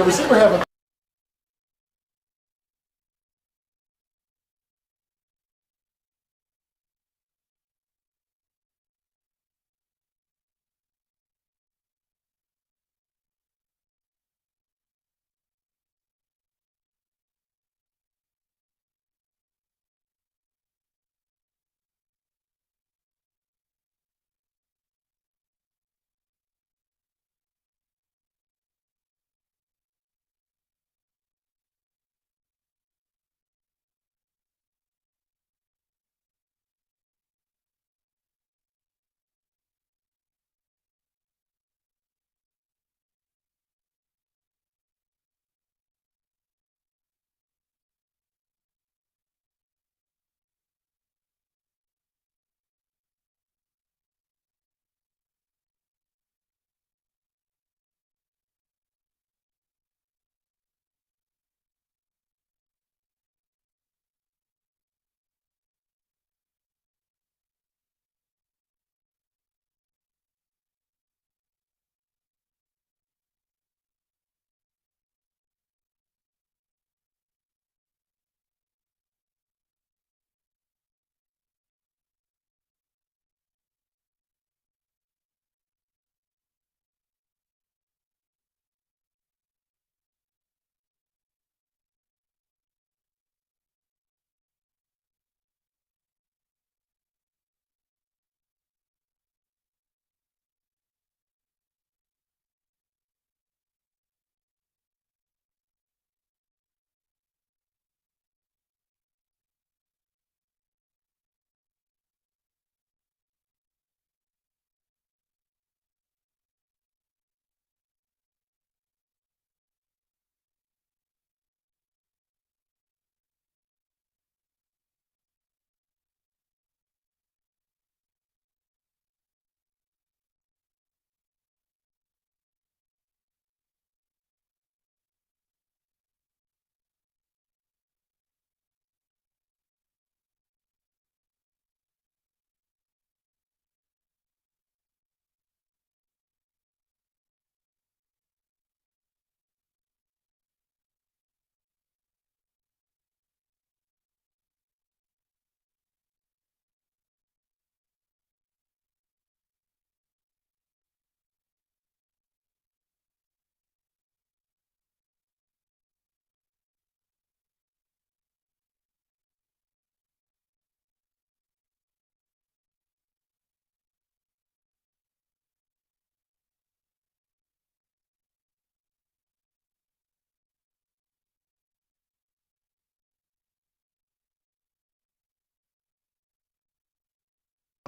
The receiver have a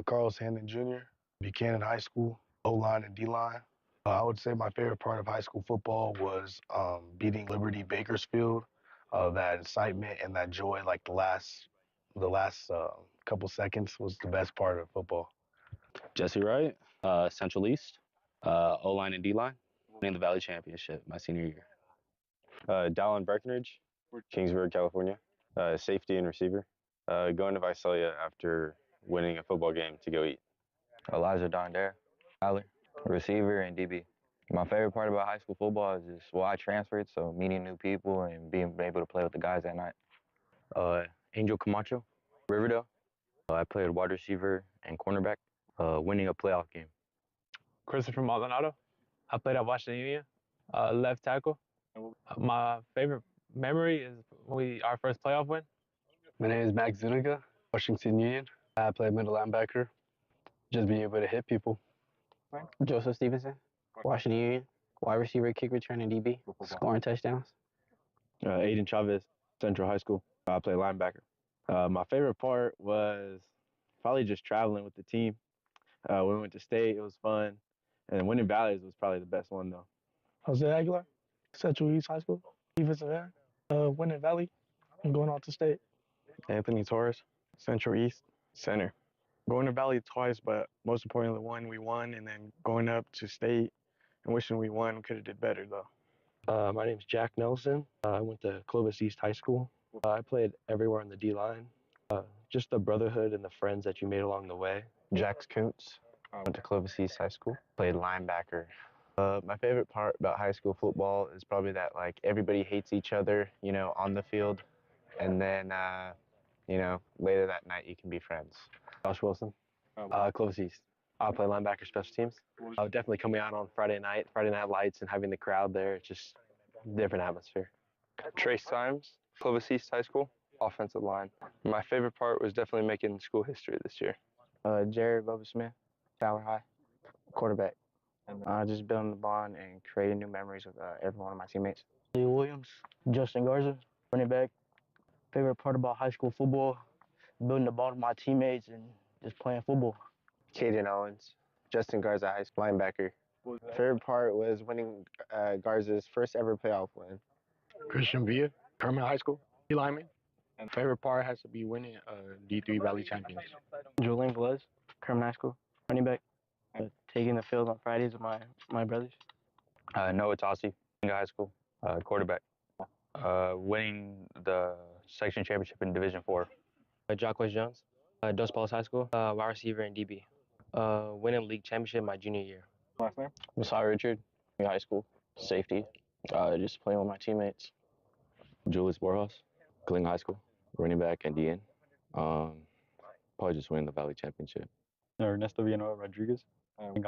Carlos Handon Jr., Buchanan High School, O-line and D-line. I would say my favorite part of high school football was beating Liberty Bakersfield. That excitement and that joy, like the last couple seconds, was the best part of football. Jesse Wright, Central East, O-line and D-line, winning the Valley Championship my senior year. Dallin Breckenridge, Kingsburg, California, safety and receiver. Going to Visalia after winning a football game to go eat. Elijah Dondare, Tyler, receiver and DB. My favorite part about high school football is just why I transferred, so meeting new people and being able to play with the guys at night. Angel Camacho, Riverdale. I played wide receiver and cornerback, winning a playoff game. Christopher Maldonado. I played at Washington Union, left tackle. My favorite memory is our first playoff win. My name is Max Zuniga, Washington Union. I play middle linebacker, just being able to hit people. Joseph Stevenson, Washington Union, wide receiver, kick return, and DB, scoring touchdowns. Aiden Chavez, Central High School. I play linebacker. My favorite part was probably just traveling with the team. When we went to state, it was fun. And winning Valleys was probably the best one, though. Jose Aguilar, Central East High School, defensive end, winning Valley, and going off to state. Anthony Torres, Central East, center. Going to Valley twice, but most importantly, one we won, and then going up to state and wishing we won, could have did better though. My name's Jack Nelson. I went to Clovis East High School. I played everywhere in the D line. Just the brotherhood and the friends that you made along the way. Jax Kuntz. Went to Clovis East High School. Played linebacker. My favorite part about high school football is probably that like everybody hates each other, on the field, and then later that night you can be friends. Josh Wilson, Clovis East. I play linebacker special teams. Definitely coming out on Friday night lights, and having the crowd there. It's just different atmosphere. Trace Symes, Clovis East High School, offensive line. My favorite part was definitely making school history this year. Jared Bubba Smith, Fowler High, quarterback. Just building the bond and creating new memories with every one of my teammates. Lee Williams, Justin Garza, running back. Favorite part about high school football, building the bond with my teammates and just playing football. Caden Owens, Justin Garza High School linebacker. Favorite part was winning Garza's first ever playoff win. Christian Villa, Kermit High School, D lineman. And favorite part has to be winning D3 Valley Champions. Julian Velez, Kermit High School, running back. Taking the field on Fridays with my brothers. Noah Tossi, High School, quarterback. Winning the section championship in Division 4. Jacquez Jones, Dos Palos High School, wide receiver and DB. Winning league championship my junior year. Last name? Masai Richard, high school, safety. Just playing with my teammates. Julius Borjas, Kalinga High School, running back and DN. Probably just winning the Valley Championship. Ernesto Villanueva Rodriguez, Kalinga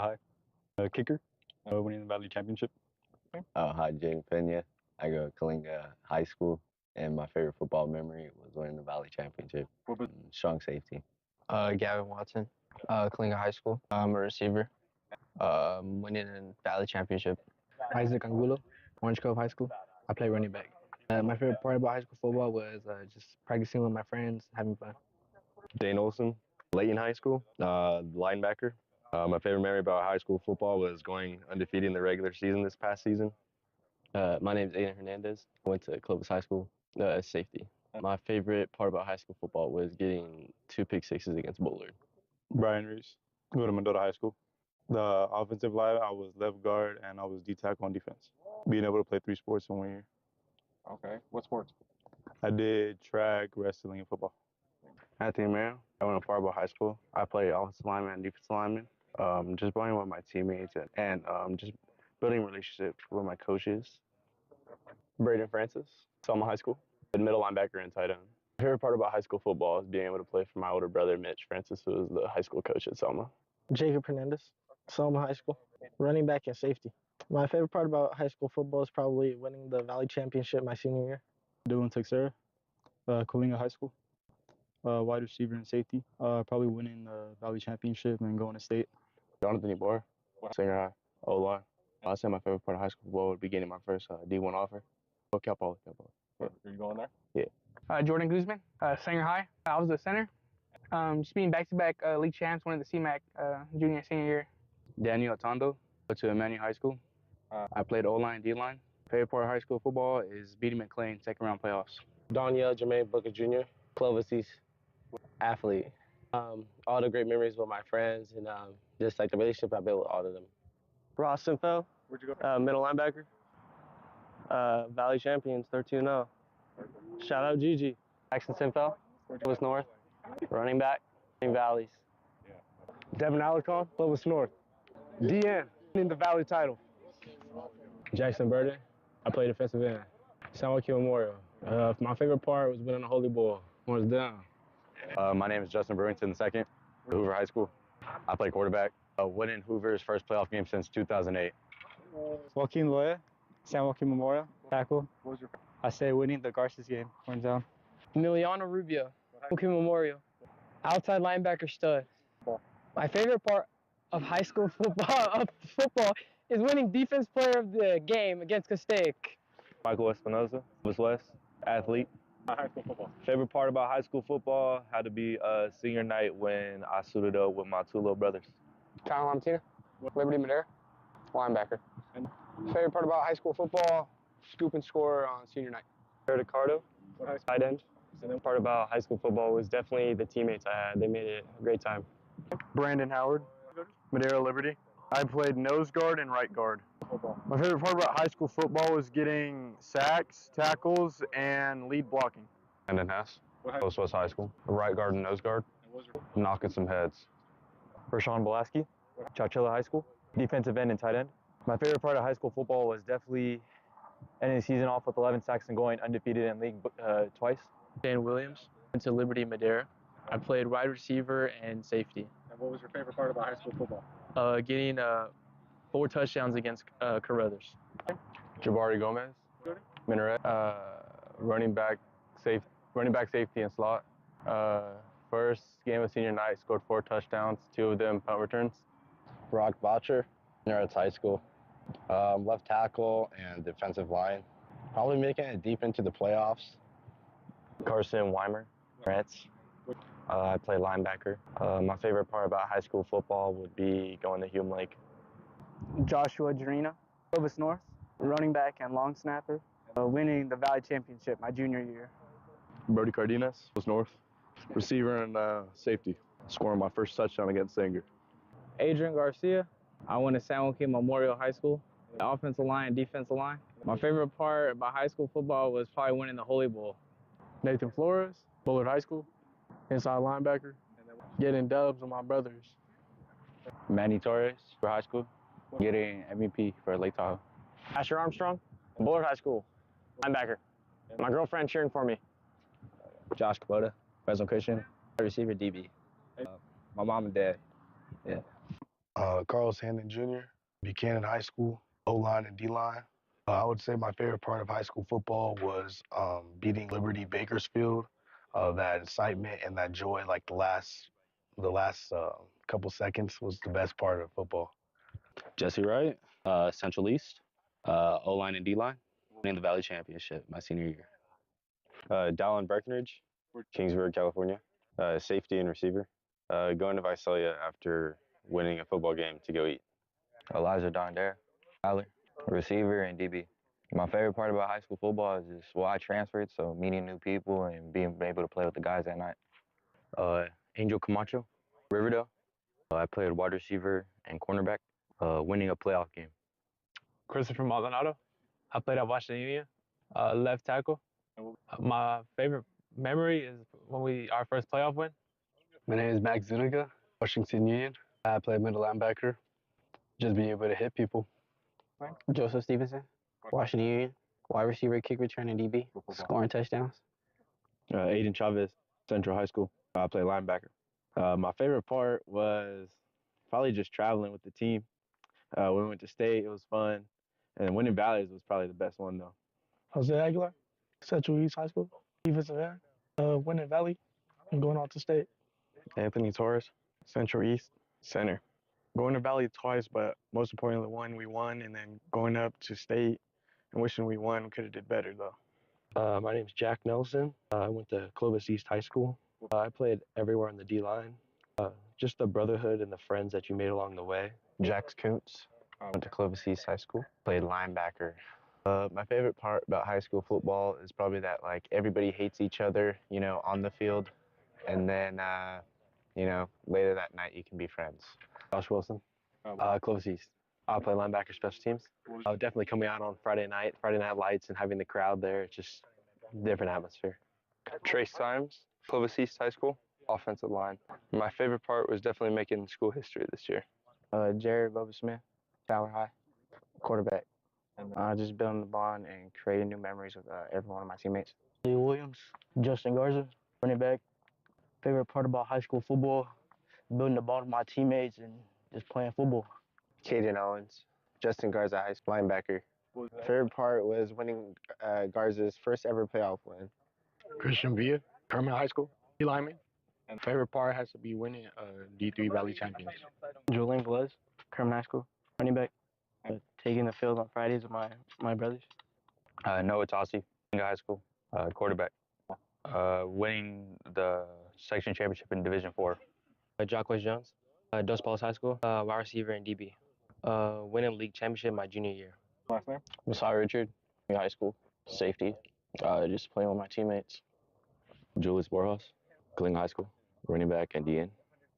High, kicker, winning the Valley Championship. Hi, Jaden Pena. I go to Kalinga High School, and my favorite football memory was winning the Valley Championship. Strong safety. Gavin Watson, Kalinga High School. I'm a receiver. Winning a Valley Championship. Isaac Angulo, Orange Cove High School. I play running back. My favorite part about high school football was just practicing with my friends, having fun. Dane Olson, Layton High School, linebacker. My favorite memory about high school football was going undefeated in the regular season this past season. My name is Aiden Hernandez. I went to Clovis High School, safety. My favorite part about high school football was getting 2 pick sixes against Bullard. Brian Reese, go to Madera High School. The offensive line, I was left guard and I was D tackle on defense. Being able to play 3 sports in 1 year. Okay. What sports? I did track, wrestling, and football. Anthony Mayo. I went to Fargo High School. I played offensive lineman and defensive lineman. Just playing with my teammates and just building relationships with my coaches. Braden Francis, Selma High School, middle linebacker and tight end. My favorite part about high school football is being able to play for my older brother, Mitch Francis, who is the high school coach at Selma. Jacob Hernandez, Selma High School, running back and safety. My favorite part about high school football is probably winning the Valley Championship my senior year. Dylan Texera, Kalinga High School, wide receiver and safety. Probably winning the Valley Championship and going to state. Jonathan Ebor, Singer High, O-line. I'd say my favorite part of high school football would be getting my first D1 offer. Cal Poly. Are you going there? Yeah. Jordan Guzman, Singer High. I was the center. Just being back-to-back league champs, winning the CMAC junior and senior year. Daniel Atondo, go to Emmanuel High School. I played O-line, D-line. Favorite part of high school football is beating McLane, second round playoffs. Daniel Jermaine Booker Jr., Clovis East, athlete. All the great memories with my friends and just like the relationship I built with all of them. Ross Sinfeld, Where'd you go? middle linebacker. Valley champions, 13-0. Shout out Gigi. Jackson Sinfeld, Clovis North, running back, Valleys. Devin Alarcon, Clovis North. DN, in the Valley title. Jackson Burden, I played defensive end. San Joaquin Memorial. My favorite part was winning the Holy Bowl. When it's down. My name is Justin Brewington II, Hoover High School. I play quarterback. Winning Hoover's first playoff game since 2008. Joaquin Loya, San Joaquin Memorial, tackle. I say winning the Garcias game, went down. Emiliano Rubio, Joaquin Memorial, outside linebacker stud. My favorite part of high school football is winning defense player of the game against Castaic. Michael Espinoza, West, athlete. High school football. Favorite part about high school football had to be senior night when I suited up with my 2 little brothers. Kyle Lamartina, Liberty Madera, linebacker. Favorite part about high school football, scoop and score on senior night. Ricardo, tight end. The part about high school football was definitely the teammates I had. They made it a great time. Brandon Howard, Madera Liberty. I played nose guard and right guard. My favorite part about high school football was getting sacks, tackles, and lead blocking. Brandon Hess, Coast West High School. Right guard and nose guard. Knocking some heads. Rashawn Belaski, Chowchilla High School, defensive end and tight end. My favorite part of high school football was definitely ending the season off with 11 sacks and going undefeated in league twice. Dan Williams. Went to Liberty Madera. I played wide receiver and safety. And what was your favorite part about high school football? Getting 4 touchdowns against Carruthers. Jabari Gomez, Minaret, running back, safety, and slot. First game of senior night, scored 4 touchdowns, 2 of them punt returns. Brock Botcher, Madera High School. Left tackle and defensive line. Probably making it deep into the playoffs. Carson Weimer, Reds. I play linebacker. My favorite part about high school football would be going to Hume Lake. Joshua Jarena, Clovis North, running back and long snapper, winning the Valley Championship my junior year. Brody Cardenas was North, receiver and safety, scoring my first touchdown against Sanger. Adrian Garcia. I went to San Joaquin Memorial High School, offensive line and defensive line. My favorite part about high school football was probably winning the Holy Bowl. Nathan Flores, Bullard High School, inside linebacker, getting dubs with my brothers. Manny Torres for high school, getting MVP for Lake Tahoe. Asher Armstrong, Bullard High School, linebacker. My girlfriend cheering for me. Josh Kubota, Fresno Christian, receiver DB. My mom and dad. Yeah. Carlos Handon Jr., Buchanan High School, O-line and D-line. I would say my favorite part of high school football was beating Liberty Bakersfield. That excitement and that joy, like the last couple seconds, was the best part of football. Jesse Wright, Central East, O-line and D-line, winning the Valley Championship my senior year. Dallin Breckenridge, Kingsburg, California, safety and receiver. Going to Visalia after winning a football game to go eat. Elijah Dondera, Tyler, receiver and DB. My favorite part about high school football is just I transferred, so meeting new people and being able to play with the guys at night. Angel Camacho, Riverdale. I played wide receiver and cornerback, winning a playoff game. Christopher Maldonado. I played at Washington Union, left tackle. My favorite memory is when our first playoff win. My name is Max Zuniga, Washington Union. I play middle linebacker, just being able to hit people. Joseph Stevenson, Washington Union, wide receiver, kick return, and DB, scoring touchdowns. Aiden Chavez, Central High School. I play linebacker. My favorite part was probably just traveling with the team. We went to state, it was fun. And winning Valleys was probably the best one though. Jose Aguilar, Central East High School, defensive end, winning Valley, and going on to state. Anthony Torres, Central East, center. Going to Valley twice, but most importantly, one we won, and then going up to state and wishing we won, we could have did better though. My name's Jack Nelson. I went to Clovis East High School. I played everywhere on the D-line. Just the brotherhood and the friends that you made along the way. Jax Kuntz, went to Clovis East High School, played linebacker. My favorite part about high school football is probably that like everybody hates each other, on the field, and then later that night you can be friends. Josh Wilson, Clovis East. I play linebacker, special teams. Definitely coming out on Friday night lights, and having the crowd there. It's just a different atmosphere. Trace Symes, Clovis East High School, offensive line. My favorite part was definitely making school history this year. Jared Smith, Tower High, quarterback. Just building the bond and creating new memories with every one of my teammates. Lee Williams, Justin Garza, running back. Favorite part about high school football, building the bond with my teammates and just playing football. Caden Owens, Justin Garza High School, linebacker. Favorite part was winning Garza's first ever playoff win. Christian Villa, Kermit High School, lineman. And favorite part has to be winning D3 Valley Champions. Julian Velez, Kermit High School, running back. Taking the field on Fridays with my brothers. Noah Tossi, High School, quarterback. Winning the section championship in Division 4. Jacquez Jones, Dos Palos High School, wide receiver and DB. Winning league championship my junior year. Last name? Messiah Richard, high school, safety. Just playing with my teammates. Julius Borjas, Killing High School, running back and DN.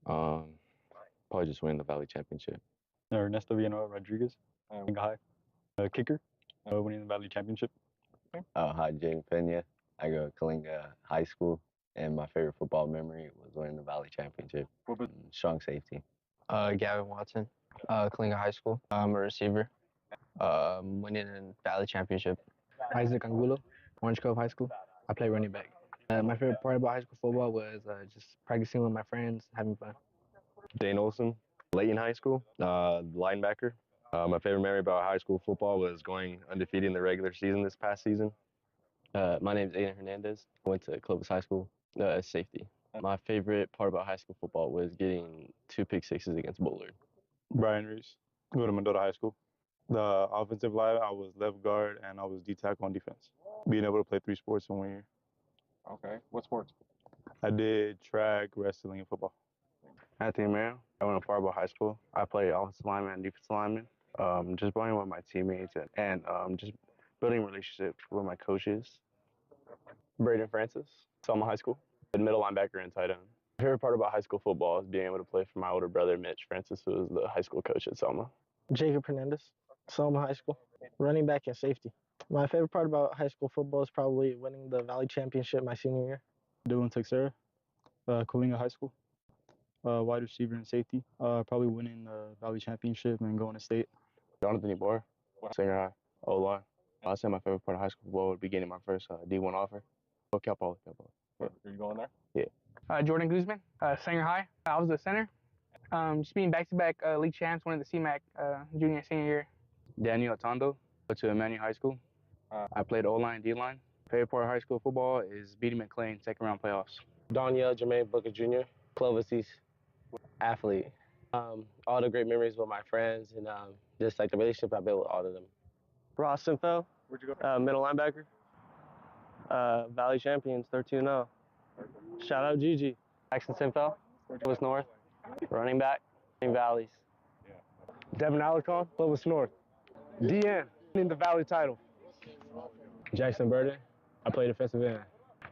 Probably just winning the Valley Championship. Ernesto Villanueva Rodriguez, High, kicker, winning the Valley Championship. Hi, James Pena. I go to Kalinga High School, and my favorite football memory was winning the Valley Championship. Strong safety. Gavin Watson, Kalinga High School. I'm a receiver. Winning a Valley Championship. Isaac Angulo, Orange Grove High School. I play running back. My favorite part about high school football was just practicing with my friends, having fun. Dane Olson, Layton High School, linebacker. My favorite memory about high school football was going undefeated in the regular season this past season. My name is Aiden Hernandez. I went to Clovis High School, safety. My favorite part about high school football was getting 2 pick sixes against Bullard. Brian Reese, go to Madera High School. The offensive line, I was left guard and I was D tackle on defense. Being able to play 3 sports in 1 year. Okay. What sports? I did track, wrestling, and football. Anthony Mayo. I went to Faribault High School. I played offensive lineman and defensive lineman. Just playing with my teammates and just building relationships with my coaches. Braden Francis, Selma High School. Middle linebacker and tight end. My favorite part about high school football is being able to play for my older brother, Mitch Francis, who is the high school coach at Selma. Jacob Hernandez, Selma High School, running back and safety. My favorite part about high school football is probably winning the Valley Championship my senior year. Dylan Texera, Coalinga High School, wide receiver and safety. Probably winning the Valley Championship and going to state. Jonathan Ebor, senior high, O-line. I'd say my favorite part of high school football would be getting my first D1 offer. Cal Poly. Are you going there? Yeah. Jordan Guzman, senior high. I was the center. Just being back-to-back league champs, winning the CMAC junior and senior year. Daniel Atondo, go to Emmanuel High School. I played O-line, D-line. Favorite part of high school football is beating McLane, second round playoffs. Daniel Jermaine Booker Jr., Clovis East athlete. All the great memories with my friends and just like the relationship I built with all of them. Ross Sinfeld, Where'd you go? middle linebacker. Valley champions, 13-0. Shout out Gigi. Jackson Sinfeld, Clovis North, running back, in Valleys. Devin Alarcon, Clovis North. DN, in the Valley title. Jackson Burden. I played defensive end.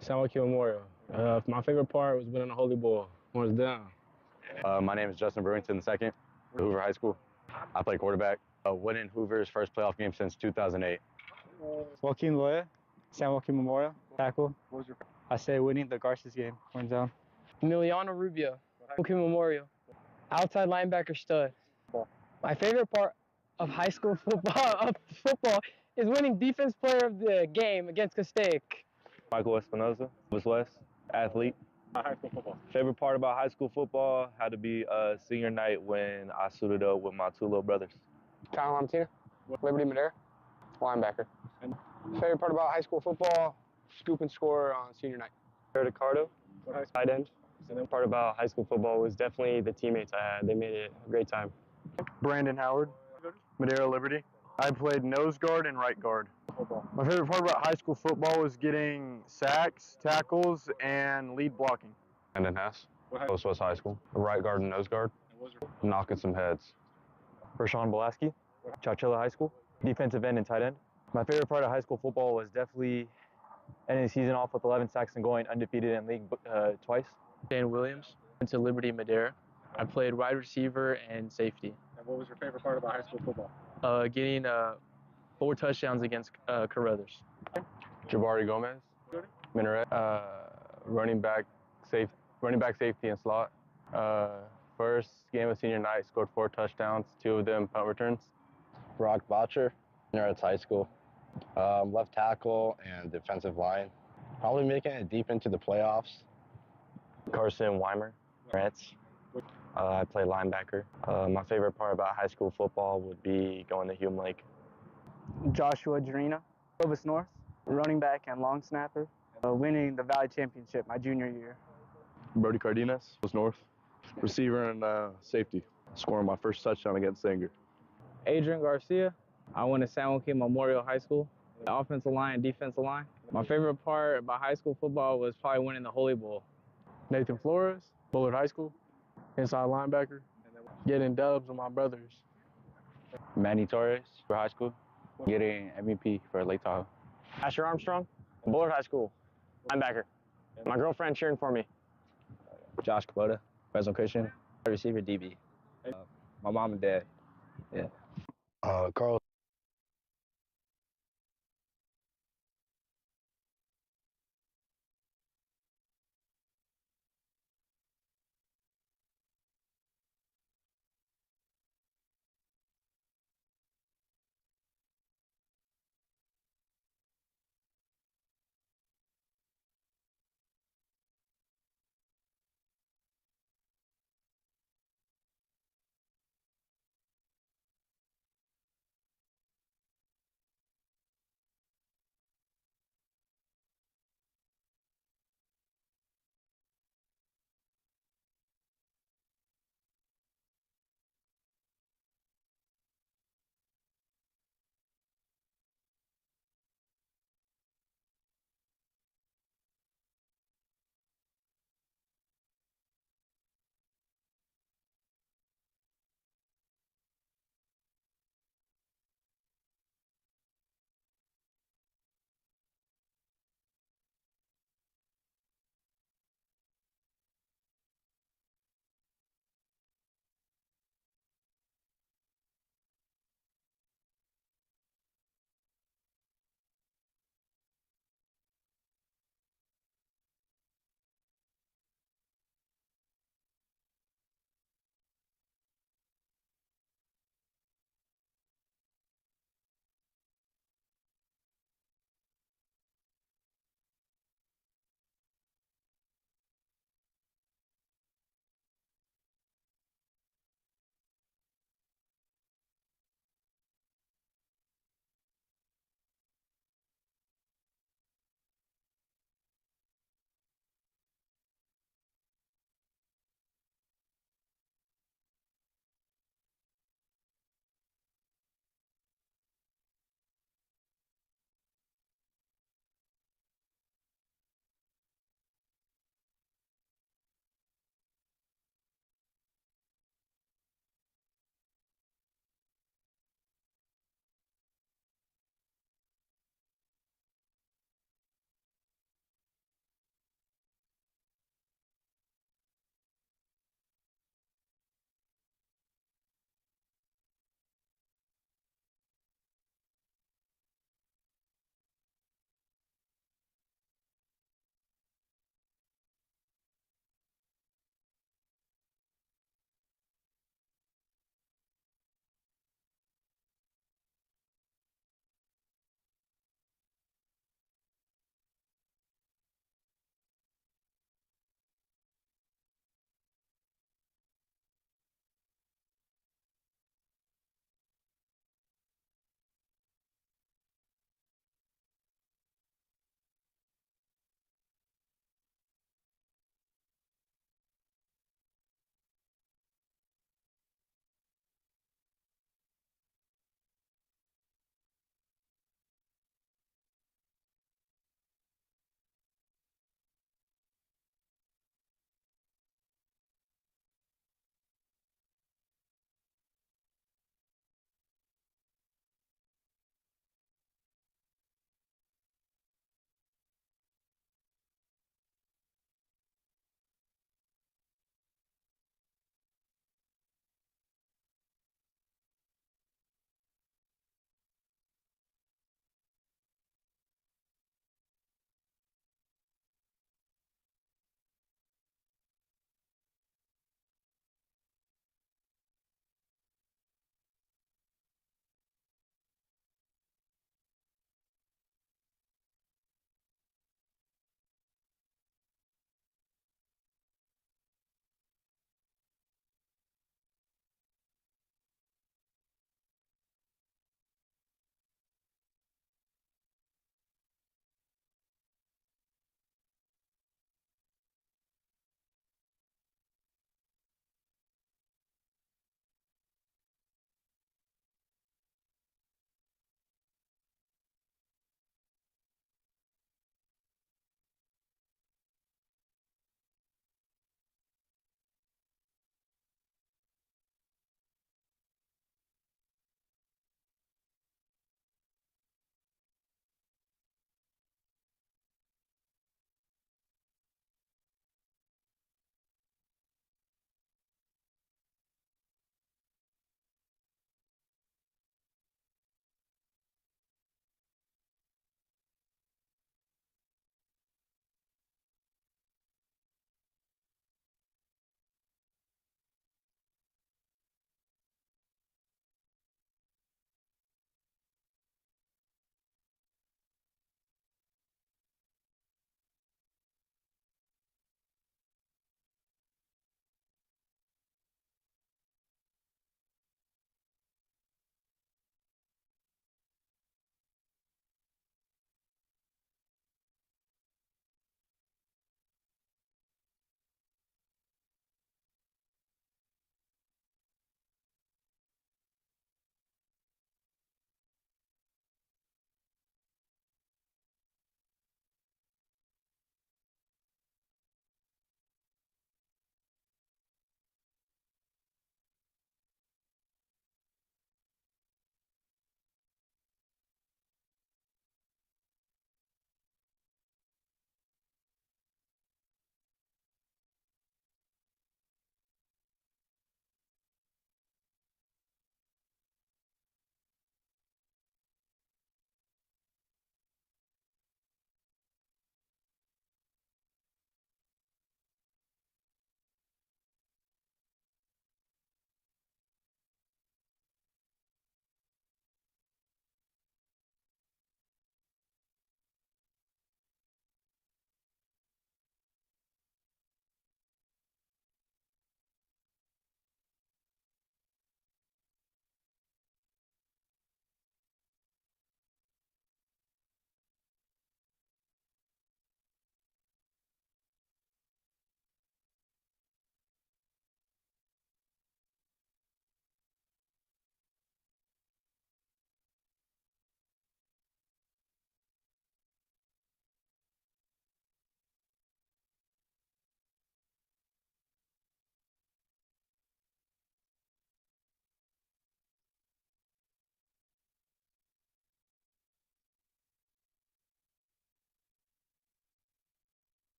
San Joaquin Memorial. My favorite part was winning the Holy Bowl. Horns down. My name is Justin Brewington II, Hoover High School. I play quarterback. Winning Hoover's first playoff game since 2008. Joaquin Loya, San Joaquin Memorial, tackle. I say winning the Garcia's game, horns down. Emiliano Rubio, Joaquin Memorial, outside linebacker stud. My favorite part of high school football is winning defense player of the game against Castaic. Michael Espinoza, West, athlete. High school football. Favorite part about high school football had to be senior night when I suited up with my 2 little brothers. Kyle Lamartina, Liberty Madera, linebacker. Favorite part about high school football, scoop and score on senior night. Ricardo, tight end. And the part about high school football was definitely the teammates I had. They made it a great time. Brandon Howard, Madera Liberty. I played nose guard and right guard. My favorite part about high school football was getting sacks, tackles, and lead blocking. Brandon Hess, West High School. Right guard and nose guard. Knocking some heads. Rashawn Belaski, Chowchilla High School, defensive end and tight end. My favorite part of high school football was definitely ending the season off with 11 sacks and going undefeated in league twice. Dan Williams, went to Liberty Madera. I played wide receiver and safety. And what was your favorite part about high school football? Getting 4 touchdowns against Carruthers. Jabari Gomez, Minaret, running back safety and slot. First game of senior night, scored 4 touchdowns, 2 of them punt returns. Brock Botcher, Madera High School. Left tackle and defensive line. Probably making it deep into the playoffs. Carson Weimer, Reds. I play linebacker. My favorite part about high school football would be going to Hume Lake. Joshua Jarena, Clovis North, running back and long snapper, winning the Valley Championship my junior year. Brody Cardenas was North, receiver and safety, scoring my first touchdown against Sanger. Adrian Garcia. I went to San Joaquin Memorial High School, offensive line and defensive line. My favorite part about high school football was probably winning the Holy Bowl. Nathan Flores, Bullard High School, inside linebacker, getting dubs with my brothers. Manny Torres for high school, getting MVP for Lake Tahoe. Asher Armstrong, Bullard High School, linebacker. My girlfriend cheering for me. Josh Kubota, Fresno Christian, receiver DB. My mom and dad. Yeah. Carl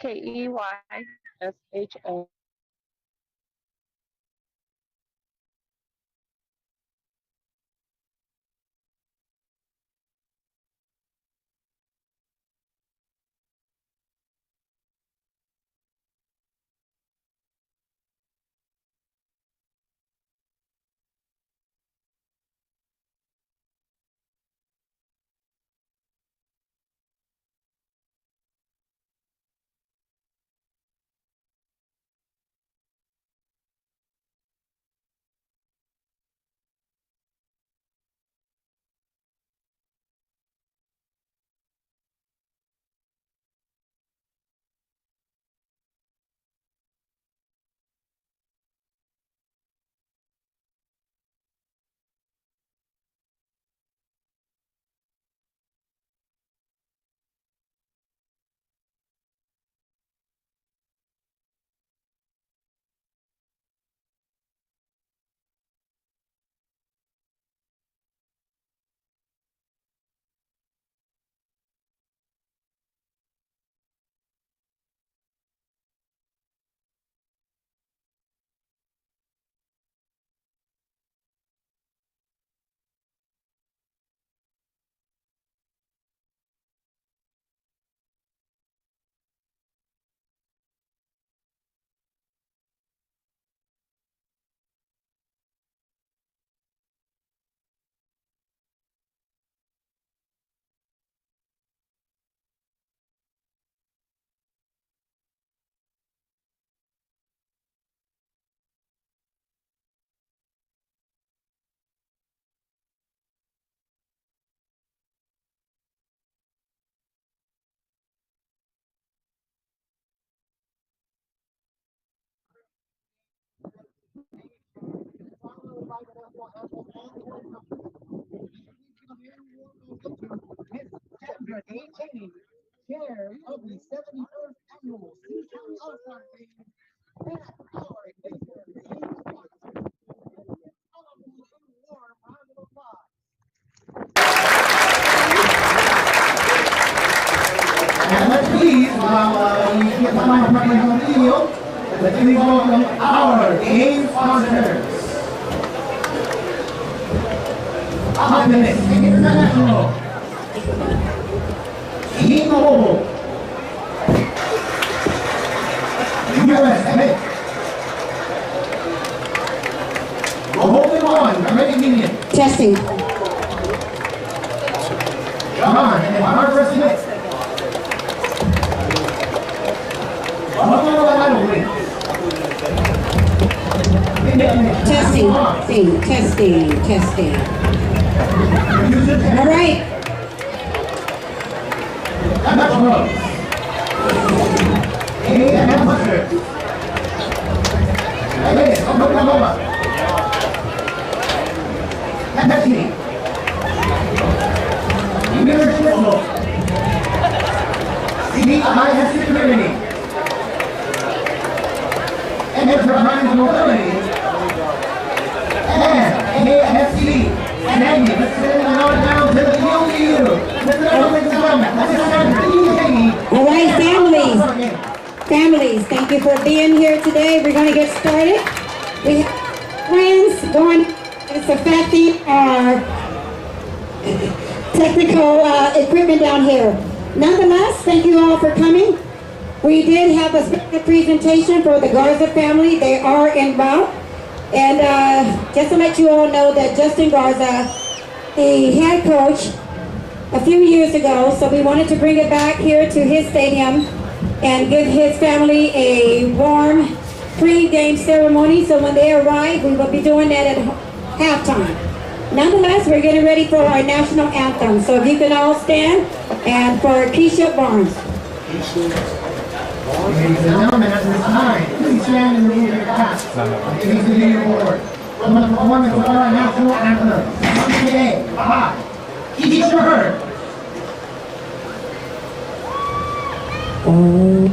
Keyshon. Chair of the 71st Annual Season All-Star Game, and let's please, while we get the microphone on the field, let's please welcome our game sponsors. Optimist International, Lemoore, USA, Golden One, Credit Union. Testing. John and Barbara Smith. Testing. All right. Oklahoma. Tennessee. CIS Security. Enterprise Mobility. And AFC. And Andy, let's send it on down to the UU. All right, families, thank you for being here today. We're going to get started. We have friends going, it's affecting our technical equipment down here. Nonetheless, thank you all for coming. We did have a special presentation for the Garza family. They are en route. And just to let you all know that Justin Garza, the head coach a few years ago, so we wanted to bring it back here to his stadium and give his family a warm pre-game ceremony. So when they arrive, we will be doing that at halftime. Nonetheless, we're getting ready for our national anthem. So if you can all stand, and for Keisha Barnes. Ladies and gentlemen, at this time, please stand and remove your caps. Please do your award. From the performance of our national anthem, today, Keisha Hurd. Oh,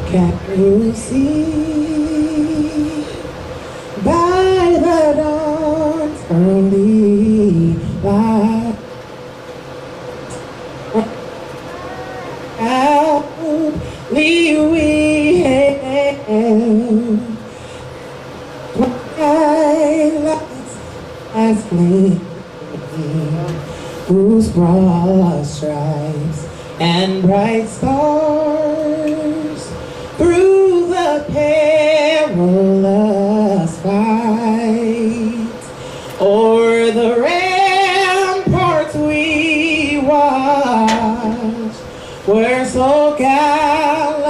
can you see by the dawn's early light how Twilights as gleaming, whose broad stripes and bright stars through the perilous fight o'er the ramparts we watch were so gallantly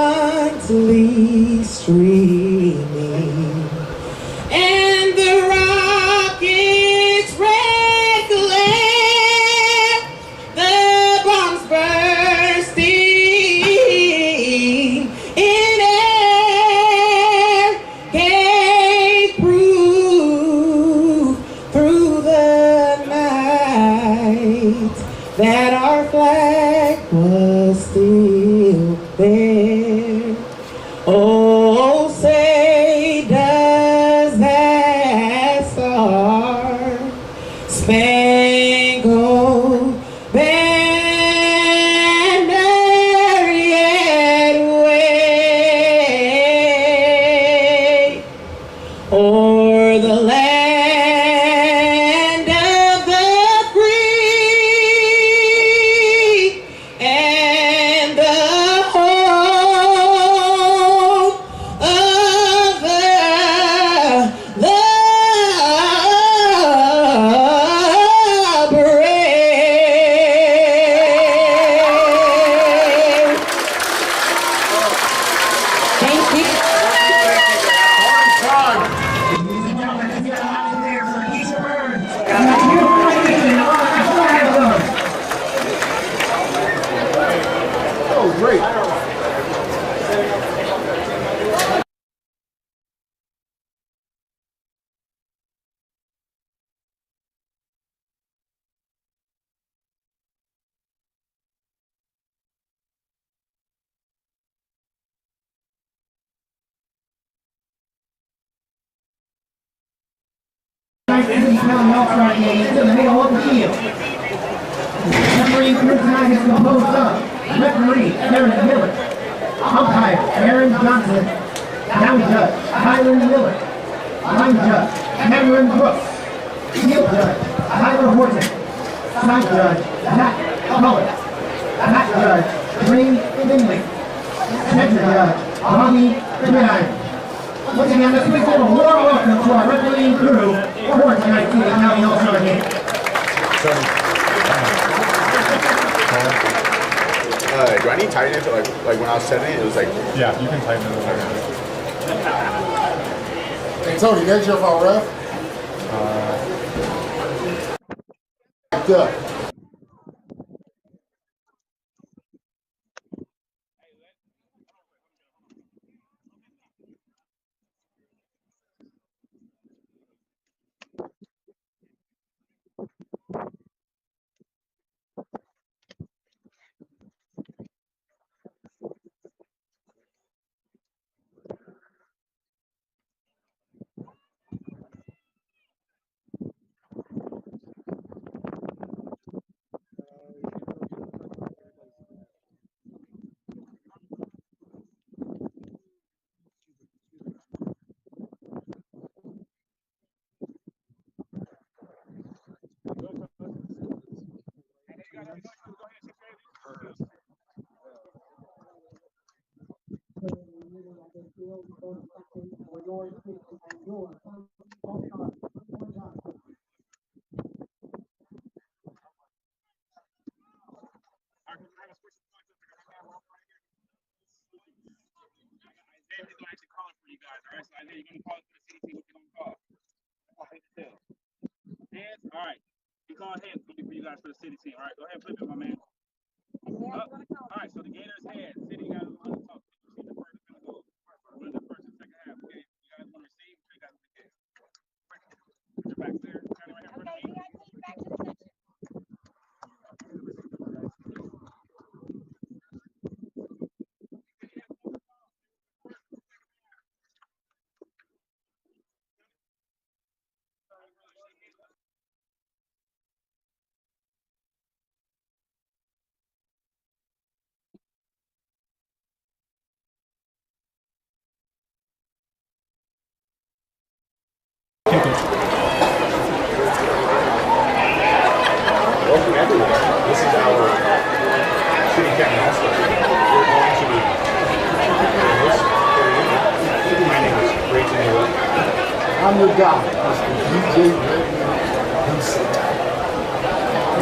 streaming, and the rockets' red glare, the bombs bursting in air, gave proof through the night that our flag was still there. Oh, say does that star spangled banner yet wave o'er the land of the free and the home of the brave. Thank you. Oh, great. In the middle of the field. Referee for tonight is composed of referee Aaron Miller, umpire Aaron Johnson, down judge Tyler Miller, line judge Cameron Brooks, field judge Tyler Horton, side judge Zach Cullen, back judge Green Finley, center judge Bobby Gridiron. Once again, let's give a warm welcome to our refereeing crew for tonight's Cleveland County All-Star game. Do I need to tighten it? Like when I was setting it, it was like. Yeah, you can tighten it a little bit. Hey Tony, there's your foul, ref. Good. can ask them. We're going to be. My name is Great to meet you. I'm your guy, Mr. DJ.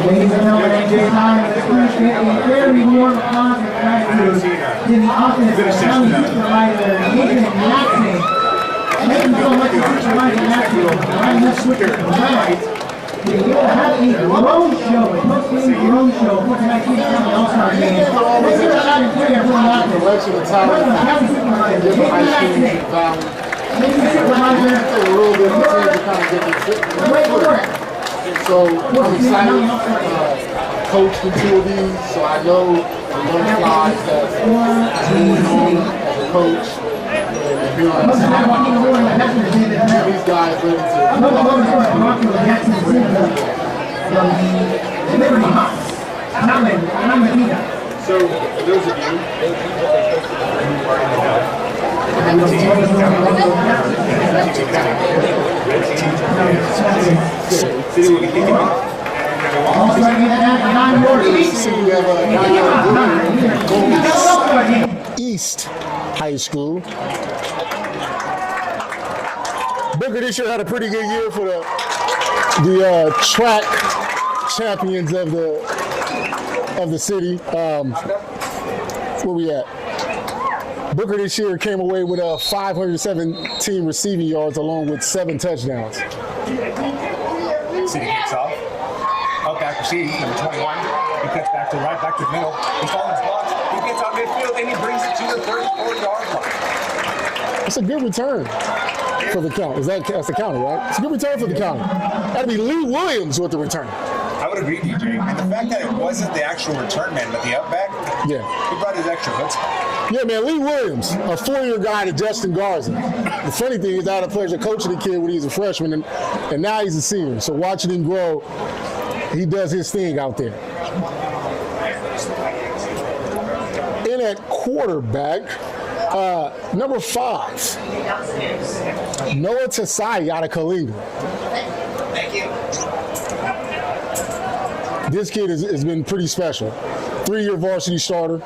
Ladies and gentlemen, at this time, let's appreciate a very warm applause and gratitude to the office of County Supervisor Nathan Jackson. Thank you so much to Supervisor Jackson for providing us with the right to have a drone show, a post-game drone show for tonight's County All-Star Game. Let's hear it loud and clear from the office. Election of talent. County Supervisor Nathan Jackson. Thank you, Supervisor. A little bit of time to kind of get this. Great work. So I'm excited. Coached the two of these, so I know the flies that's going on as a coach. And here on the side, these guys ready to. So, for those of you who are in the know, East High School. Booker this year had a pretty good year for the track champions of the city. Where we at? Booker this year came away with 517 receiving yards along with 7 touchdowns. City kicks off. Up back receives, number 21. He cuts back to right, back to the middle. He falls blocks. He gets out midfield and he brings it to the 34-yard line. That's a good return for the county. That's the county, right? It's a good return for the county. That'd be Lee Williams with the return. I would agree with you, Jay. And the fact that it wasn't the actual return man, but the up-back, he brought his extra chutzpah. Yeah, man, Lee Williams, a 4-year guy to Justin Garza. The funny thing is I had the pleasure of coaching the kid when he was a freshman, and now he's a senior. So watching him grow, he does his thing out there. In at quarterback, number 5, Noah Tasai out of Kalinga. Thank you. This kid has been pretty special. 3-year varsity starter,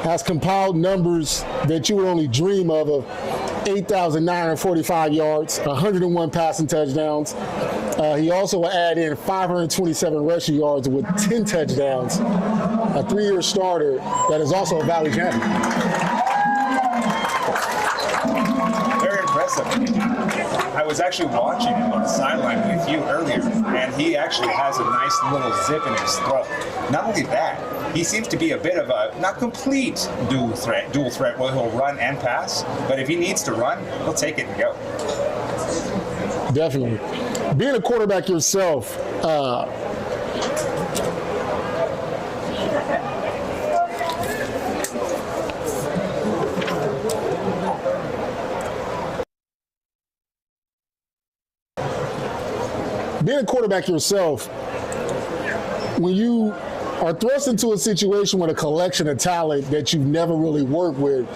has compiled numbers that you would only dream of 8,945 yards, 101 passing touchdowns. He also will add in 527 rushing yards with 10 touchdowns. A 3-year starter that is also a Valley champion. Very impressive. I was actually watching him on the sideline with you earlier, and he actually has a nice little zip in his throat. Not only that, he seems to be a bit of a, not complete dual threat where he'll run and pass, but if he needs to run, he'll take it and go. Definitely. Being a quarterback yourself, when you are thrust into a situation with a collection of talent that you've never really worked with,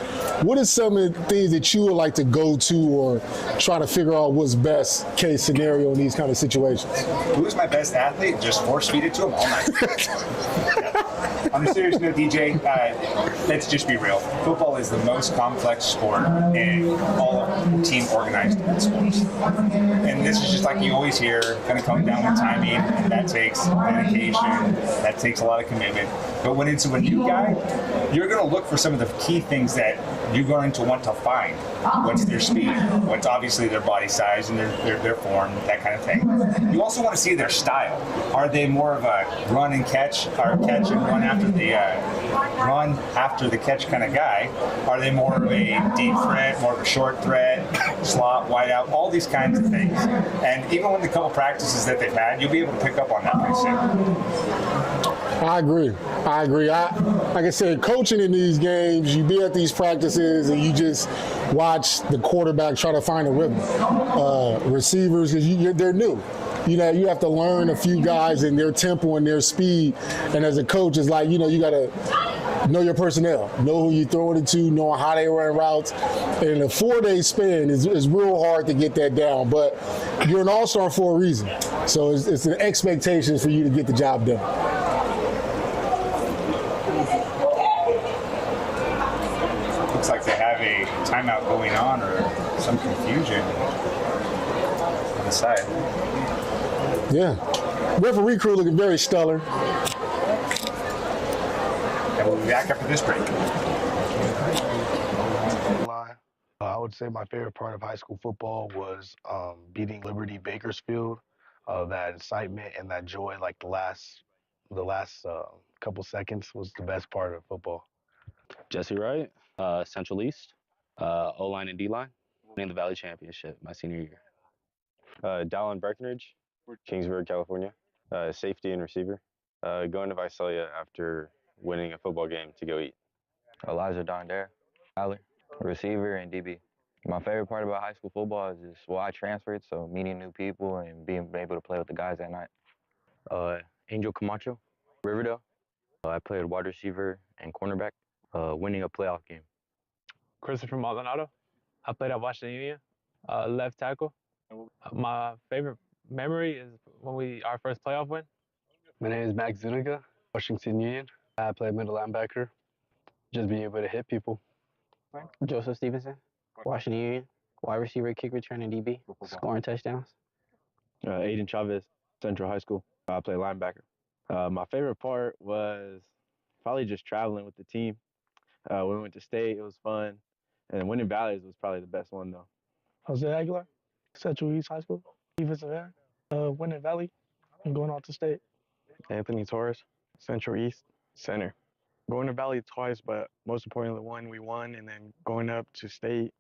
what are some of the things that you would like to go to or try to figure out what's best case scenario in these kind of situations? Who's my best athlete? Just force feed it to him all night. On a serious note, DJ, let's just be real. Football is the most complex sport in all of team organized sports. And this is just like you always hear, kind of coming down with timing, and that takes dedication, that takes a lot of commitment. But when it's a new guy, you're going to look for some of the key things that you're going to want to find. What's their speed? What's obviously their body size and their form, that kind of thing. You also want to see their style. Are they more of a run and catch, or catch and run after the catch kind of guy? Are they more of a deep threat, more of a short threat, slot, wide out, all these kinds of things. And even with the couple practices that they've had, you'll be able to pick up on that pretty soon. I agree. Like I said, coaching in these games, you be at these practices and you just watch the quarterback try to find a rhythm. Receivers, because they're new. You know, you have to learn a few guys and their tempo and their speed. And as a coach, it's like, you know, you got to know your personnel, know who you're throwing it to, know how they run routes. And in a 4-day span, it's real hard to get that down. But you're an all-star for a reason. So it's an expectation for you to get the job done. timeout going on or some confusion on the side. Yeah. Referee crew looking very stellar. And we'll be back after this break. I would say my favorite part of high school football was beating Liberty Bakersfield. That excitement and that joy, like the last couple seconds, was the best part of football. Jesse Wright, Central East, O-line and D-line, winning the Valley Championship my senior year. Dallin Breckenridge, Kingsburg, California, safety and receiver. Going to Visalia after winning a football game to go eat. Elijah Dondare, Tyler, receiver and DB. My favorite part about high school football is just, well, I transferred, so meeting new people and being able to play with the guys at night. Angel Camacho, Riverdale. I played wide receiver and cornerback, winning a playoff game. Christopher Maldonado. I played at Washington Union, left tackle. My favorite memory is when our first playoff win. My name is Max Zuniga, Washington Union. I played middle linebacker, just being able to hit people. Joseph Stevenson, Washington Union, wide receiver, kick return, and DB, scoring touchdowns. Aiden Chavez, Central High School. I played linebacker. My favorite part was probably just traveling with the team. When we went to state, it was fun. And winning Valleys was probably the best one, though. Jose Aguilar, Central East High School, defensive end, winning Valley, and going out to state. Anthony Torres, Central East, center. Going to Valley twice, but most importantly, the one we won, and then going up to state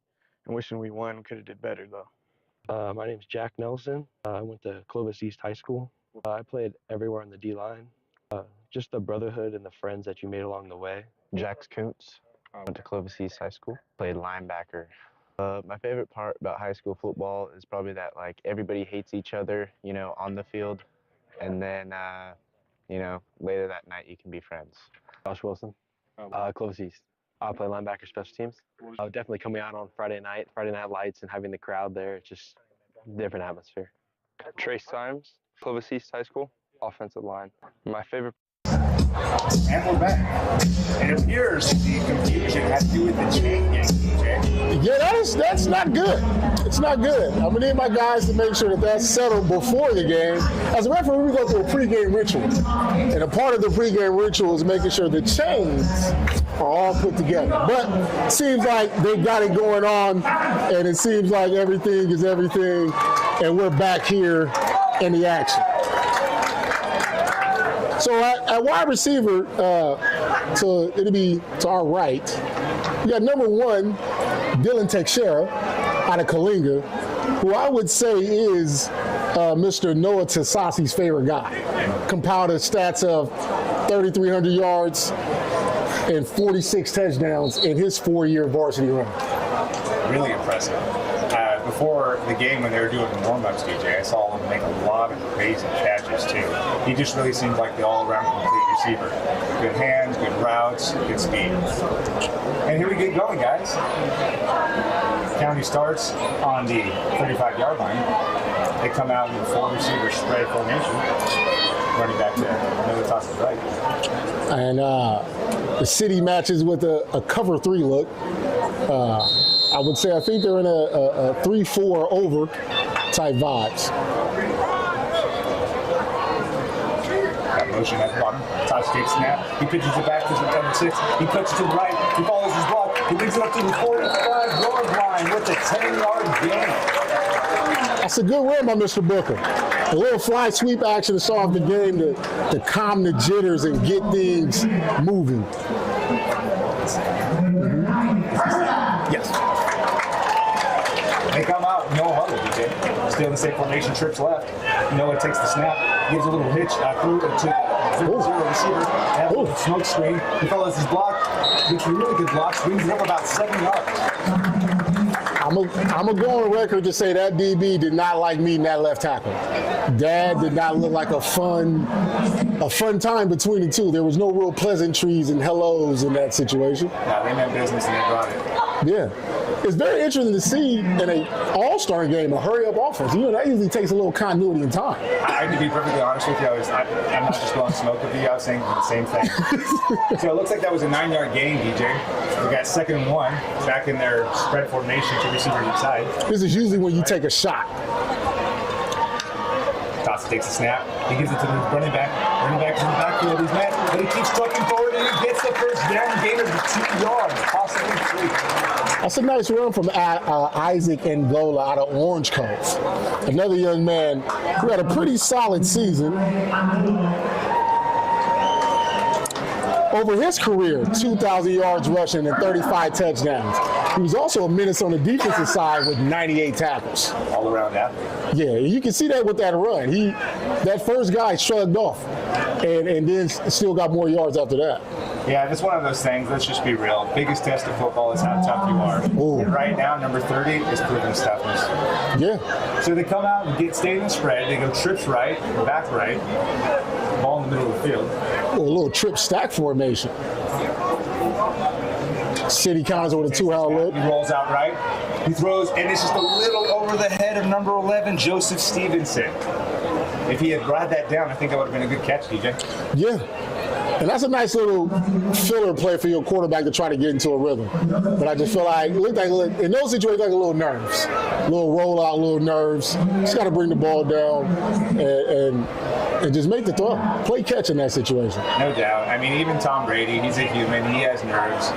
and wishing we won. We could have did better, though. My name's Jack Nelson. I went to Clovis East High School. I played everywhere on the D-line. Just the brotherhood and the friends that you made along the way. Jax Kuntz, went to Clovis East High School, played linebacker. My favorite part about high school football is probably that, like, everybody hates each other, you know, on the field. And then, you know, later that night you can be friends. Josh Wilson, Clovis East. I play linebacker, special teams. Definitely coming out on Friday night lights, and having the crowd there. It's just a different atmosphere. Trace Symes, Clovis East High School, offensive line. My favorite. And we're back. It appears the confusion had to do with the chain gang, DJ. Yeah, that's not good. It's not good. I'm gonna need my guys to make sure that that's settled before the game. As a referee, we go through a pregame ritual, and a part of the pregame ritual is making sure the chains are all put together. But it seems like they got it going on, and it seems like everything is everything, and we're back here in the action. So at wide receiver, so it'll be to our right, we got number 1, Dylan Teixeira out of Kalinga, who I would say is Mr. Noah Tasasi's favorite guy. Compiled stats of 3,300 yards and 46 touchdowns in his 4-year varsity run. Really impressive. Before the game, when they were doing the warm-ups, DJ, I saw him make a lot of amazing catches, too. He just really seemed like the all-around complete receiver. Good hands, good routes, good speed. And here we get going, guys. County starts on the 35-yard line. They come out in the 4-receiver spread formation. Running back to another toss to the right. And the city matches with a cover 3 look. I would say I think they're in a 3-4 over type vibes. Got motion at the bottom. Touchdown snap. He pitches it back to the number 6. He cuts it to the right. He follows his block. He brings it up to the 45-yard line with a 10-yard gain. That's a good run by Mr. Booker. A little fly sweep action to start off the game to calm the jitters and get things moving. Yes. They come out, no huddle, DJ. Still in the same formation, trips left. Noah takes the snap, gives a little hitch through to the 0 receiver. Have a little smoke screen. He follows his block, gets a really good block, swings it up about 7 yards. I'm going to go on record to say that DB did not like meeting that left tackle. Dad did not look like a fun time between the two. There was no real pleasantries and hellos in that situation. Nah, they meant business and they brought it. Yeah. it's very interesting to see in an all-star game a hurry-up offense. That usually takes a little continuity and time. I to be perfectly honest with you, I'm not just blowing smoke with you. I was saying the same thing. So it looks like that was a 9-yard gain, DJ. We got 2nd and 1 back in their spread formation to receiver each side. This is usually when you take a shot. Toss takes a snap. He gives it to the running back. Running back's in the backfield. He's mad, but he keeps trucking forward and he gets the first down, gain of 2 yards, possibly 3. That's a nice run from Isaac Angola out of Orange Cove. Another young man who had a pretty solid season. Over his career, 2,000 yards rushing and 35 touchdowns. He was also a menace on the defensive side with 98 tackles. All-around athlete. Yeah, you can see that with that run. That first guy shrugged off and then still got more yards after that. Yeah, it's one of those things. Let's just be real. Biggest test of football is how tough you are. Ooh. And right now, number 30 is proving his toughness. Yeah. So they come out and stay in the spread. They go trips right, back right, ball in the middle of the field. A little trip stack formation. City counters with a 2-out look. He rolls out right. He throws, and it's just a little over the head of number 11, Joseph Stevenson. If he had brought that down, I think that would have been a good catch, DJ. Yeah. And that's a nice little filler play for your quarterback to try to get into a rhythm. But I just feel like it looked like in those situations like a little nerves, a little rollout, little nerves. Just got to bring the ball down and just make the throw. Play catch in that situation. No doubt. I mean, even Tom Brady, he's a human. He has nerves.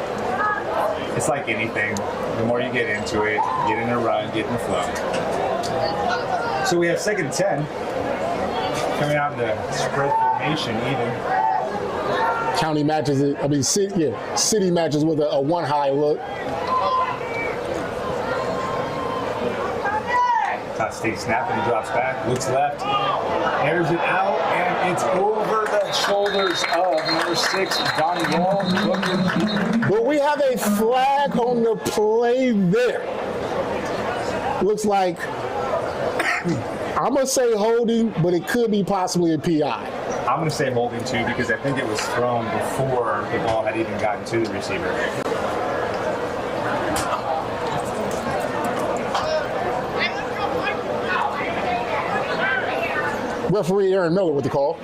It's like anything. The more you get into it, get in a run, get in the flow. So we have 2nd and 10 coming out in the spread formation even. County matches it. I mean, city matches with a 1-high look. Toss takes snap and he drops back, looks left, airs it out, and it's over the shoulders of number 6, Danielle. But we have a flag on the play there. Looks like, I'm going to say holding, but it could be possibly a PI. I'm going to say holding too because I think it was thrown before the ball had even gotten to the receiver. Referee Aaron Miller with the call.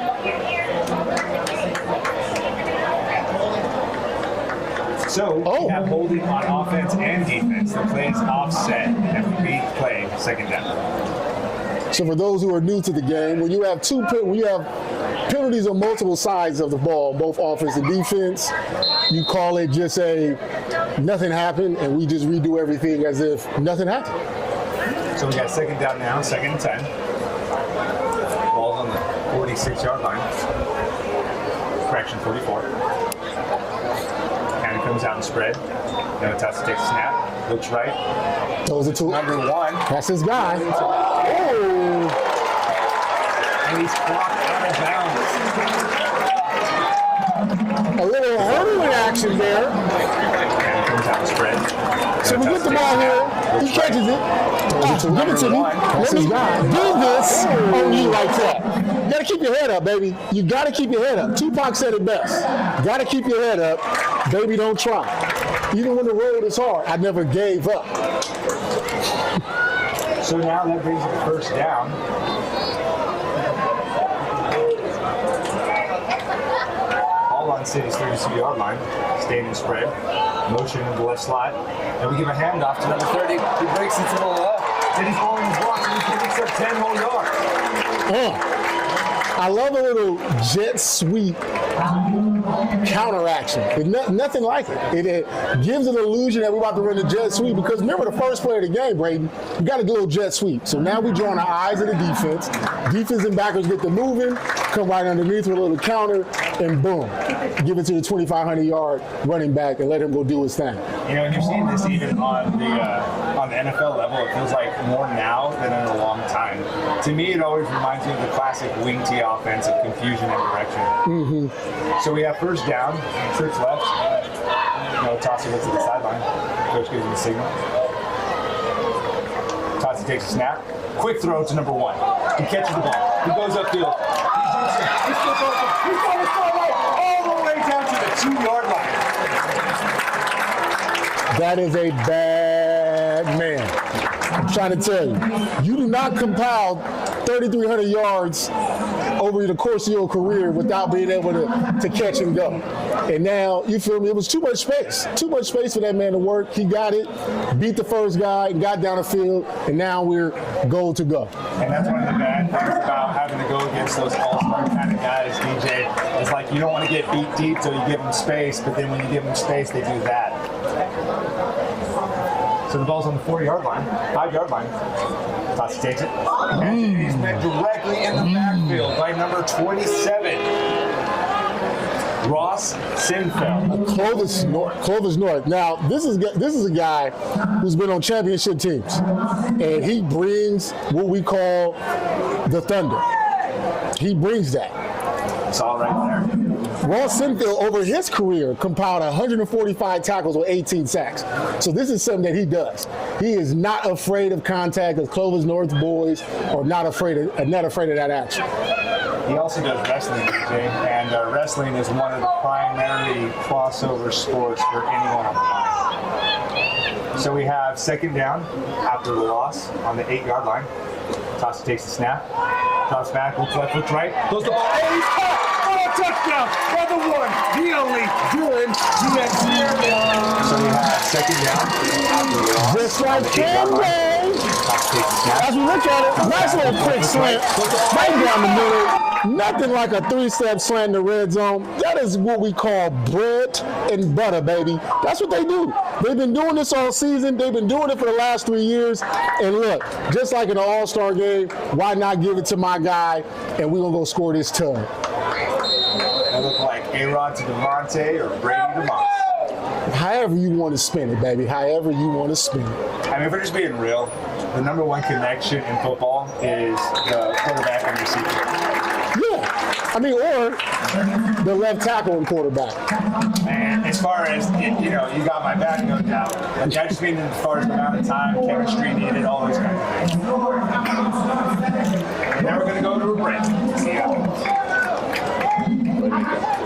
So we have holding on offense and defense. The play is offset and we play 2nd down. So for those who are new to the game, when you have penalties on multiple sides of the ball, both offense and defense, you call it just nothing happened, and we just redo everything as if nothing happened. So we got 2nd down now, 2nd and 10. Ball's on the 46-yard line. Correction, 44. And it comes out and spread. Now Tassi takes a snap, looks right. Those are 2. Number 1. That's his guy. And he's clocked out of bounds. A little hurdling action there. And it comes out and spread. So we get the ball here. He catches it. Give it to me. Let me do this on you like that. You gotta keep your head up, baby. You gotta keep your head up. Tupac said it best. You gotta keep your head up. Baby, don't try. Even when the road is hard, I never gave up. So now that brings it to 1st down. Ball on City's 32-yard line. Staying in spread. Motion in the left slot. And we give a handoff to number 30. He breaks it to the left. And he's holding his block and he picks up 10 more yards. I love a little jet sweep counteraction. Nothing like it. It gives an illusion that we're about to run a jet sweep because remember the first play of the game, Braden, we got a little jet sweep. So now we're drawing the eyes of the defense. Defense and backers get to moving, come right underneath with a little counter, and boom, give it to the 2,500-yard running back and let him go do his thing. You know, and you're seeing this even on the NFL level. It feels like more now than in a long time. To me, it always reminds me of the classic wing tee offense of confusion and direction. Mm-hmm. So we have 1st down, trips left. Tassi looks at the sideline. Coach gives him a signal. Tassi takes a snap. Quick throw to number 1. He catches the ball. He goes upfield. He's going all the way down to the 2-yard line. That is a bad trying to tell you. You do not compile 3,300 yards over the course of your career without being able to catch and go. And now, you feel me, it was too much space. Too much space for that man to work. He got it, beat the first guy, got down the field, and now we're goal to go. And that's one of the bad things about having to go against those all-star kind of guys, DJ. It's like you don't want to get beat deep till you give them space, but then when you give them space, they do that. So the ball's on the 4-yard line, 5-yard line. Tossie takes it. And he's met directly in the backfield by number 27. Ross Sinfeld. Clovis North. Now, this is a guy who's been on championship teams, and he brings what we call the thunder. He brings that. It's all right there. Ross Sinfield, over his career, compiled 145 tackles with 18 sacks. So this is something that he does. He is not afraid of contact, as Clovis North boys are not afraid of that action. He also does wrestling, DJ, and wrestling is one of the primary crossover sports for anyone on the line. So we have second down after the loss on the 8-yard line. Tossie takes the snap, drops back, looks left, looks right, goes the ball. Oh, he's caught! Touchdown for the one, the only Dylan DX. So we have second down. Just like Campbell. As we look at it, nice little quick slant right down the middle. Nothing like a 3-step slant in the red zone. That is what we call bread and butter, baby. That's what they do. They've been doing this all season. They've been doing it for the last 3 years. And look, just like in an all-star game, why not give it to my guy, and we're going to go score this ton. They look like A-Rod to Devontae or Brady to Moss. However you want to spin it, baby. However you want to spin it. I mean, if we're just being real, the number one connection in football is the quarterback and receiver. Yeah. I mean, or the left tackle and quarterback. And as far as, you got my back, no doubt. Like, I just mean as far as the amount of time, chemistry needed, all those kinds of things. Now we're going to go to a break. See ya.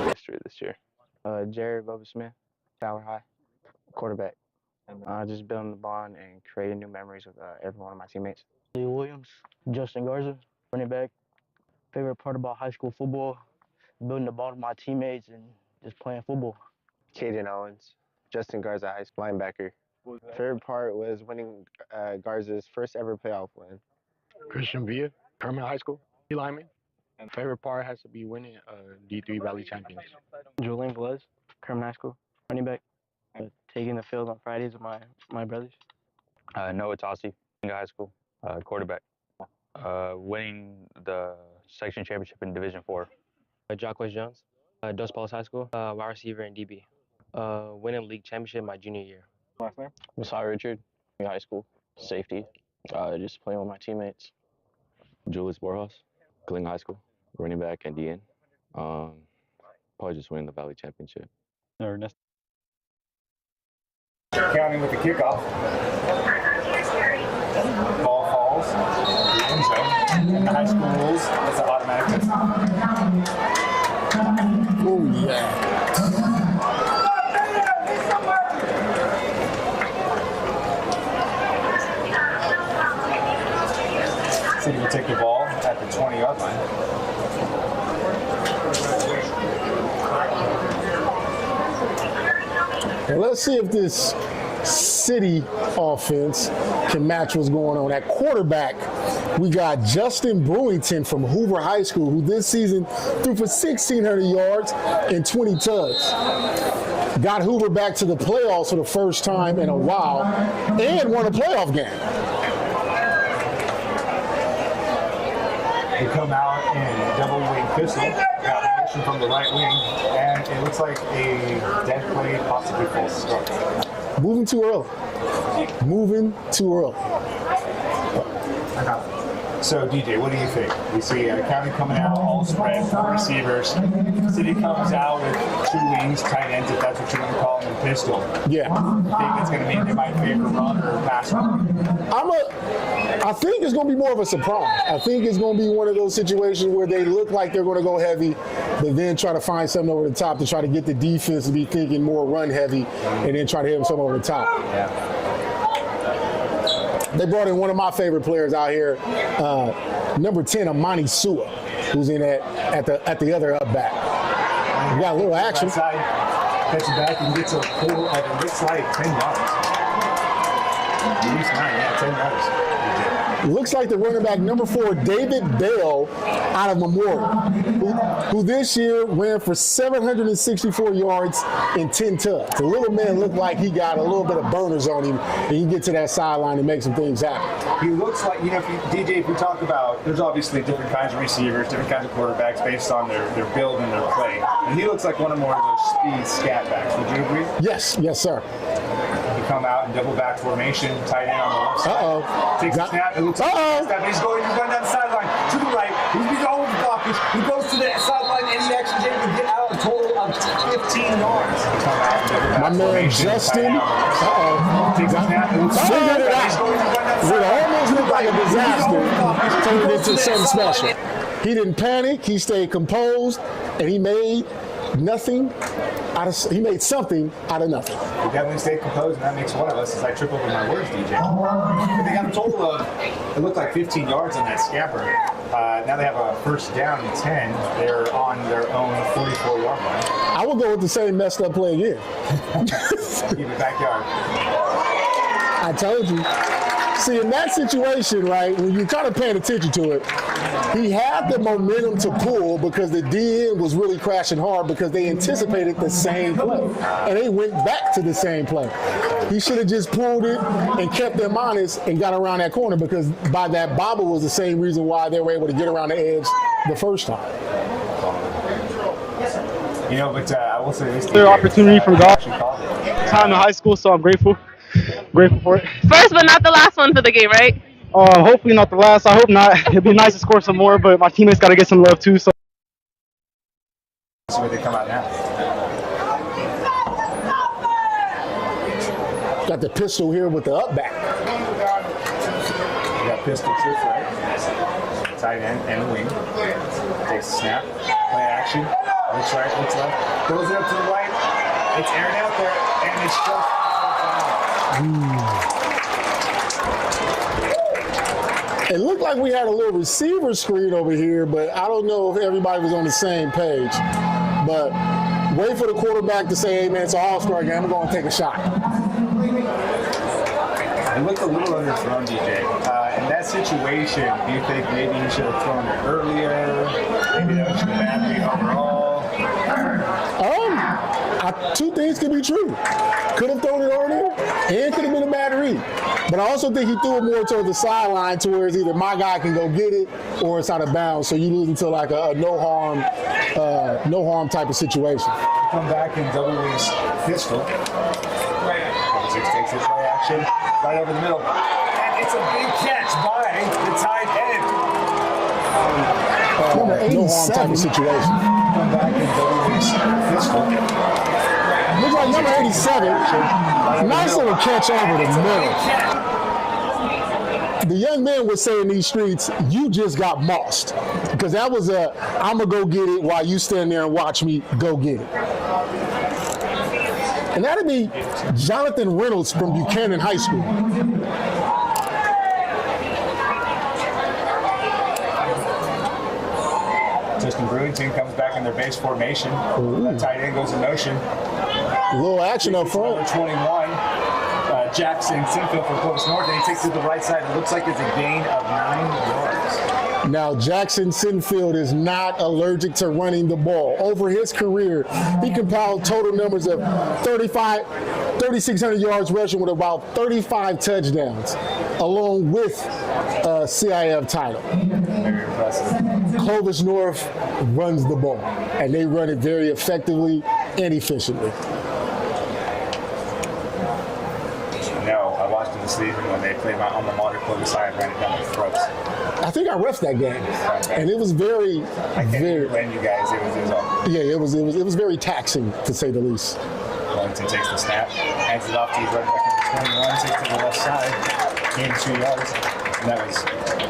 History this year. Jared Bubba Smith, Tower High, quarterback. Just building the bond and creating new memories with every one of my teammates. Lee Williams, Justin Garza, running back. Favorite part about high school football, building the bond with my teammates and just playing football. Caden Owens, Justin Garza, high school linebacker. Favorite part was winning Garza's first ever playoff win. Christian Villa, Kermit High School, lineman. And favorite part has to be winning D3 Valley Champions. Julian Velez, Kermit High School, running back. Taking the field on Fridays with my brothers. Noah Tossie, High School, quarterback. Winning the section championship in Division 4. Jacquez Jones, Dos Palos High School, wide receiver and DB. Winning league championship my junior year. Last name? Masai Richard, high school, safety. Just playing with my teammates. Julius Borjas, Kling High School, running back and DN. Probably just winning the Valley Championship. Counting with the kickoff. Ball falls. The end zone. In the high school rules, it's an automatic touchdown. Oh, yeah. City will take the ball at the 20-yard line. And let's see if this City offense can match what's going on. At quarterback, we got Justin Brewington from Hoover High School, who this season threw for 1,600 yards and 20 tugs. Got Hoover back to the playoffs for the first time in a while and won a playoff game. They come out in double wing pistol, got motion from the right wing, and it looks like a dead play, possibly false start. Moving too early. Moving too early. So, DJ, what do you think? We see County coming out, all spread, 4 receivers. City comes out with 2 wings, tight ends, if that's what you want to call them, and pistol. Yeah. I think it's going to mean they might favor run or pass run. I think it's going to be more of a surprise. I think it's going to be one of those situations where they look like they're going to go heavy, but then try to find something over the top to try to get the defense to be thinking more run heavy, and then try to hit them something over the top. Yeah. They brought in one of my favorite players out here, number 10, Amani Sua, who's in at the other up back. We got a little action. Catch it back and gets a pull of, it looks like 10 yards. At least 9, yeah, 10 yards. Looks like the running back number 4, David Bell, out of Memorial, who this year ran for 764 yards and 10 tugs. The little man looked like he got a little bit of burners on him, and he can get to that sideline and make some things happen. He looks like, DJ, if we talk about, there's obviously different kinds of receivers, different kinds of quarterbacks based on their build and their play. And he looks like one of more of those speed scat backs. Would you agree? Yes, sir. Come out in double back formation, tight end on the left side. Takes a snap. It looks like he's going down the sideline to the right. He's all over the blockers. He goes to the sideline and he actually able to get out a total of 15 yards. My man Justin. Takes a snap. It looks figured it out. It almost looked like a disaster. Turned it into something special. He didn't panic. He stayed composed, and he made something out of nothing. We definitely stayed composed, and that makes one of us, as I trip over my words, DJ. But they got a total of, it looked like 15 yards on that scamper. Now they have a first down and 10. They're on their own 44-yard line. I would go with the same messed up play again. Keep it backyard. I told you. See, in that situation, right, when you're kind of paying attention to it, he had the momentum to pull because the DN was really crashing hard because they anticipated the same play. And they went back to the same play. He should have just pulled it and kept them honest and got around that corner, because by that bobble was the same reason why they were able to get around the edge the first time. But I will say this. Clear opportunity from God. Time in high school, so I'm grateful. Grateful for it. First but not the last one for the game, right? Hopefully not the last. I hope not. It'd be nice to score some more, but my teammates got to get some love too. So. See where they come out now. Got the pistol here with the up back. You got pistol truth, right? Tight end and the wing. Takes a snap. Play action. Looks right, looks left. Throws it up to the right. It's aired out there, and it's just. It looked like we had a little receiver screen over here, but I don't know if everybody was on the same page. But wait for the quarterback to say, hey, man, it's an all-star game. I'm going to take a shot. It looked a little underthrown, DJ. In that situation, do you think maybe he should have thrown it earlier? Maybe that was a bad read overall? Two things could be true. Could have thrown it earlier, and could have been a bad read. But I also think he threw it more towards the sideline, to where it's either my guy can go get it or it's out of bounds. So you lose into like a no harm type of situation. Come back and double his pistol. 6 takes his play action right over the middle, and it's a big catch by the tight end. Number 87 no harm type of situation. Come back and double his pistol. Looks like number 87. Nice little catch over the middle. The young man would say in these streets, you just got mossed. Because that was I'm going to go get it while you stand there and watch me go get it. And that'd be Jonathan Reynolds from Buchanan High School. Justin Brewington comes back in their base formation. That tight end goes in motion. A little action up front. Number 21, Jackson Sinfield from Clovis North, and he takes it to the right side. It looks like it's a gain of 9 yards. Now, Jackson Sinfield is not allergic to running the ball. Over his career, he compiled total numbers of 3,600 yards rushing with about 35 touchdowns, along with a CIF title. Very impressive. Clovis North runs the ball, and they run it very effectively and efficiently. No, I watched it this season when they played my alma mater, Clovis High, and ran it down their throats. I think I refed that game, and it was very, very. Blame you guys. It was awful. Yeah, it was very taxing, to say the least. Wellington takes the snap, hands it off to his running back number 21, takes to the left side, gain 2 yards, and that was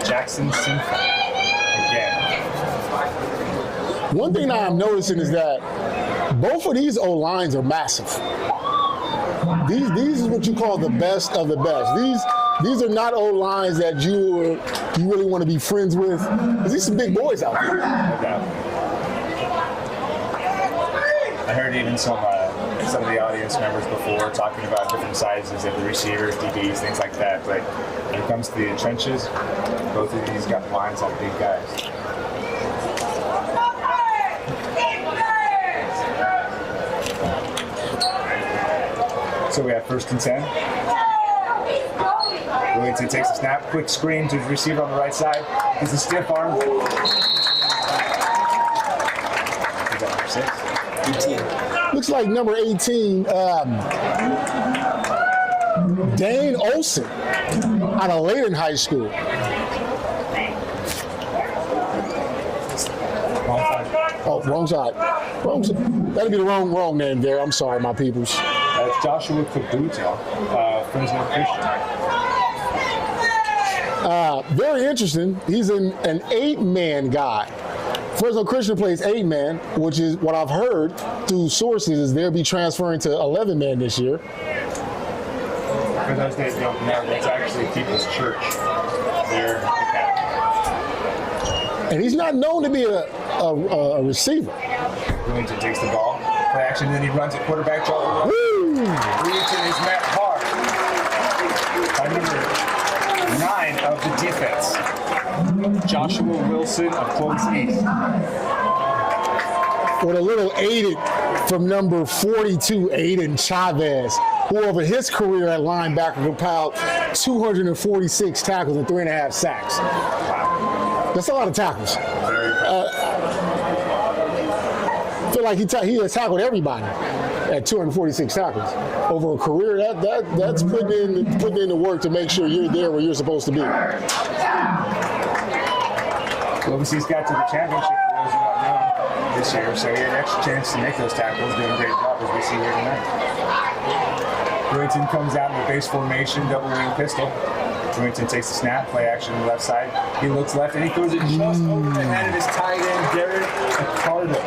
Jackson Sinfield again. One thing I'm noticing is that both of these O-lines are massive. These is what you call the best of the best. these are not old lines that you really want to be friends with. These are some big boys out there. No doubt. I heard even some of the audience members before talking about different sizes of the receivers, DBs, things like that. But when it comes to the trenches, both of these got lines on big guys. So we have 1st and 10. Willington takes a snap, quick screen to the receiver on the right side. He's a stiff arm. Is that number 6? 18. Looks like number 18, Dane Olson out of Leyden High School. Oh, wrong side. That'd be the wrong name there. I'm sorry, my peoples. That's Joshua Kabuta, Fresno Christian. Very interesting. He's an 8-man guy. Fresno Christian plays 8-man, which is what I've heard through sources is they'll be transferring to 11-man this year. For those that don't know, that's actually People's Church. They're the captain. And he's not known to be a receiver. Willington takes the ball, play action, then he runs at quarterback draw. Willington is met hard by number 9 of the defense, Joshua Wilson of Clovis East. With a little aided from number 42, Aiden Chavez, who over his career at linebacker compiled 246 tackles and 3.5 sacks. Wow. That's a lot of tackles. I feel like he has tackled everybody at 246 tackles. Over a career, that's putting in the work to make sure you're there where you're supposed to be. Clovis East got to the championship for those who don't know this year, so he had an extra chance to make those tackles, doing a great job as we see here tonight. Willington comes out in the base formation, double wing pistol. Willington takes the snap, play action on the left side. He looks left and he throws it just over the head of his tight end, Derek Ricardo.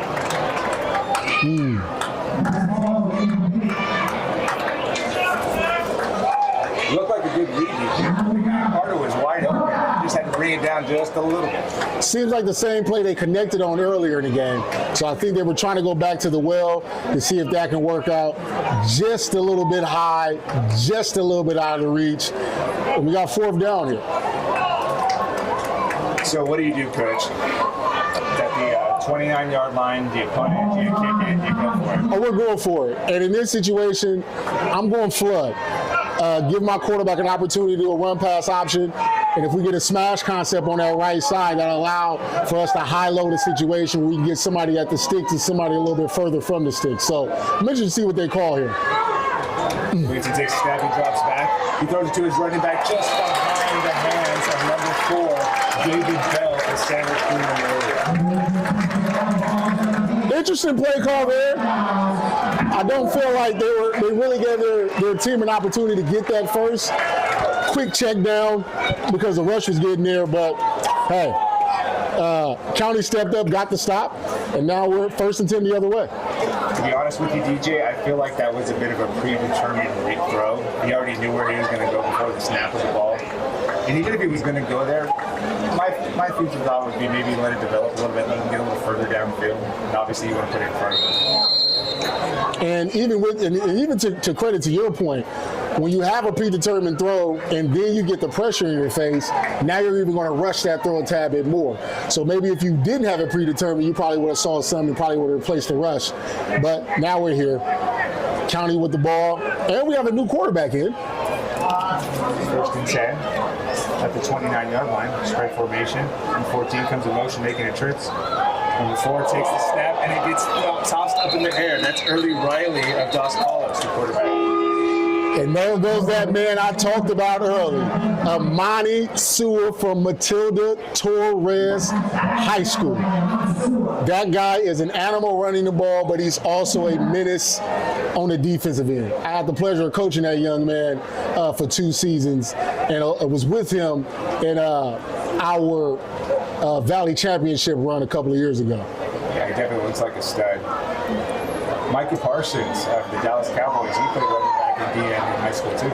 Looked like a good read. Ricardo was wide open. Just had to bring it down just a little bit. Seems like the same play they connected on earlier in the game. So I think they were trying to go back to the well to see if that can work out. Just a little bit high, just a little bit out of reach. And we got 4th down here. So what do you do, Coach? At the 29-yard line, do you punt it, do you kick it, do you go for it? Oh, we're going for it. And in this situation, I'm going flood. Give my quarterback an opportunity to do a run-pass option. And if we get a smash concept on that right side, that'll allow for us to high-load a situation where we can get somebody at the sticks and somebody a little bit further from the sticks. So I'm interested to see what they call here. Willington takes a snap, he drops back. He throws it to his running back just behind the hands of number 4, David Bell, the Santa Cruz. Interesting play call there. I don't feel like they really gave their team an opportunity to get that first. Quick check down because the rush was getting there, but hey, County stepped up, got the stop, and now we're 1st and 10 the other way. To be honest with you, DJ, I feel like that was a bit of a predetermined throw. He already knew where he was going to go before the snap of the ball. And even if he was going to go there, my future thought would be maybe let it develop a little bit, let him get a little further downfield. And obviously you want to put it in front of him. And even to credit to your point, when you have a predetermined throw and then you get the pressure in your face, now you're even going to rush that throw a tad bit more. So maybe if you didn't have it predetermined, you probably would have saw something, probably would have replaced the rush. But now we're here, County with the ball, and we have a new quarterback in. 1st and 10 at the 29-yard line, spread formation. And 14 comes in motion, making a trick. Number 4 takes the snap, and it gets tossed up in the air. That's Early Riley of Dos Palos, the quarterback. And there goes that man I talked about earlier, Amani Sewell from Matilda Torres High School. That guy is an animal running the ball, but he's also a menace on the defensive end. I had the pleasure of coaching that young man for 2 seasons, and I was with him in our Valley Championship run a couple of years ago. Yeah, he definitely looks like a stud. Micah Parsons of the Dallas Cowboys, he played running back in DN in high school too.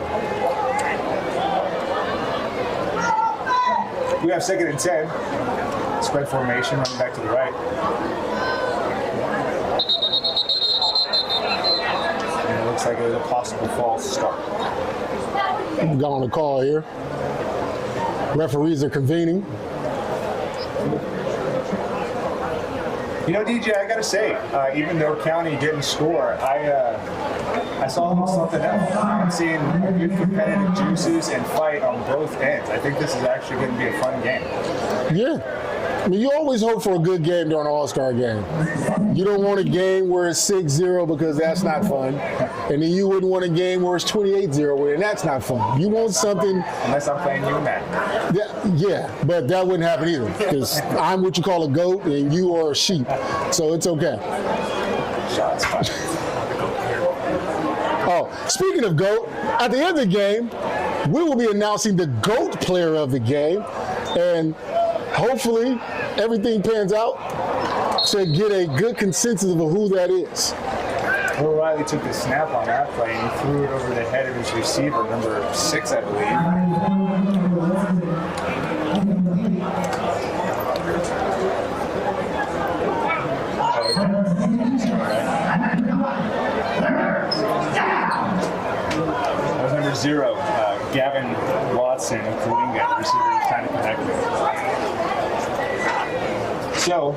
We have 2nd and 10. Spread formation, running back to the right. And it looks like a possible false start. We got on the call here. Referees are convening. You know, DJ, I gotta say, even though County didn't score, I saw a little something else. I'm seeing good competitive juices and fight on both ends. I think this is actually going to be a fun game. Yeah. I mean, you always hope for a good game during an All-Star game. You don't want a game where it's 6-0 because that's not fun. And then you wouldn't want a game where it's 28-0 and that's not fun. You want something... Unless I'm playing you, Matt. Yeah, but that wouldn't happen either because I'm what you call a goat and you are a sheep. So it's okay. Shots fired. Oh, speaking of GOAT, at the end of the game, we will be announcing the GOAT player of the game. And hopefully everything pans out to get a good consensus of who that is. Will Riley took the snap on that play and he threw it over the head of his receiver, number 6, I believe. That was number 0, Gavin Watson of Kalinga, the receiver he's trying to connect with. So,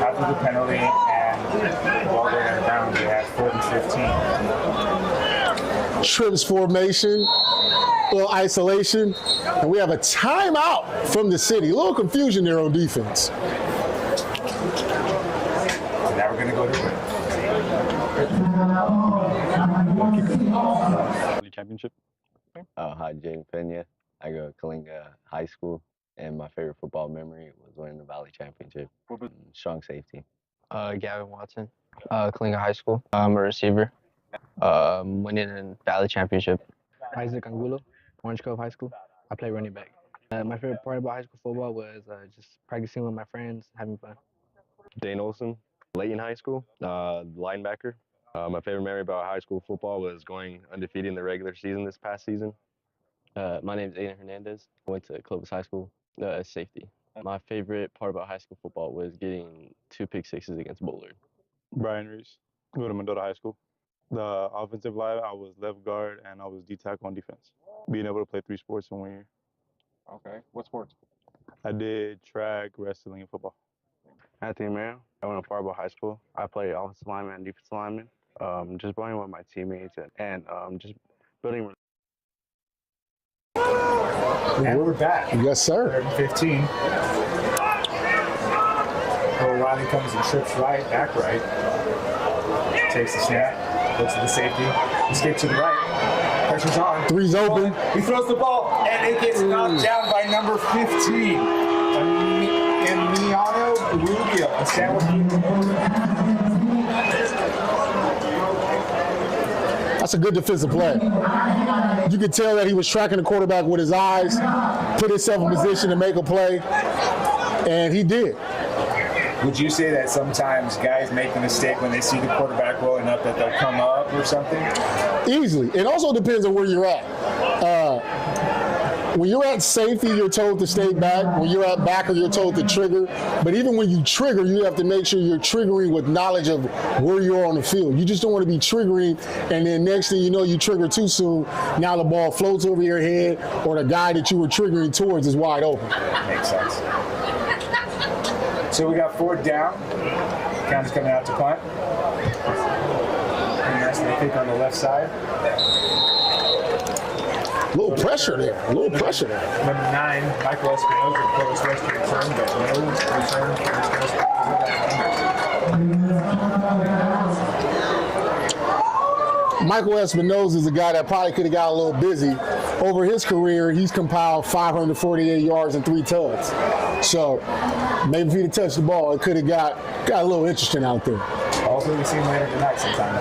after the penalty and while they're in bounds, they have 4th and 15. Trips formation, a little isolation, and we have a timeout from the city. A little confusion there on defense. So now we're going to go to Championship. Hi, James Pena. I go to Kalinga High School, and my favorite football memory was winning the Valley Championship. Strong safety. Gavin Watson, Kalinga High School. I'm a receiver. Winning a Valley Championship. Isaac Angulo, Orange Cove High School. I play running back. My favorite part about high school football was just practicing with my friends, having fun. Dane Olson, Layton High School, linebacker. My favorite memory about high school football was going undefeated in the regular season this past season. My name is Aiden Hernandez. I went to Clovis High School as safety. My favorite part about high school football was getting 2 pick sixes against Bullard. Brian Reese, go to Madera High School. The offensive line, I was left guard and I was D-tackle on defense. Being able to play 3 sports in 1 year. Okay. What sports? I did track, wrestling, and football. Anthony Mayo. I went to Faribault High School. I played offensive lineman and defensive lineman. Just playing with my teammates and just building. And we're back. Yes, sir. 3rd and 15. O'Reilly comes and trips right, back right. Takes the snap, looks at the safety, escapes to the right. Pressure's on. 3's open. He throws the ball, and it gets knocked down by number 15. Emiliano Rubio. A San Joaquin. That's a good defensive play. You could tell that he was tracking the quarterback with his eyes, put himself in position to make a play, and he did. Would you say that sometimes guys make the mistake when they see the quarterback rolling up that they'll come up or something? Easily. It also depends on where you're at. When you're at safety, you're told to stay back. When you're at backer, you're told to trigger. But even when you trigger, you have to make sure you're triggering with knowledge of where you are on the field. You just don't want to be triggering, and then next thing you know, you trigger too soon. Now the ball floats over your head, or the guy that you were triggering towards is wide open. Makes sense. So we got 4th down. County's coming out to punt. And that's the kick on the left side. A little pressure there. Number 9, Michael Espinoza, Clovis Western return, but no return for Michael Espinoza is a guy that probably could have got a little busy. Over his career, he's compiled 548 yards and 3 tugs. So maybe if he'd have touched the ball, it could have got a little interesting out there. Also, we see him later tonight sometime.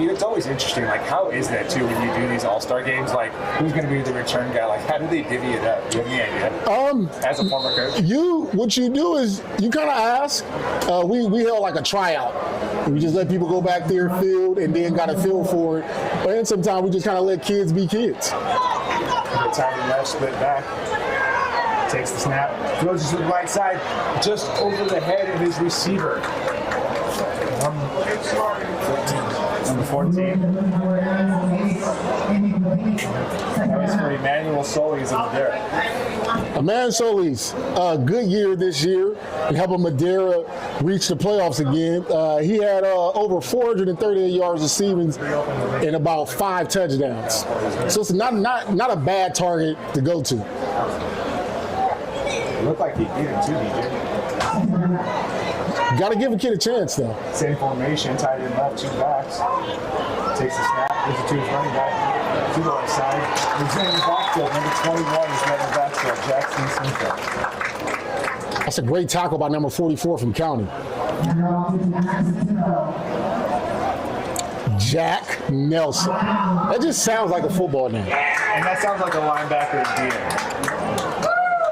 it's always interesting. Like, how is that too when you do these all-star games? Like, who's going to be the return guy? Like, how do they divvy it up? Do you have any idea? As a former coach, what you do is you kind of ask. We held like a tryout. We just let people go back there, field, and then got a feel for it. But then sometimes we just kind of let kids be kids. Good timing left, split back. Takes the snap, throws it to the right side, just over the head of his receiver. Number 14. That was for Emmanuel Solis of Madera. Emmanuel Solis, good year this year and helping Madera reach the playoffs again. He had over 438 yards receiving and about 5 touchdowns. So it's not a bad target to go to. It looked like he beat him too, DJ. Got to give a kid a chance, though. Same formation, tight end left, 2 backs. Takes the snap, gives it to his running back, to the right side. He's in the backfield. Number 21 is in the backfield, Jackson Smith. That's a great tackle by number 44 from County. Jack Nelson. That just sounds like a football name. And that sounds like a linebacker DM.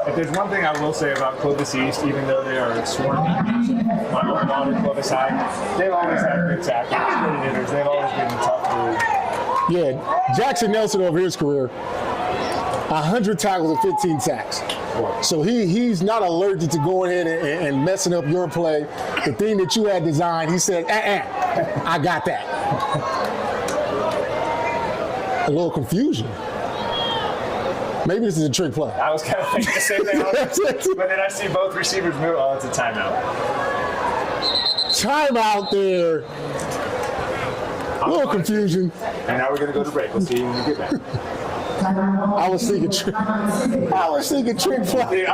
If there's one thing I will say about Clovis East, even though they are sworn my own daughter, Clovis High, they've always had good tackles, good hitters. They've always been tough to. Yeah, Jackson Nelson over his career, 100 tackles and 15 sacks. So he's not allergic to going in and messing up your play. The thing that you had designed, he said, I got that. A little confusion. Maybe this is a trick play. I was kind of thinking the same thing. But then I see both receivers move. Oh, it's a timeout. Timeout there. A little confusion. And now we're going to go to break. We'll see you when we get back. I was thinking trick play.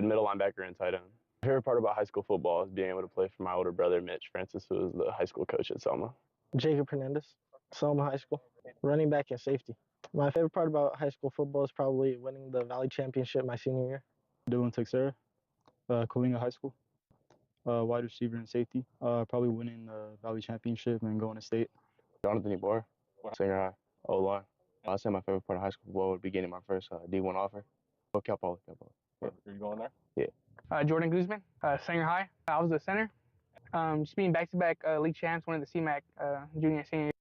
Middle linebacker and tight end. My favorite part about high school football is being able to play for my older brother, Mitch Francis, who is the high school coach at Selma. Jacob Hernandez, Selma High School, running back and safety. My favorite part about high school football is probably winning the Valley Championship my senior year. Dylan Texera, Coalinga High School, wide receiver and safety. Probably winning the Valley Championship and going to state. Jonathan Lemoore, Senior High, O-line. I'd say my favorite part of high school football would be getting my first D1 offer. Cal Poly. Are you going there? Yeah. Jordan Guzman, Senior High. I was the center. Just being back-to-back league champs, winning the CMAC junior and senior year.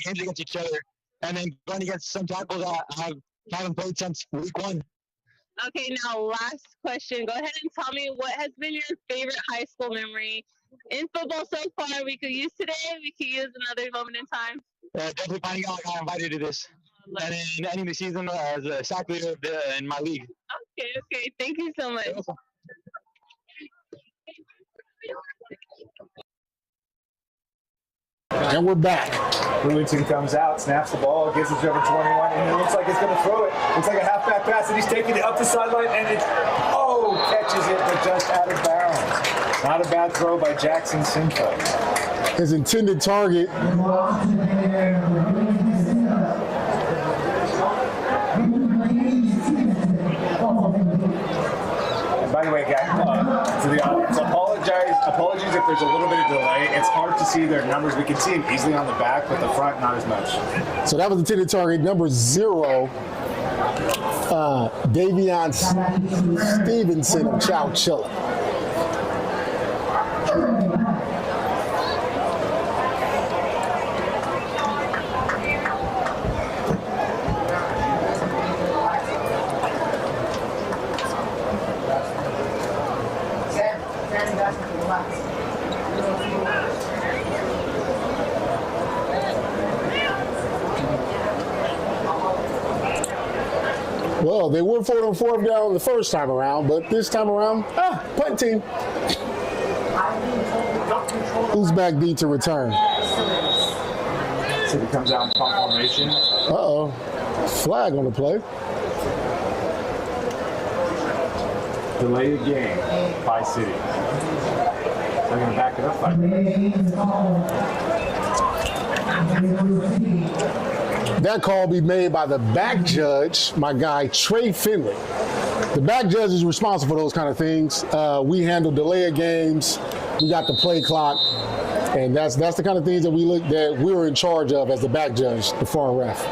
Games against each other, and then going against some tackles that I haven't played since week 1. Okay, now last question. Go ahead and tell me what has been your favorite high school memory in football so far. We could use today. We could use another moment in time. Definitely finding out I got invited to this, and then ending the season as a sack leader in my league. Okay. Thank you so much. And we're back. Lewington comes out, snaps the ball, gives it to number 21, and it looks like it's going to throw it. Looks like a halfback pass, and he's taking it up the sideline, and catches it, but just out of bounds. Not a bad throw by Jackson Simcoe. His intended target. By the way, guys, to the audience, apologies if there's a little bit of delay. It's hard to see their numbers. We can see them easily on the back, but the front, not as much. So that was intended target number 0, Davion Stevenson of Chowchilla. Well, they were 4 on 4 down the first time around, but this time around, punt team. Who's back D to return? So he comes out in punt formation. Flag on the play. Delay the game by City. They're going to back it up by That call be made by the back judge, my guy Trey Finley. The back judge is responsible for those kind of things. We handle delay of games, we got the play clock, and that's the kind of things that we were in charge of as the back judge, the far ref.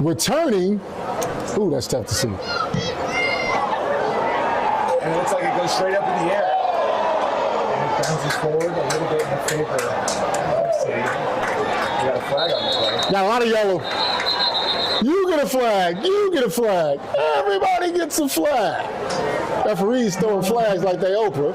Returning, ooh, that's tough to see. And it looks like it goes straight up in the air. And it bounces forward a little bit in favor of City. We got a flag on the play. Got a lot of yellow. You get a flag. You get a flag. Everybody gets a flag. Referees throwing flags like they Oprah.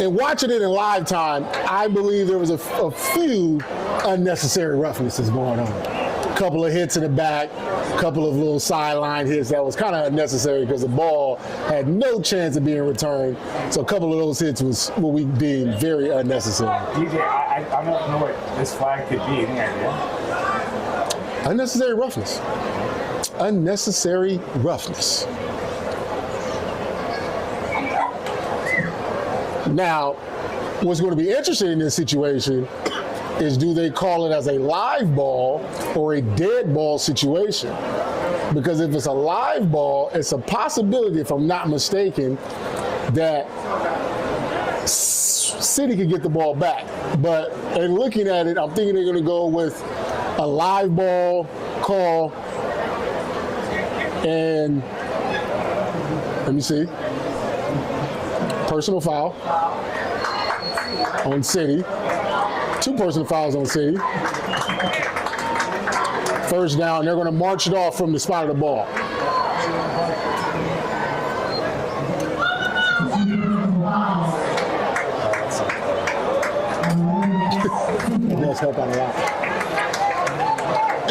And watching it in live time, I believe there was a few unnecessary roughnesses going on. A couple of hits in the back, a couple of little sideline hits that was kind of unnecessary because the ball had no chance of being returned. So a couple of those hits was what we deemed very unnecessary. DJ, I don't know what this flag could be. Any idea? Unnecessary roughness. Unnecessary roughness. Now, what's going to be interesting in this situation is, do they call it as a live ball or a dead ball situation? Because if it's a live ball, it's a possibility, if I'm not mistaken, that City could get the ball back. But in looking at it, I'm thinking they're going to go with a live ball call. And let me see. Personal foul on City. 2 personal fouls on City. First down, they're going to march it off from the spot of the ball. It does help out a lot.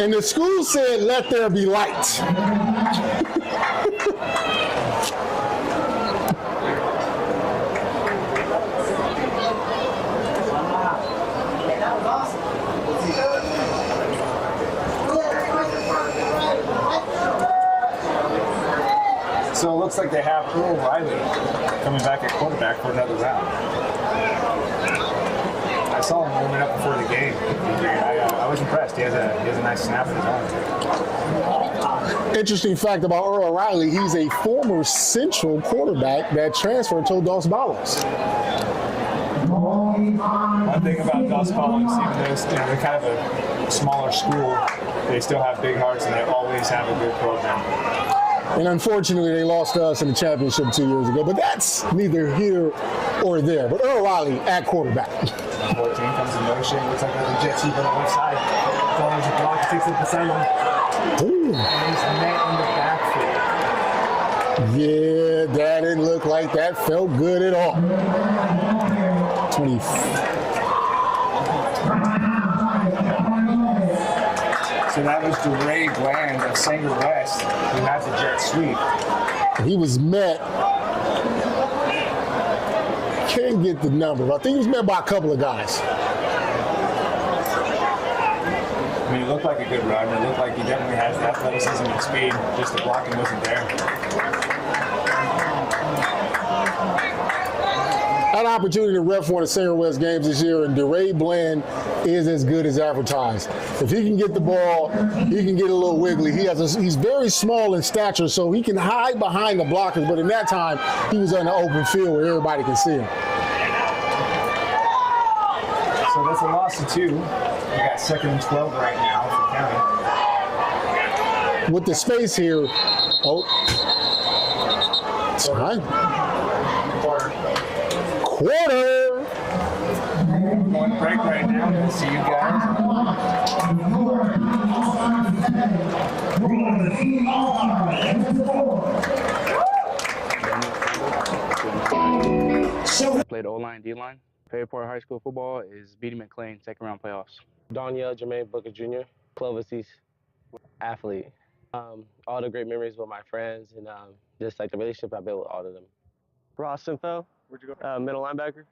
And the school said, "Let there be light." So it looks like they have Earl Riley coming back at quarterback for another round. I saw him warming up before the game. I was impressed. He has a nice snap in his arm. Interesting fact about Earl Riley, he's a former Central quarterback that transferred to Dos Balos. One thing about Dos Balos, even though they're kind of a smaller school, they still have big hearts and they always have a good program. And unfortunately, they lost to us in the championship 2 years ago, but that's neither here or there. But Earl Riley at quarterback. 14 comes in motion. Looks like there's a jet sweep on the left side. Follows the block, takes it to the sideline. Ooh. And he's met in the backfield. Yeah, that didn't look like that felt good at all. 20. So that was DeRay Bland of Sanger West who had the jet sweep. He was met. Can't get the number. I think he was met by a couple of guys. I mean, it looked like a good run. It looked like he definitely has the athleticism and speed. Just the blocking wasn't there. Had an opportunity to ref one of Sanger West games this year, and DeRay Bland is as good as advertised. If he can get the ball, he can get a little wiggly. He's very small in stature, so he can hide behind the blockers, but in that time, he was on the open field where everybody can see him. So that's a loss of 2. We got 2nd and 12 right now for County. With the space here, time. Quarter. One break right now. We'll see you guys. Played O-line, D-line. Favorite part of high school football is beating McLane, 2nd round playoffs. Danya Jermaine Booker Jr., Clovis East athlete. All the great memories with my friends and just like the relationship I built with all of them. Ross Sinfeld, middle linebacker.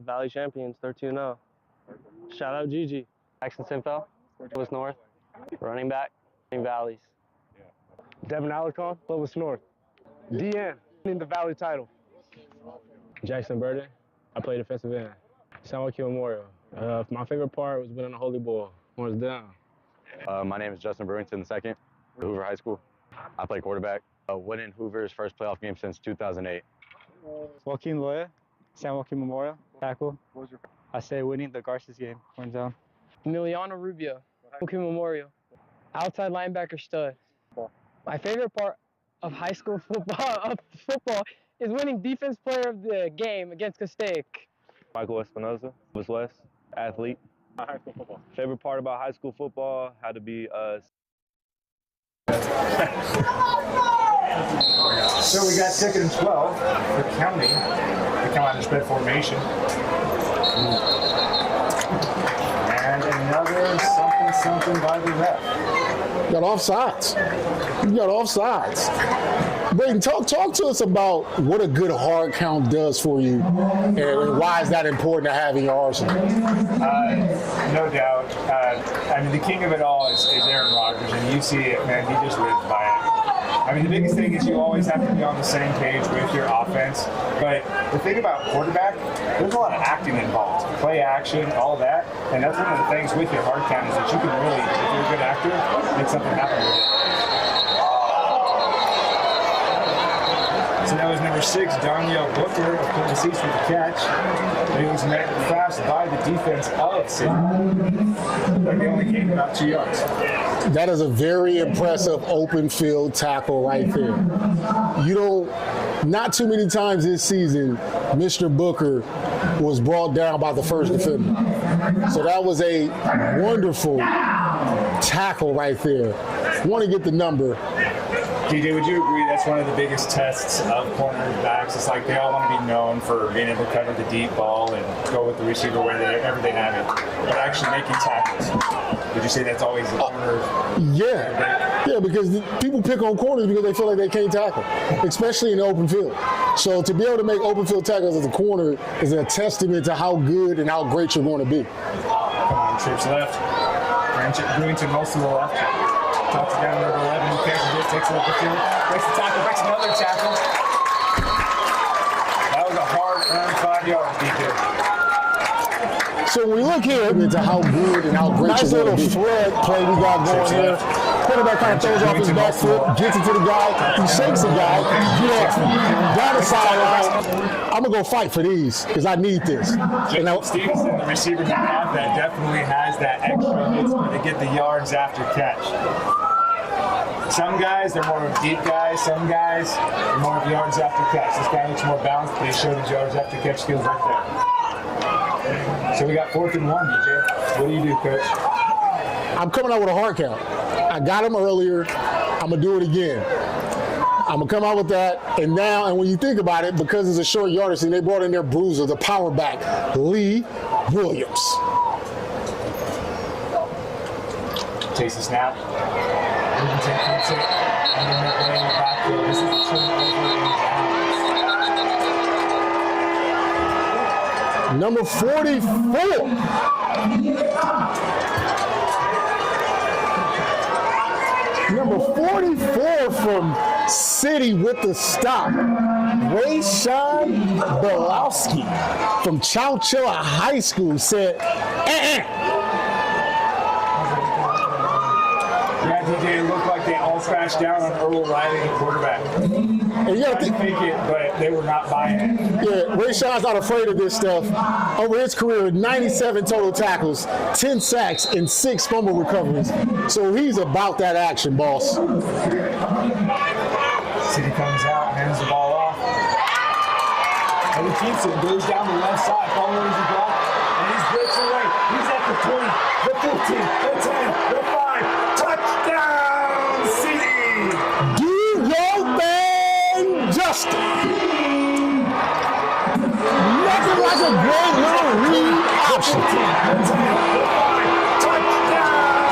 Valley champions, 13-0. Shout out Gigi. Jackson Sinfeld, Clovis North, running back, in Valleys. Devin Alarcon, Clovis North. DN, in the Valley title. Jackson Burden, I play defensive end. San Joaquin Memorial. My favorite part was winning the Holy Bowl. Once down. My name is Justin Brewington II, Hoover High School. I play quarterback. Winning Hoover's first playoff game since 2008. Joaquin Loya, San Joaquin Memorial, tackle. I say winning the Garces game, corner zone. Emiliano Rubio, Joaquin Memorial, outside linebacker stud. My favorite part of high school football is winning defense player of the game against Castaic. Michael Espinoza, Clovis West, athlete. High school football. Favorite part about high school football had to be So we got 2nd and 12 for counting. They come out in spread formation. And another something by the ref. You got offsides. You got offsides. Brayden, talk to us about what a good hard count does for you, and why is that important to have in your arsenal? No doubt. I mean, the king of it all is Aaron Rodgers, and you see it, man. He just lives by it. I mean, the biggest thing is you always have to be on the same page with your offense. But the thing about quarterback, there's a lot of acting involved. Play action, all that. And that's one of the things with your hard count is that you can really, if you're a good actor, make something happen with it. So that was number 6, Daniel Booker of Clovis East with the catch. He was met fast by the defense of City. But they only gained about 2 yards. That is a very impressive open field tackle right there. Not too many times this season, Mr. Booker was brought down by the first defender. So that was a wonderful tackle right there. Want to get the number. DJ, would you agree that's one of the biggest tests of cornerbacks? It's like they all want to be known for being able to cover the deep ball and go with the receiver wherever they have it. But actually making tackles, would you say that's always the corner? Yeah, because people pick on corners because they feel like they can't tackle, especially in the open field. So to be able to make open field tackles as a corner is a testament to how good and how great you're going to be. Come on, trips left. Brewington most to the left. Talks down number 11, who catches it, takes a look at the field, breaks the tackle, breaks another tackle. That was a hard-earned 5 yards, DJ. So when we look here into how good and how great nice little flood play we got going here. Quarterback kind of throws off his back foot, gets it to the guy, he shakes the guy, down the sideline. I'm going to go fight for these because I need this. Stevenson, the receiver who have that, definitely has that extra to get the yards after catch. Some guys, they're more of deep guys. Some guys are more of yards after catch. This guy looks more balanced, but he showed his yards after catch skills right there. So we got 4th and 1, DJ. What do you do, Coach? I'm coming out with a hard count. I got him earlier. I'm going to do it again. I'm going to come out with that. And when you think about it, because it's a short yardage, they brought in their bruiser, the power back, Lee Williams. Takes the snap. Keeps it. And then McLane in the backfield. This is a turnover in down. Number 44. Number 44 from City with the stop. Rayshawn Belowski from Chowchilla High School said, Yeah, DJ, it looked like they all crashed down on Earl Riley, the quarterback. And you gotta fake it, but they were not buying it. Yeah, Rayshawn's not afraid of this stuff. Over his career, 97 total tackles, 10 sacks, and 6 fumble recoveries. So he's about that action, boss. City comes out, hands the ball off. And he keeps it, goes down the left side, following his block, and he's breaks away. He's at the 20, the 15, the 10, the 5. Touchdown, City! Do your thing, Justin! Nothing like a great little read option.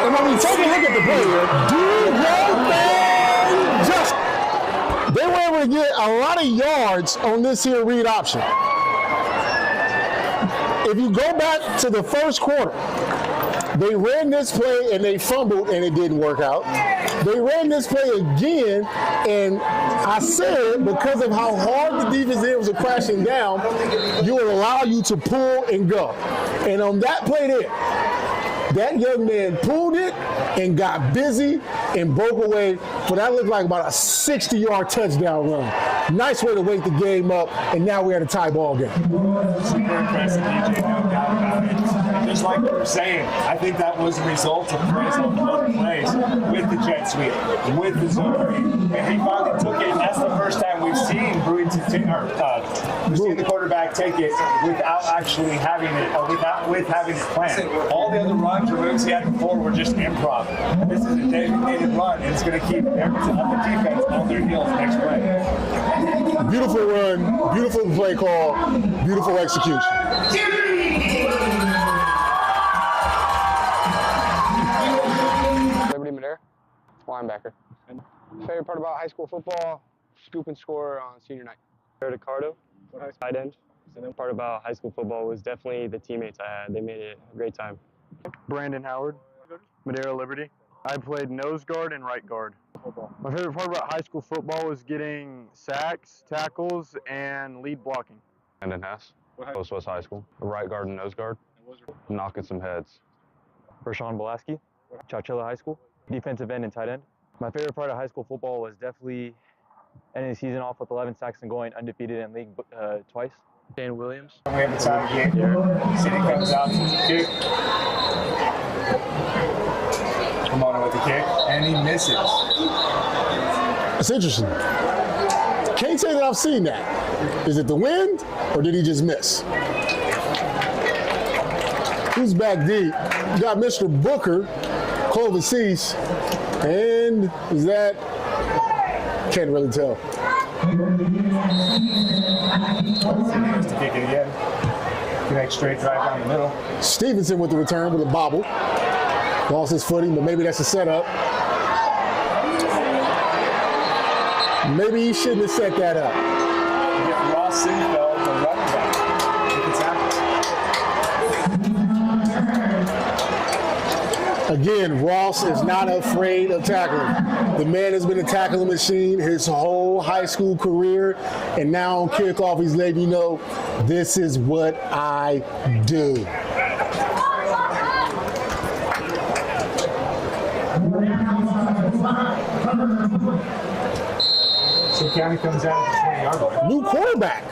And when we take a look at the play here, do your thing, Justin! They were able to get a lot of yards on this here read option. If you go back to the first quarter, they ran this play and they fumbled and it didn't work out. They ran this play again, and I said because of how hard the defense was crashing down, you will allow you to pull and go. And on that play there, that young man pulled it and got busy and broke away for that looked like about a 60-yard touchdown run. Nice way to wake the game up, and now we're at a tie ball game. Super impressive, DJ, no doubt about it. And just like we were saying, I think that was a result of plays on other plays with the jet sweep, with the zone read. And he finally took it, and that's the first time we've seen we've seen the quarterback take it without actually having it, with having it planned. All the other runs or moves he had before were just improv. And this is a designated run, and it's going to keep everything on the defense on their heels next play. Beautiful run, beautiful play call, beautiful execution. Liberty Madera, linebacker. Favorite part about high school football, scoop and score on senior night. Ricardo, tight end. The part about high school football was definitely the teammates I had. They made it a great time. Brandon Howard, Madera Liberty. I played nose guard and right guard. My favorite part about high school football was getting sacks, tackles, and lead blocking. And then Hess, Coast West High School. Right guard and nose guard. Knocking some heads. Rashawn Belaski, Chowchilla High School. Defensive end and tight end. My favorite part of high school football was definitely ending the season off with 11 sacks and going undefeated in league twice. Dan Williams. We have a time game. City comes out to the kick. Ramona with the kick, and he misses. That's interesting. Can't say that I've seen that. Is it the wind, or did he just miss? Who's back deep? You got Mr. Booker, Clovis, and is that? Can't really tell. To kick it again. Connect straight drive down the middle. Stevenson with the return with a bobble. Lost his footing, but maybe that's a setup. Maybe he shouldn't have set that up. You get Ross Sinfeld, the running back. Again, Ross is not afraid of tackling. The man has been a tackling machine his whole high school career, and now on kickoff, he's letting you know, this is what I do. So County comes out at the 20-yard line. New quarterback.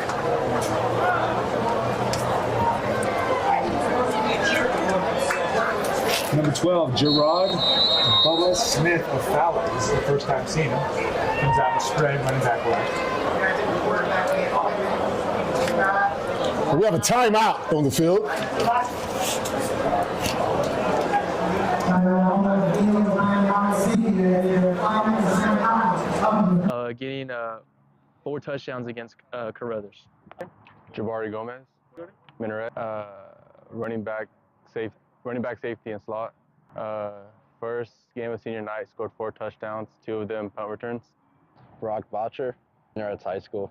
Number 12, Gerard Bubba Smith of Fowler. This is the first time seeing him. Comes out and spread, running back right. We have a timeout on the field. Getting 4 touchdowns against Carruthers. Jabari Gomez, Minaret, running back safety and slot. First game of senior night, scored 4 touchdowns, 2 of them punt returns. Brock Botcher, Madera High School.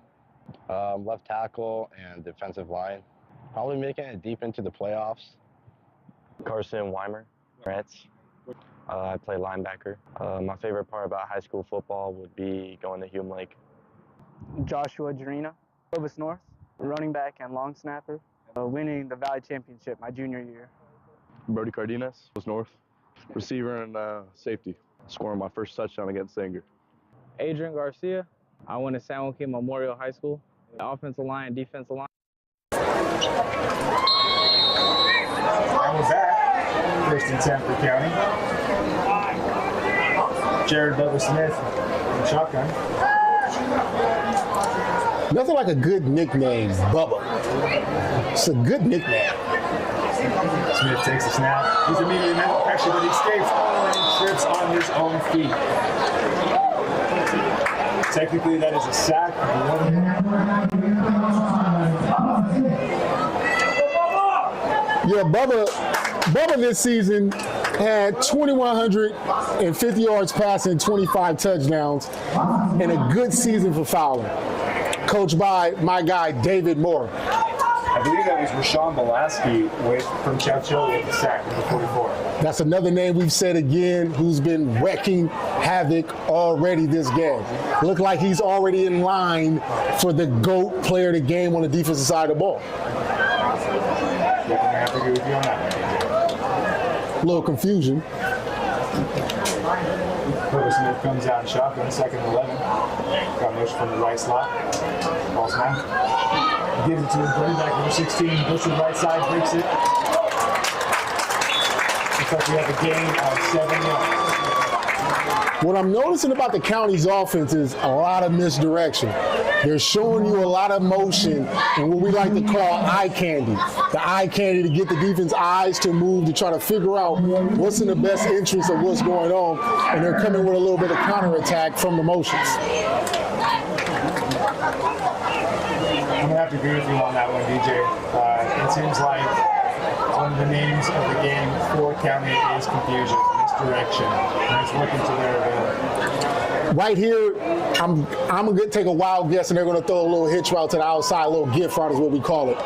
Left tackle and defensive line. Probably making it deep into the playoffs. Carson Weimer, Reds. I play linebacker. My favorite part about high school football would be going to Hume Lake. Joshua Jarena, Clovis North, running back and long snapper, winning the Valley Championship my junior year. Brody Cardenas was North, receiver and safety, scoring my first touchdown against Sanger. Adrian Garcia. I went to San Joaquin Memorial High School. Offensive line, defensive line. And we're back. First and 10 for County. Jared Bubba Smith from shotgun. Nothing like a good nickname, Bubba. It's a good nickname. Smith takes a snap. He's immediately met pressure, but he escapes and trips on his own feet. Technically, that is a sack. Yeah, Bubba this season had 2,150 yards passing, 25 touchdowns, and a good season for Fowler. Coached by my guy, David Moore. I believe that was Rashawn Belaski from Chowchilla with the sack, number 44. That's another name we've said again who's been wrecking havoc already this game. Look like he's already in line for the GOAT player of the game on the defensive side of the ball. I have to agree with you on that. A little confusion. Clovis Smith comes out in shotgun, second and 11. Got motion from the right slot. Ball snap. Gives it to his running back, number 16. Goes to the right side, breaks it. Looks like we have a gain of 7 yards. What I'm noticing about the county's offense is a lot of misdirection. They're showing you a lot of motion and what we like to call eye candy. The eye candy to get the defense eyes to move to try to figure out what's in the best interest of what's going on, and they're coming with a little bit of counterattack from the motions. I'm going to have to agree with you on that one, DJ. It seems like one of the names of the game for County is confusion, misdirection, and it's working to their advantage. Right here, I'm going to take a wild guess, and they're going to throw a little hitch route to the outside, a little gift route is what we call it. They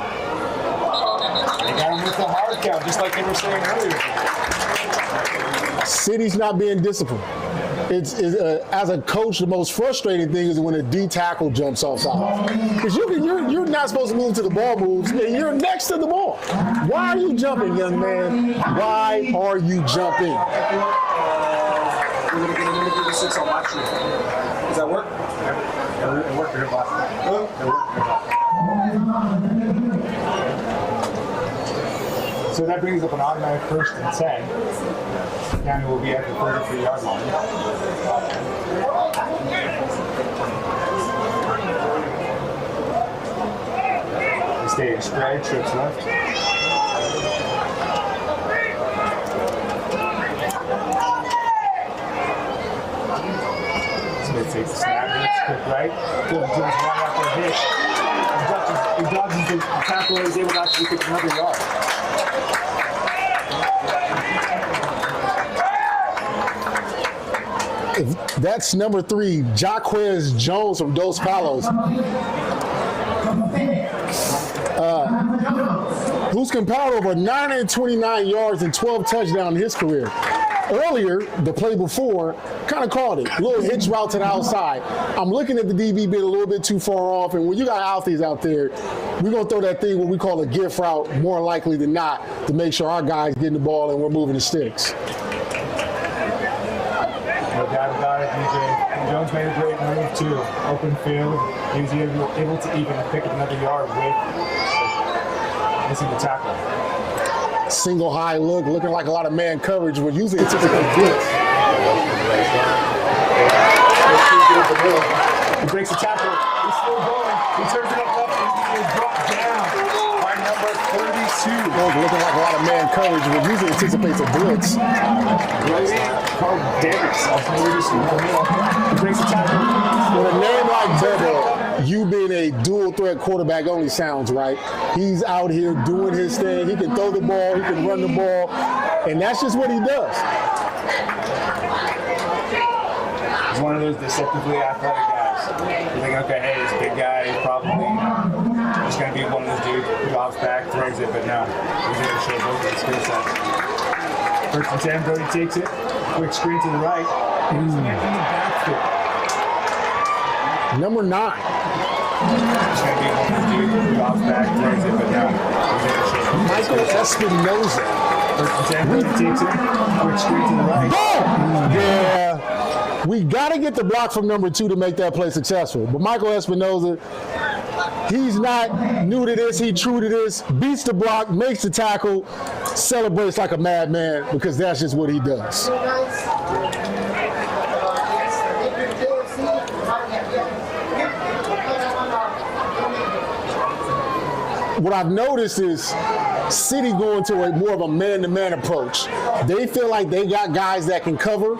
got him with the hard count, just like they were saying earlier. City's not being disciplined. As a coach, the most frustrating thing is when a D tackle jumps offside. Because you're not supposed to move to the ball moves, and you're next to the ball. Why are you jumping, young man? Why are you jumping? We're going to get a minute 36 on my tree. Does that work? Yeah, it worked here last night. It worked. So that brings up an automatic 1st and 10. County will be at the 33-yard line. They stay in spread, trips left. Smith takes the snap, hits, quick right. Good, right after a hit. He dodges the tackle, he's able to actually pick another yard. That's number 3, Jaquez Jones from Dos Palos. Who's compiled over 929 yards and 12 touchdowns in his career. Earlier, the play before, kind of called it. A little hitch route to the outside. I'm looking at the DB being a little bit too far off, and when you got Alfies out there, we're going to throw that thing what we call a gift route more likely than not to make sure our guys getting the ball and we're moving the sticks. No doubt about it, DJ. Jones made a great move too. Open field. He was able to even pick up another yard with missing the tackle. Single high look, looking like a lot of man coverage. We're using it to take a blitz. He breaks the tackle. He's still going. He turns it up left and he is dropped down by number 32. Looking like a lot of man coverage. We're using it anticipates a blitz. Carl Davis. He breaks the tackle. With a name like Bebo, you being a dual threat quarterback only sounds right. He's out here doing his thing. He can throw the ball, he can run the ball, and that's just what he does. He's one of those deceptively athletic guys. You think, okay, hey, this big guy is probably just going to be one of those dudes who drops back, throws it, but no. He's able to show both of his skill sets. 1st and 10, Brody takes it. Quick screen to the right. He's in the backfield. Number 9. It's going to be one of the dudes who drops back, throws it, but no. Michael Espinoza. 1st and 10, Brody takes it. Quick screen to the right. Yeah. We got to get the block from number 2 to make that play successful. But Michael Espinoza, he's not new to this. He true to this. Beats the block, makes the tackle, celebrates like a madman because that's just what he does. What I've noticed is City going to more of a man-to-man approach. They feel like they got guys that can cover,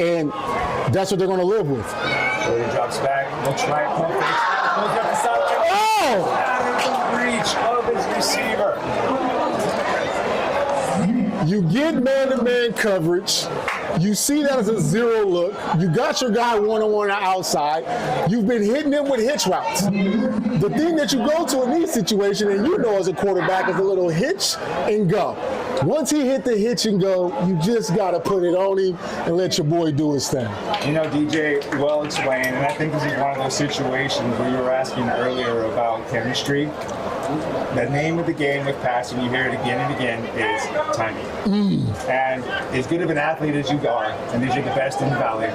and that's what they're going to live with. Brody drops back, looks right, pump fakes, goes up the sideline. Oh! Out of reach of his receiver. You get man-to-man coverage. You see that as a zero look. You got your guy one-on-one on the outside. You've been hitting him with hitch routes. The thing that you go to in these situations, and you know as a quarterback, is a little hitch and go. Once he hit the hitch and go, you just got to put it on him and let your boy do his thing. You know, DJ, well explained, and I think this is one of those situations where you were asking earlier about chemistry. the name of the game with passing, you hear it again and again, is timing. And as good of an athlete as you are, and as you're the best in the valley,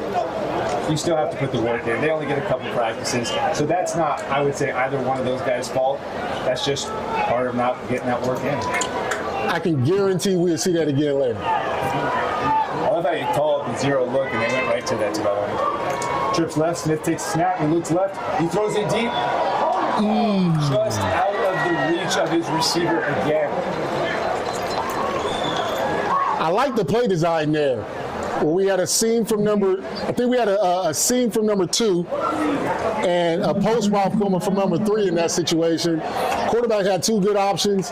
you still have to put the work in. They only get a couple practices. So that's not, I would say, either one of those guys' fault. That's just part of not getting that work in. I can guarantee we'll see that again later. I love how you called the zero look and they went right to that line. Trips left, Smith takes a snap, he looks left, he throws it deep. Just out of the reach of his receiver again. I like the play design there. Where we had a seam from I think we had a seam from number 2 and a post route coming from number 3 in that situation. Quarterback had 2 good options.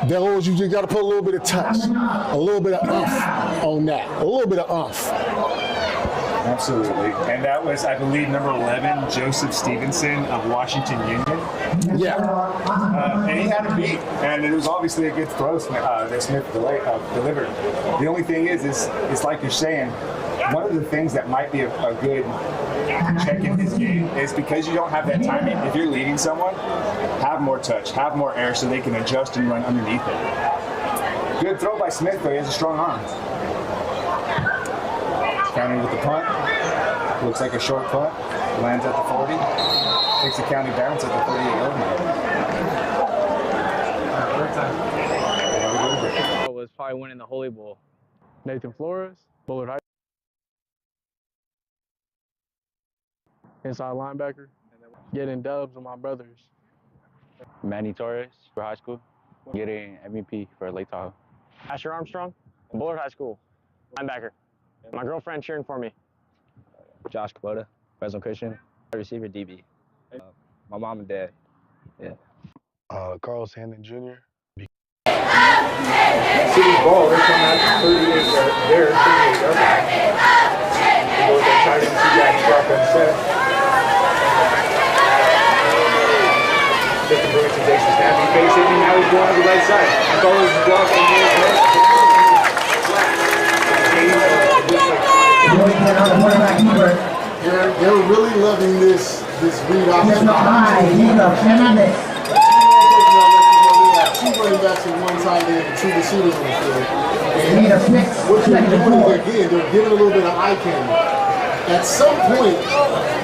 Those you just got to put a little bit of touch, a little bit of oomph on that, a little bit of oomph. Absolutely. And that was, I believe, number 11, Joseph Stevenson of Washington Union. Yeah. And he had a beat, and it was obviously a good throw that Smith delivered. The only thing is like you're saying, one of the things that might be a good check in his game is because you don't have that timing, if you're leading someone, have more touch, have more air so they can adjust and run underneath it. Good throw by Smith, though. He has a strong arm. Counting with the punt. Looks like a short punt. Lands at the 40. Takes a county bounce at the 38 was probably winning the Holy Bowl. Nathan Flores, Bullard High School. Inside linebacker. Getting dubs with my brothers. Manny Torres for high school, getting MVP for Lake Tahoe. Asher Armstrong, Bullard High School, linebacker. My girlfriend cheering for me. Josh Kubota, Fresno Christian, receiver DB. My mom and dad. Yeah. Carlos Handon Jr. City ball, they come out 38 there, 38 up. They go with that tight end, 2 guys drop on set. Justin Brewington takes the snap, he fakes it, and now he's going to the right side. Clovis is blocking his head. They're really loving this read option. Two running backs and 1 tight end and 2 receivers on the field. And what they're doing is, again, they're giving a little bit of eye candy. At some point,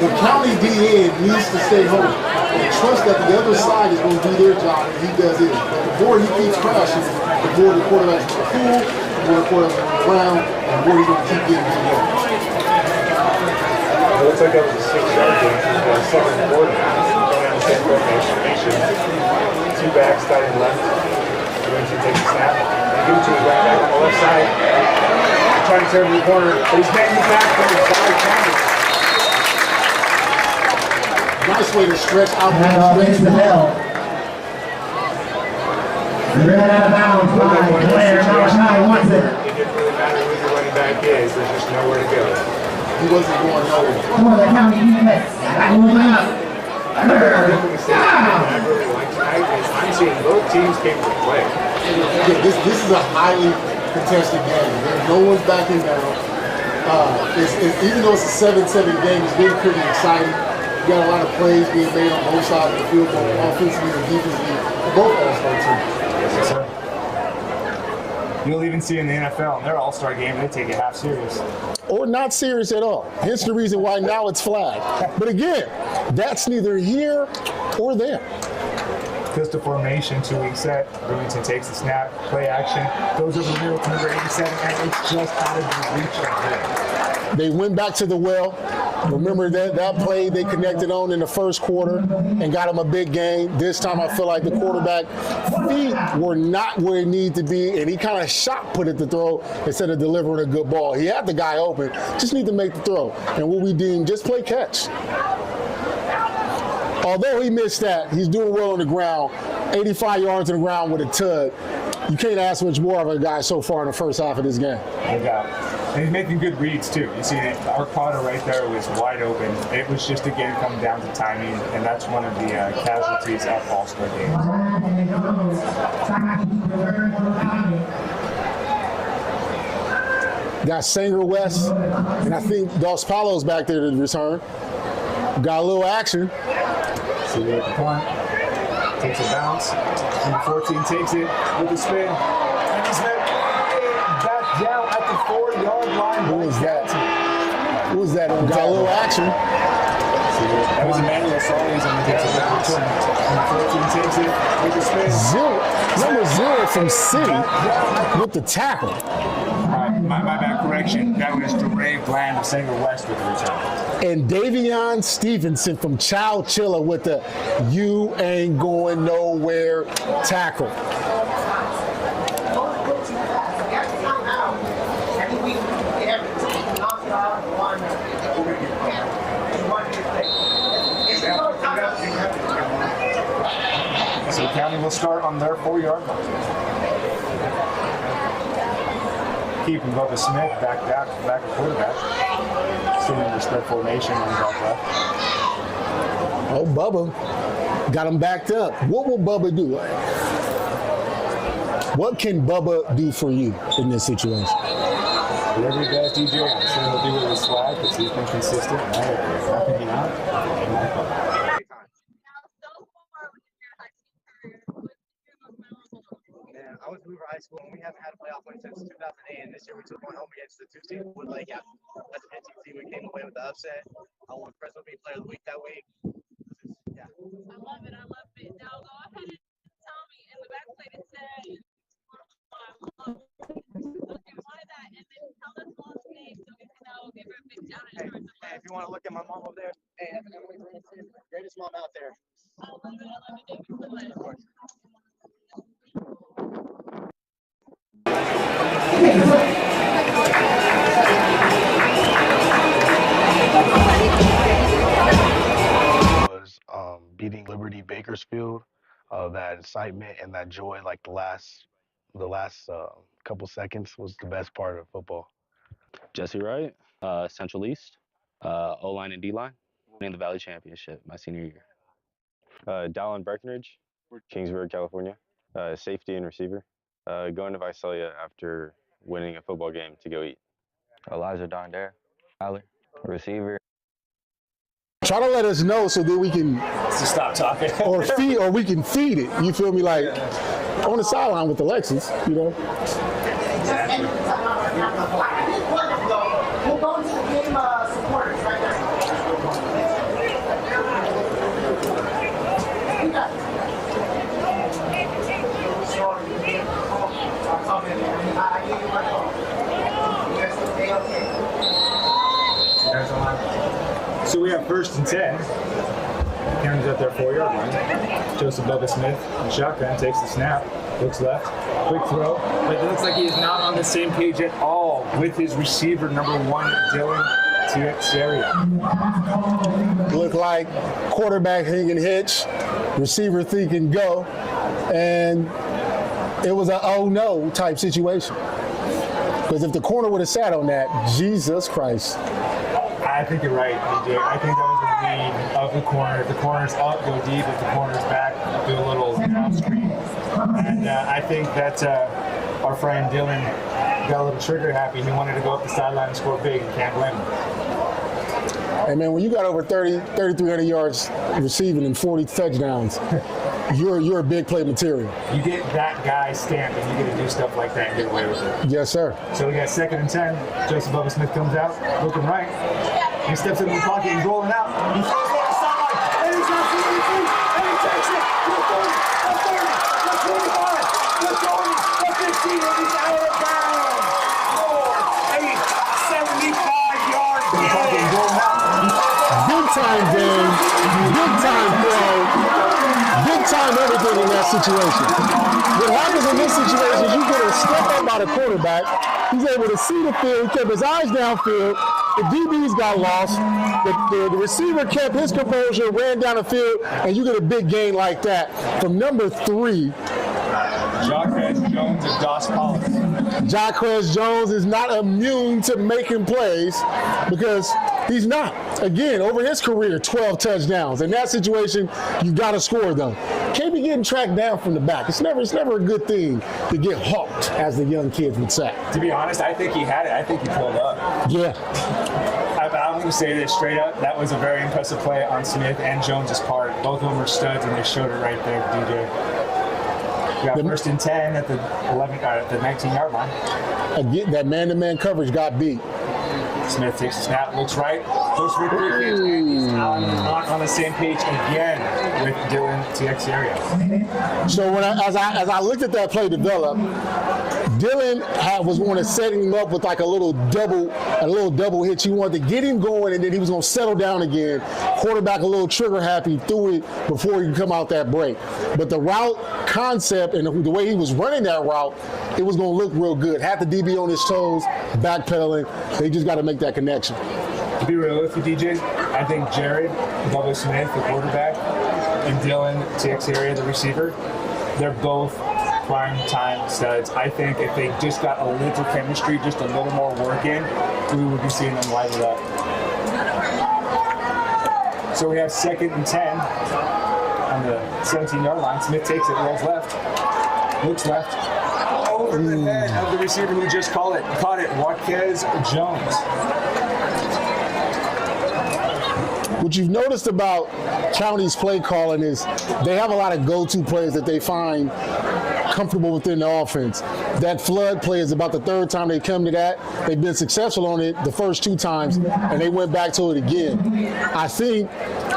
the county DN needs to stay home and trust that the other side is going to do their job and he does it. But the more he keeps crashing, the more the quarterback's going to cool, the more the quarterback's going to ground, and the more he's going to keep getting to yards. It looks like that was a 6-yard game. Second quarter. Going down the same formation. 2 backs starting left. Brewington takes a snap. They give it to his right back on the left side. Trying to turn to the corner, but he's getting the back from his side counter. Nice way to stretch out the bell. Ran out of bounds by Claire. Malachi wants it. It didn't really matter who the running back is. There's just nowhere to go. He wasn't going nowhere. Come on, the county defense. Moving up. I really like tonight is I'm seeing both teams came to play. Yeah, this is a highly contested game. No one's backing down. Even though it's a 7-7 game, it's been pretty exciting. You got a lot of plays being made on both sides of the field, both offensively and defensively, both all-star teams. Yes, sir. You'll even see in the NFL, in their all-star game, they take it half serious. Or not serious at all. Hence the reason why now it's flagged. But again, that's neither here or there. Pistol formation, 2-week set. Brewington takes the snap, play action, goes over the middle to number 87, and it's just out of the reach of him. They went back to the well. Remember that play they connected on in the first quarter and got him a big gain. This time I feel like the quarterback feet were not where it needed to be, and he kind of shot put it to throw instead of delivering a good ball. He had the guy open, just need to make the throw. And what we deem just play catch. Although he missed that, he's doing well on the ground. 85 yards on the ground with a tug. You can't ask much more of a guy so far in the first half of this game. No doubt. And he's making good reads, too. You see, our Potter right there was wide open. It was just, again, coming down to timing, and that's one of the casualties of all-star games. Got Sanger West, and I think Dos Palos back there to return. Got a little action. See the punt. takes a bounce. Number 14 takes it with a spin. And he's back down at the 4-yard line. Who was that? Who was that? Got a little action. That was Emmanuel Solis on the takes a bounce. Number 14 takes it with a spin. Number 0 from City with the tackle. My bad correction. That was DeRay Bland of Sanger West with the return. And Davion Stevenson from Chowchilla with the "you ain't going nowhere" tackle. So County will start on their 4-yard line. Keeping Bubba Smith back at quarterback. Still in the spread formation on back left. Oh, Bubba got him backed up. What will Bubba do? What can Bubba do for you in this situation? Whatever he does, DJ, I'm sure he'll do it with swag because he's been consistent. How can he not? I went to Lemoore High School, and we haven't had a playoff win since 2008. And this year we took one home against the 2 seed Woodlake. That's an NCC. We came away with the upset. I won President Beat Player of the Week that week. Yeah. I love it. I love it. Now go ahead and tell me in the back plate it said. Okay, why that? And then tell us mom's name so we can know, give her a big shout out. Hey, if you want to look at my mom over there, hey, that's Emily Branson, greatest mom out there. I love it. I love it. Thank you so much. Of course. Was beating Liberty Bakersfield. That excitement and that joy, like the last couple seconds, was the best part of football. Jesse Wright, Central East, O-line and D-line, winning the Valley Championship my senior year. Dallin Breckenridge, Kingsburg, California, safety and receiver. Going to Visalia after winning a football game to go eat. Elijah Dondare, Tyler, receiver. Try to let us know so that we can stop talking or we can feed it. You feel me? Like on the sideline with Alexis, you know. Exactly. We'll go into the game supporters right now. So we have 1st and 10. County's at their 4-yard line. Joseph Bubba Smith in shotgun takes the snap, looks left, quick throw, but it looks like he is not on the same page at all with his receiver, number 1, Dylan Teixeira. Look like quarterback thinking hitch, receiver thinking go, and it was a oh no type situation. Because if the corner would have sat on that, Jesus Christ. I think you're right, DJ. I think that was a read of the corner. If the corner's up, go deep. If the corner's back, do a little off screen. And I think that our friend Dylan got a little trigger happy. He wanted to go up the sideline and score big, and can't blame him. Hey, man, when you got over 3,300 yards receiving and 40 touchdowns, you're a big play material. You get that guy stamped, and you get to do stuff like that and get away with it. Yes, sir. So we got 2nd and 10. Joseph Bubba Smith comes out, looking right. He steps into the pocket, he's rolling out. He throws it on the sideline, and he's on 53, and he takes it to the 40, the 30, the 25, the 20, the 15, and he's out of bounds. 75-yard gain. Big time game, big time play, big time everything in that situation. What happens in this situation is you get a step up by the quarterback. He's able to see the field, he kept his eyes downfield. The DBs got lost. The receiver kept his composure, ran down the field, and you get a big gain like that from number 3. Jacquez Jones of Dos Palace. Jacquez Jones is not immune to making plays because He's not. Again, over his career, 12 touchdowns. In that situation, you got to score them. Can't be getting tracked down from the back. It's never a good thing to get hawked, as the young kids would say. To be honest, I think he had it. I think he pulled up. Yeah. I'm going to say this straight up. That was a very impressive play on Smith and Jones's part. Both of them were studs, and they showed it right there, DJ. We got first and 10 at the 19-yard line. Again, that man-to-man coverage got beat. Smith takes the snap, looks right, goes for 3 kids, and he's on the same page again with Dylan Texiera. So as I looked at that play develop, Dylan was going to set him up with like a little double hitch. He wanted to get him going, and then he was going to settle down again. Quarterback a little trigger happy, threw it before he could come out that break. But the route concept and the way he was running that route, it was going to look real good. Had the DB on his toes, backpedaling. They just got to make that connection. To be real with you, DJ, I think Jared W. Smith, the quarterback, and Dylan Texiera, the receiver, they're both prime time studs. I think if they just got a little chemistry, just a little more work in, we would be seeing them light it up. So we have 2nd and 10 on the 17-yard line. Smith takes it, rolls left, looks left, over the head of the receiver who just caught it, Watkez Jones. What you've noticed about County's play calling is they have a lot of go-to plays that they find comfortable within the offense. That flood play is about the 3rd time they come to that. They've been successful on it the first 2 times, and they went back to it again. I think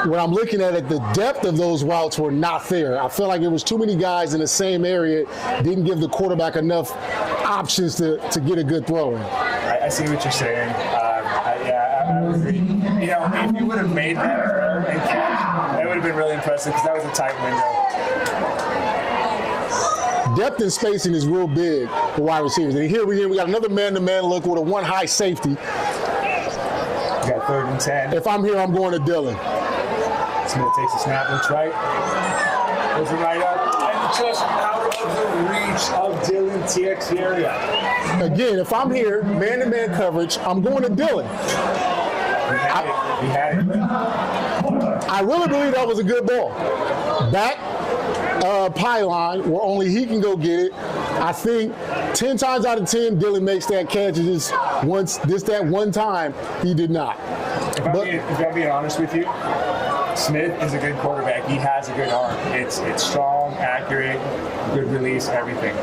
when I'm looking at it, the depth of those routes were not there. I feel like there was too many guys in the same area, didn't give the quarterback enough options to get a good throw in. I see what you're saying. I would agree. You know, if you would have made that throw and catch, that would have been really impressive because that was a tight window. Depth and spacing is real big for wide receivers. And here we got another man-to-man look with a 1 high safety. We got 3rd and 10. If I'm here, I'm going to Dylan. Smith takes a snap, looks right, goes it right up, and just out of the reach of Dylan Texiera. Again, if I'm here, man-to-man coverage, I'm going to Dylan. He had it. I really believe that was a good ball. Back pylon where only he can go get it. I think 10 times out of 10, Dylan makes that catch. Just that one time, he did not. If I'm being honest with you, Smith is a good quarterback. He has a good arm. It's strong, accurate, good release, everything.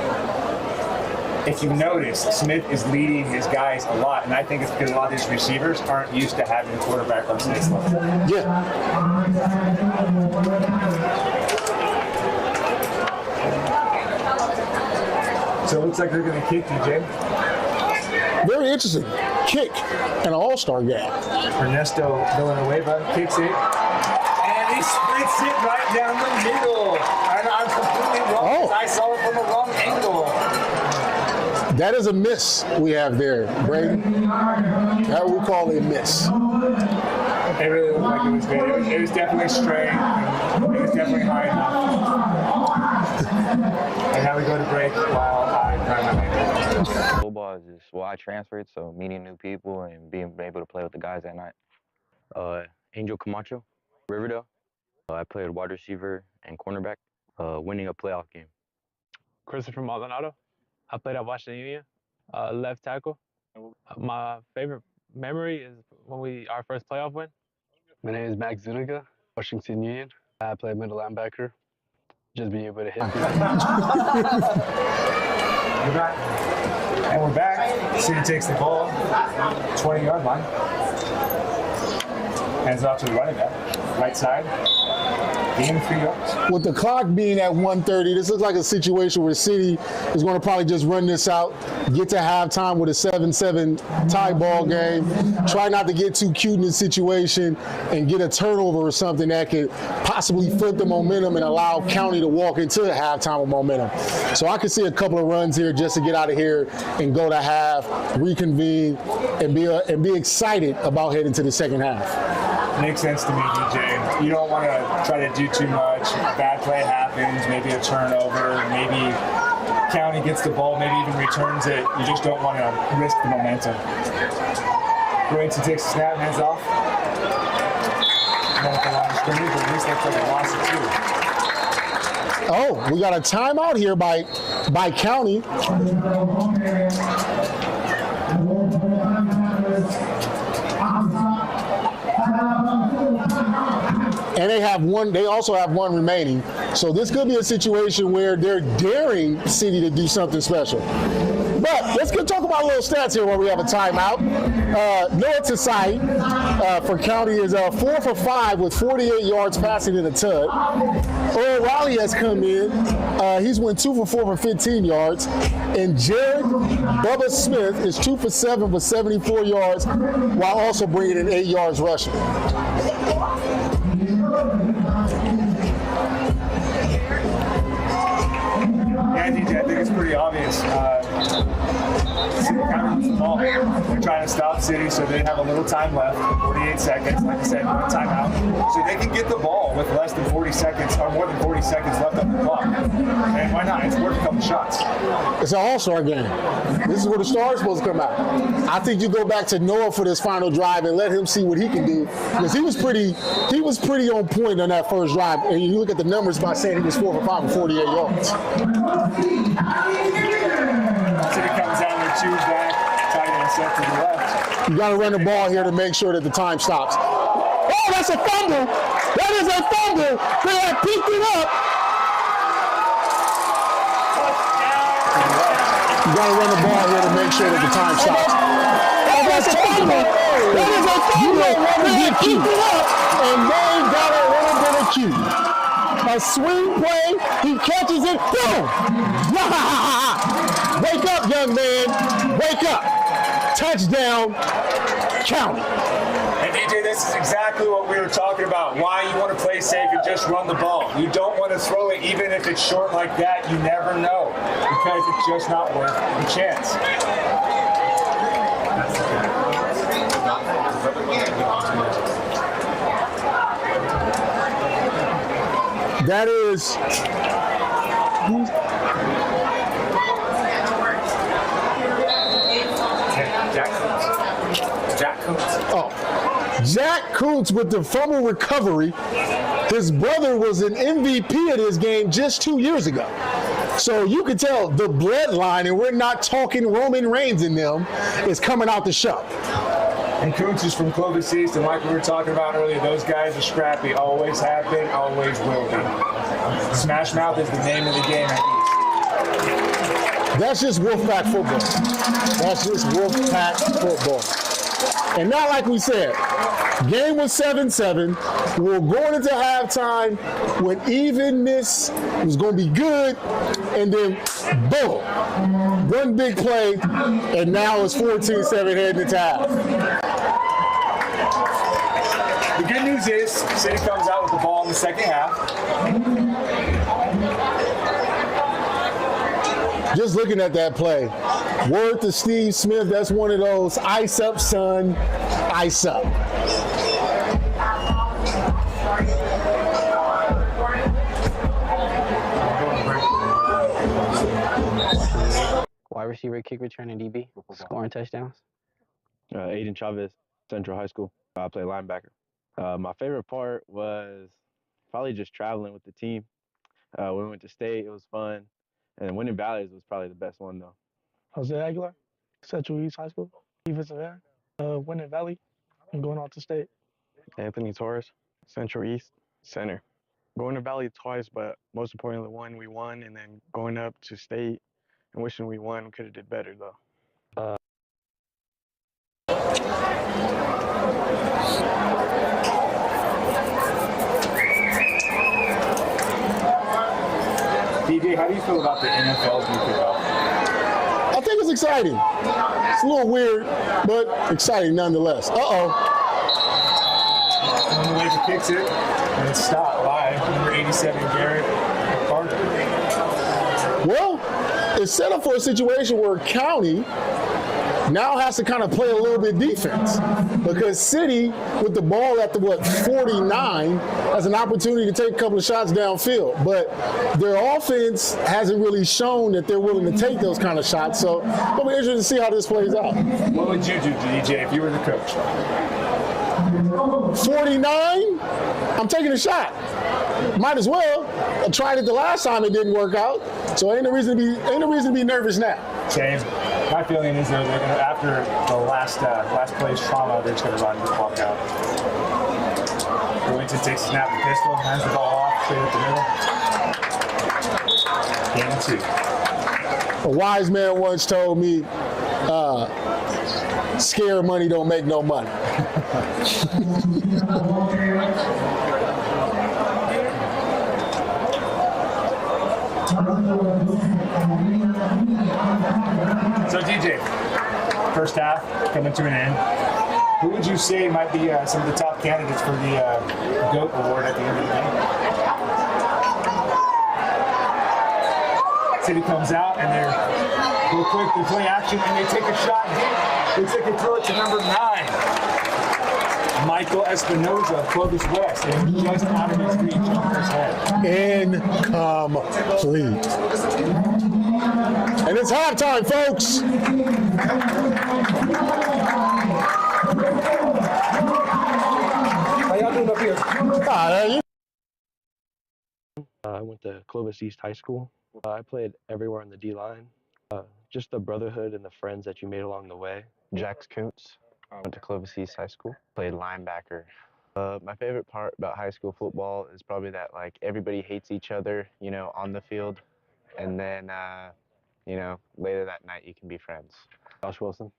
If you notice, Smith is leading his guys a lot, and I think it's because a lot of these receivers aren't used to having a quarterback on Smith's level. Yeah. So it looks like they're going to kick, DJ. Very interesting. Kick in an all-star game. Ernesto Villanueva kicks it, and he splits it right down the middle. I'm completely wrong. I saw it from a wrong angle. That is a miss we have there, Brady. That we call a miss. It really looked like it was good. It was definitely straight. It was definitely high enough. And now we go to break while I cry my name. Football is just I transferred, so meeting new people and being able to play with the guys at night. Angel Camacho, Riverdale. I played wide receiver and cornerback, winning a playoff game. Christopher Maldonado. I played at Washington Union, left tackle. My favorite memory is when our first playoff win. My name is Max Zuniga, Washington Union. I played middle linebacker. Just being able to hit people. And we're back. City takes the ball, 20-yard line. Hands off to the running back, right side. Gain 3 yards. With the clock being at 1:30, this looks like a situation where City is going to probably just run this out, get to halftime with a 7-7 tie ball game, try not to get too cute in the situation, and get a turnover or something that could possibly flip the momentum and allow County to walk into the halftime with momentum. So I could see a couple of runs here just to get out of here and go to half, reconvene, and be excited about heading to the second half. Makes sense to me, DJ. You don't want to try to do too much. A bad play happens, maybe a turnover, maybe County gets the ball, maybe even returns it. You just don't want to risk the momentum. Grayson takes the snap, hands off. Not at the line of scrimmage, but at least looks like a loss of 2. Oh, we got a timeout here by County. And they also have one remaining. So this could be a situation where they're daring City to do something special. But let's go talk about a little stats here while we have a timeout. Noah Tsai for County is 4 for 5 with 48 yards passing in a tud. Earl Riley has come in. He's went 2 for 4 for 15 yards. And Jared Bubba Smith is 2 for 7 with 74 yards while also bringing in 8 yards rushing. Yeah, DJ, I think it's pretty obvious. City kind of wants the ball. They're trying to stop City, so they have a little time left, 48 seconds. Like I said, one timeout. So they can get the ball with less than 40 seconds, or more than 40 seconds left on the clock. And why not? It's worth a couple shots. It's an all-star game. This is where the stars are supposed to come out. I think you go back to Noah for this final drive and let him see what he can do. Because he was pretty on point on that first drive. And you look at the numbers by saying he was 4 for 5 with 48 yards. City comes down there, choose back, tight end set to the left. You got to run the ball here to make sure that the time stops. Oh, that's a fumble. That is a fumble. They have picked it up. You got to run the ball here to make sure that the time stops. Oh, that's a fumble. That is a fumble. They have picked it up, and they got a little bit of cue. A swing play, he catches it, boom! Wake up, young man, wake up. Touchdown, County. And DJ, this is exactly what we were talking about. Why you want to play safe and just run the ball. You don't want to throw it even if it's short like that. You never know because it's just not worth the chance. That is Jack Kuntz with the fumble recovery. His brother was an MVP of this game just 2 years ago. So you can tell the bloodline, and we're not talking Roman Reigns in them, is coming out the show. And Kuntz is from Clovis East, and like we were talking about earlier, those guys are scrappy. Always have been, always will be. Smash Mouth is the name of the game at East. That's just Wolfpack football. That's just Wolfpack football. And now, like we said, game was 7-7. We're going into halftime when evenness was going to be good, and then boom, one big play, and now it's 14-7 heading into half. The good news is City comes out with the ball in the second half. Just looking at that play, word to Steve Smith, that's one of those ice up, son, ice up. Wide receiver, kick return, and DB, scoring touchdowns. Aiden Chavez, Central High School. I play linebacker. My favorite part was probably just traveling with the team. When we went to state, it was fun. And winning Valleys was probably the best one, though. Jose Aguilar, Central East High School, defensive end, winning Valley, and going out to state. Anthony Torres, Central East, center. Going to Valley twice, but most importantly, one we won, and then going up to state and wishing we won, we could have did better, though. DJ, how do you feel about the NFL's new kickoff? I think it's exciting. It's a little weird, but exciting nonetheless. Uh-oh. And the Laker kicks it, and it's stopped by number 87, Garrett Parker. Well, it's set up for a situation where County now has to kind of play a little bit defense because City, with the ball at the 49, has an opportunity to take a couple of shots downfield. But their offense hasn't really shown that they're willing to take those kind of shots. So it'll be interesting to see how this plays out. What would you do, DJ, if you were the coach? 49, I'm taking a shot. Might as well. I tried it the last time, it didn't work out. So ain't no reason to be nervous now. Same. My feeling is they're gonna, after the last play's trauma, they're just gonna run and walk out. Going to take snap the pistol, hands the ball off, straight up the middle. Game 2. A wise man once told me, scared money don't make no money. So DJ, first half coming to an end. Who would you say might be some of the top candidates for the GOAT award at the end of the game? City comes out and they're real quick, they play action and they take a shot. Looks like they throw it to number 9. Michael Espinoza of Clovis West, and just out of his reach on his head. Incomplete. And it's halftime, folks. How y'all doing up here? I went to Clovis East High School. I played everywhere on the D-line. Just the brotherhood and the friends that you made along the way. Jax Kuntz. Went to Clovis East High School. Played linebacker. My favorite part about high school football is probably that like everybody hates each other, you know, on the field, and then you know, later that night you can be friends. Josh Wilson,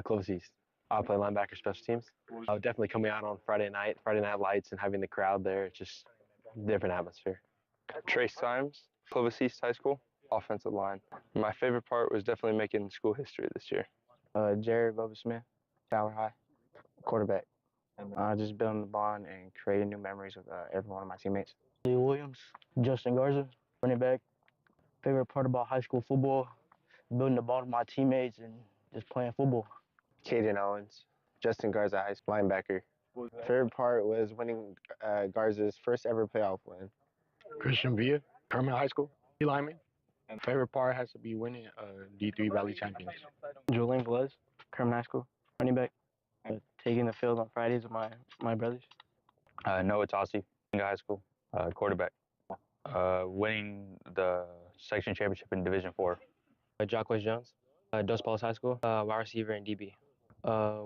Clovis East. I play linebacker, special teams. Definitely coming out on Friday night lights, and having the crowd there. It's just different atmosphere. Trace Symes, Clovis East High School, offensive line. My favorite part was definitely making school history this year. Jared Smith, Tower High, quarterback. Just building the bond and creating new memories with every one of my teammates. Lee Williams, Justin Garza, running back. Favorite part about high school football, building the bond with my teammates and just playing football. Caden Owens, Justin Garza High School linebacker. Favorite part was winning Garza's first ever playoff win. Christian Villa, Kermit High School, lineman. And favorite part has to be winning D3 Valley Champions. Julian Velez, Kermit High School, running back. Taking the field on Fridays with my brothers. Noah Tossi, High School, quarterback. Winning the section championship in Division 4. Jacques Jones, Dos Palos High School, wide receiver and DB.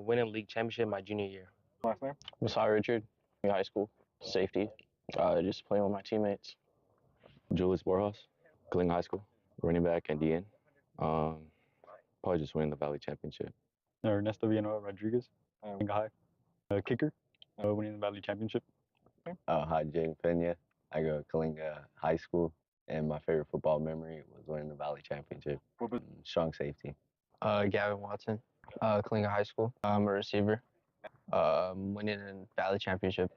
Winning league championship my junior year. Last name? Masai Richard, High School, safety. Just playing with my teammates. Julius Borjas, Kalinga High School, running back and DN. Probably just winning the Valley Championship. Ernesto Villanueva Rodriguez, High, kicker, winning the Valley Championship. Hi, Jane Pena. I go to Kalinga High School, and my favorite football memory was winning the Valley Championship. Strong safety. Gavin Watson, Kalinga High School. I'm a receiver. Winning a Valley Championship.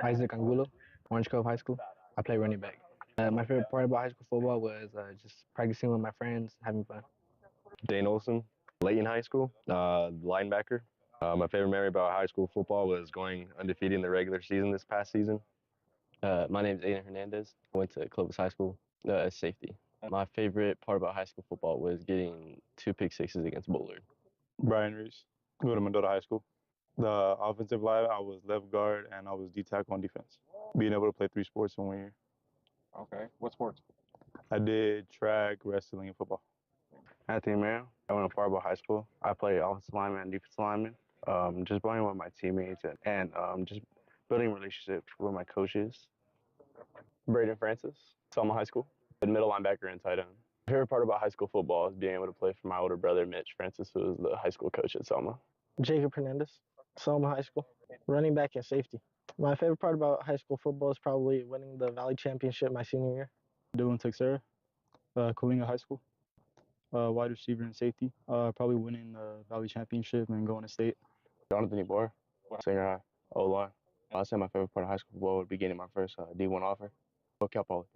Isaac Angulo, Orange Cove High School. I play running back. My favorite part about high school football was just practicing with my friends, having fun. Dane Olson, Layton High School, linebacker. My favorite memory about high school football was going undefeated in the regular season this past season. My name is Aiden Hernandez. I went to Clovis High School, safety. My favorite part about high school football was getting 2 pick sixes against Bullard. Brian Reese, go to Madera High School. The offensive line, I was left guard and I was D tackle on defense. Being able to play 3 sports in 1 year. Okay. What sports? I did track, wrestling, and football. Anthony Mayo, I went to Faribault High School. I played offensive lineman and defensive lineman. Just playing with my teammates and just building relationships with my coaches. Braden Francis, Selma High School, middle linebacker and tight end. My favorite part about high school football is being able to play for my older brother, Mitch Francis, who is the high school coach at Selma. Jacob Hernandez, Selma High School, running back and safety. My favorite part about high school football is probably winning the Valley Championship my senior year. Dylan Texera, Kalinga High School, wide receiver and safety. Probably winning the Valley Championship and going to state. Jonathan Ebor, Singer High, O-line. I'd say my favorite part of high school football would be getting my first D1 offer. Oh, Cal Poly.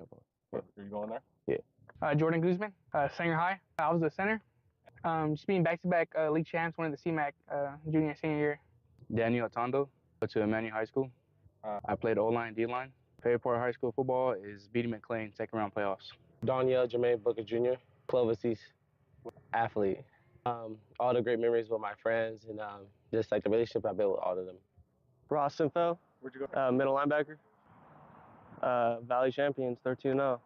Are you going there? Yeah. Jordan Guzman, Sanger High. I was the center. Just being back-to-back league champs, winning the CMAC junior and senior year. Daniel Tondo, go to McLane High School. I played O-line, D-line. Favorite part of high school football is beating McLane second round playoffs. Daniel Jermaine Booker Jr., Clovis East athlete. All the great memories with my friends and just like the relationship I built with all of them. Ross Sinfeld, middle linebacker. Valley champions, 13-0.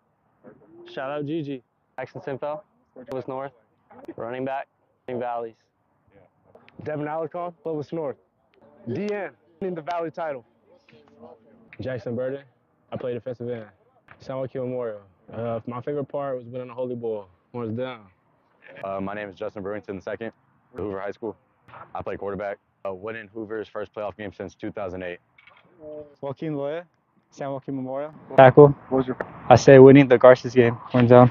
Shout out Gigi. Jackson Sinfeld, Clovis North, running back, Valleys. Devin Alarcon, Clovis North. DN, winning the Valley title. Jackson Burden. I played defensive end. San Joaquin Memorial. My favorite part was winning the Holy Bowl. Once down. My name is Justin Brewington II, Hoover High School. I play quarterback. Winning Hoover's first playoff game since 2008. Joaquin Loya, San Joaquin Memorial. Tackle. I say winning the Garcia's game, hands down.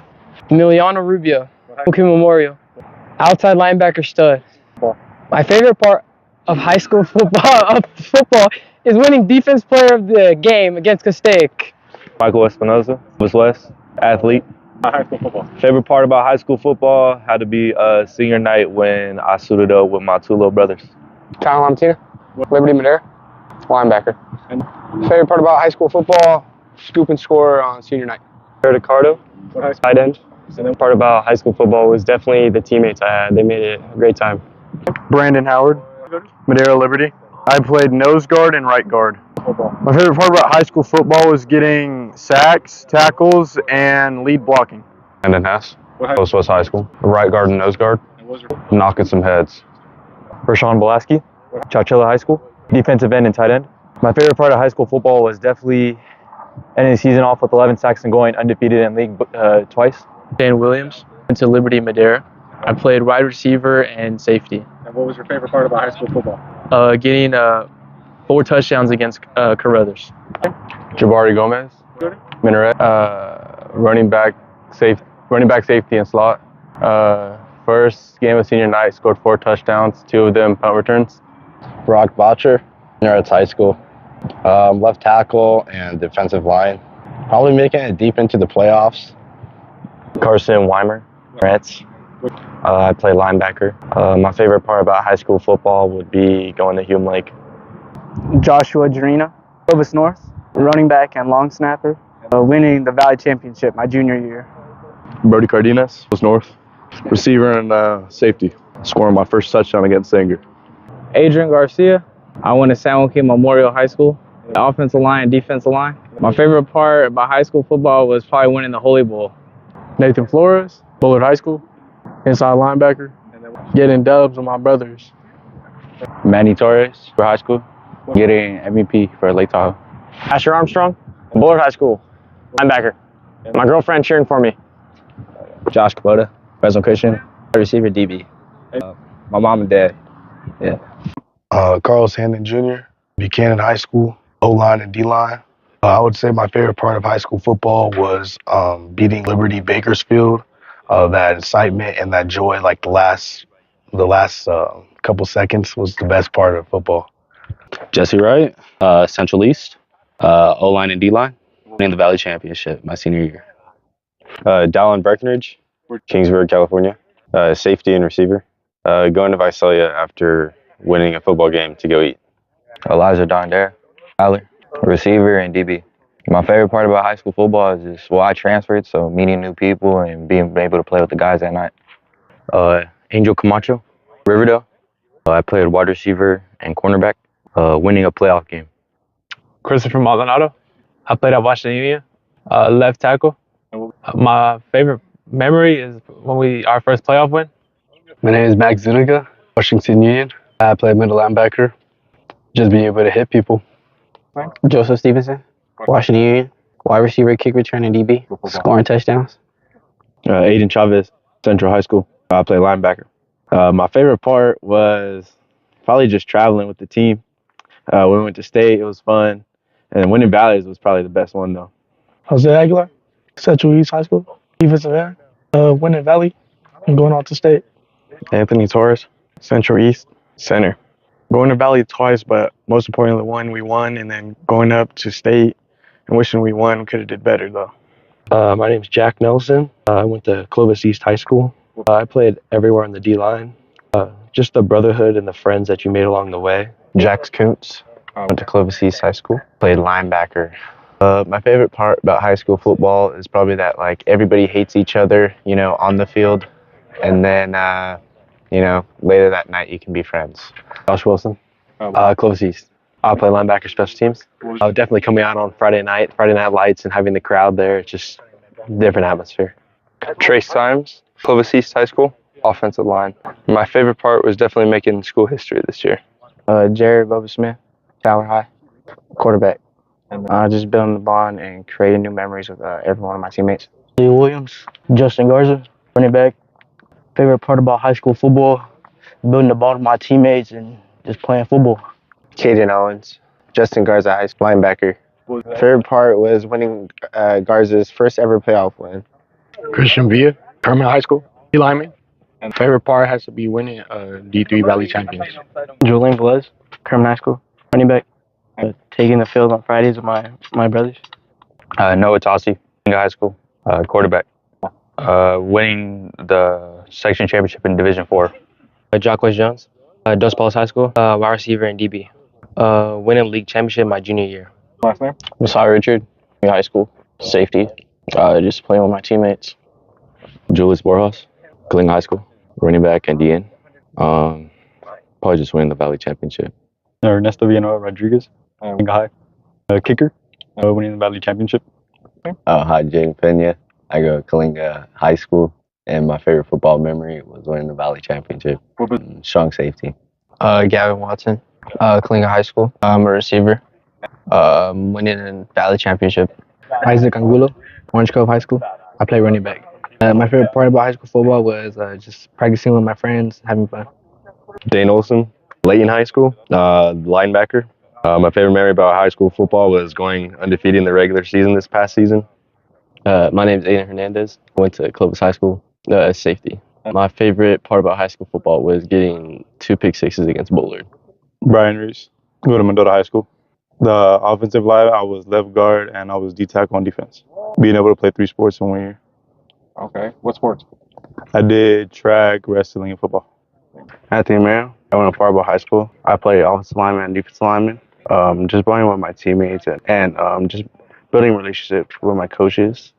Emiliano Rubio, Joaquin Memorial. Outside linebacker stud. My favorite part of high school football is winning defense player of the game against Castaic. Michael Espinoza, Clovis West, athlete. High school football. Favorite part about high school football had to be senior night when I suited up with my two little brothers. Kyle Lamartina, Liberty Madera, linebacker. Favorite part about high school football, scoop and score on senior night. Ricardo, tight end. The part about high school football was definitely the teammates I had. They made it a great time. Brandon Howard, Madera Liberty. I played nose guard and right guard. My favorite part about high school football was getting sacks, tackles, and lead blocking. Brandon Hass, Clovis West High School. Right guard and nose guard. Knocking some heads. Rashawn Belaski, Chowchilla High School. Defensive end and tight end. My favorite part of high school football was definitely ending the season off with 11 sacks and going undefeated in league twice. Dan Williams, went to Liberty Madera. I played wide receiver and safety. And what was your favorite part about high school football? Getting 4 touchdowns against Carruthers. Jabari Gomez, Minaret, running back safety and slot. First game of senior night, scored 4 touchdowns, 2 of them punt returns. Brock Boucher, Madera High School. Left tackle and defensive line. Probably making it deep into the playoffs. Carson Weimer, Reds. I play linebacker. My favorite part about high school football would be going to Hume Lake. Joshua Jarena, Clovis North, running back and long snapper. Winning the Valley Championship my junior year. Brody Cardenas, Clovis North, receiver and safety, scoring my first touchdown against Sanger. Adrian Garcia. I went to San Joaquin Memorial High School, offensive line and defensive line. My favorite part about high school football was probably winning the Holy Bowl. Nathan Flores, Bullard High School, inside linebacker, getting dubs with my brothers. Manny Torres for high school, getting MVP for Lake Tahoe. Asher Armstrong, Bullard High School, linebacker. My girlfriend cheering for me. Josh Kubota, Fresno Christian, receiver DB. My mom and dad. Yeah. Carlos Handon Jr., Buchanan High School, O-line and D-line. I would say my favorite part of high school football was beating Liberty Bakersfield. That excitement and that joy, like the last couple seconds, was the best part of football. Jesse Wright, Central East, O-line and D-line, winning the Valley Championship my senior year. Dallin Breckenridge, Kingsburg, California, safety and receiver. Going to Visalia after winning a football game to go eat. Elijah Dondera, Tyler, receiver and DB. My favorite part about high school football is just, I transferred, so meeting new people and being able to play with the guys that night. Angel Camacho, Riverdale. I played wide receiver and cornerback, winning a playoff game. Christopher Maldonado. I played at Washington Union, left tackle. My favorite memory is when our first playoff win. My name is Max Zuniga, Washington Union. I play middle linebacker. Just being able to hit people. Joseph Stevenson, Washington Union, wide receiver, kick return, and DB, scoring touchdowns. Aiden Chavez, Central High School. I play linebacker. My favorite part was probably just traveling with the team. We went to state, it was fun. And winning Valleys was probably the best one though. Jose Aguilar, Central East High School, defensive end, winning Valley, and going on to state. Anthony Torres, Central East, center. Going to Valley twice, but most importantly, one we won, and then going up to state and wishing we won, we could have did better though. My name's Jack Nelson. I went to Clovis East High School. I played everywhere on the D line. Just the brotherhood and the friends that you made along the way. Jax Kuntz. Went to Clovis East High School. Played linebacker. My favorite part about high school football is probably that like everybody hates each other, you know, on the field, and then you know, later that night you can be friends. Josh Wilson. Clovis East. I play linebacker, special teams. Definitely coming out on Friday night lights, and having the crowd there. It's just different atmosphere. Trace Times, Clovis East High School, offensive line. My favorite part was definitely making school history this year. Jared Smith, Tower High, quarterback. Just building the bond and creating new memories with every one of my teammates. Lee Williams, Justin Garza, running back. Favorite part about high school football, building the bond with my teammates and just playing football. Caden Owens, Justin Garza High School, linebacker. Favorite part was winning Garza's first ever playoff win. Christian Villa, Kermit High School, D lineman. And favorite part has to be winning D3 Valley Champions. Julian Velez, Kermit High School, running back. Taking the field on Fridays with my brothers. Noah Tossi, High School, quarterback. Winning the section championship in Division 4. Jacquez Jones, Dos Palos High School, wide receiver and DB. Winning league championship my junior year. Last name? Masai Richard, high school, safety. Just playing with my teammates. Julius Borjas, Kalinga High School, running back and DN. Probably just winning the Valley Championship. Ernesto Villanueva Rodriguez, Kalinga High, kicker, winning the Valley Championship. Hi, Jaden Pena. I go to Kalinga High School, and my favorite football memory was winning the Valley Championship. Strong safety. Gavin Watson, Kalinga High School. I'm a receiver. Winning a Valley Championship. Isaac Angulo, Orange Cove High School. I play running back. My favorite part about high school football was just practicing with my friends, having fun. Dane Olson, Layton High School, linebacker. My favorite memory about high school football was going undefeated in the regular season this past season. My name is Aiden Hernandez. I went to Clovis High School, safety. My favorite part about high school football was getting 2 pick sixes against Bullard. Brian Reese. Go to Madera High School. The offensive line, I was left guard and I was D tackle on defense. Being able to play 3 sports in 1 year. Okay. What sports? I did track, wrestling, and football. Anthony Mayo. I went to Faribault High School. I played offensive lineman and defensive lineman. Just playing with my teammates and just building relationships with my coaches.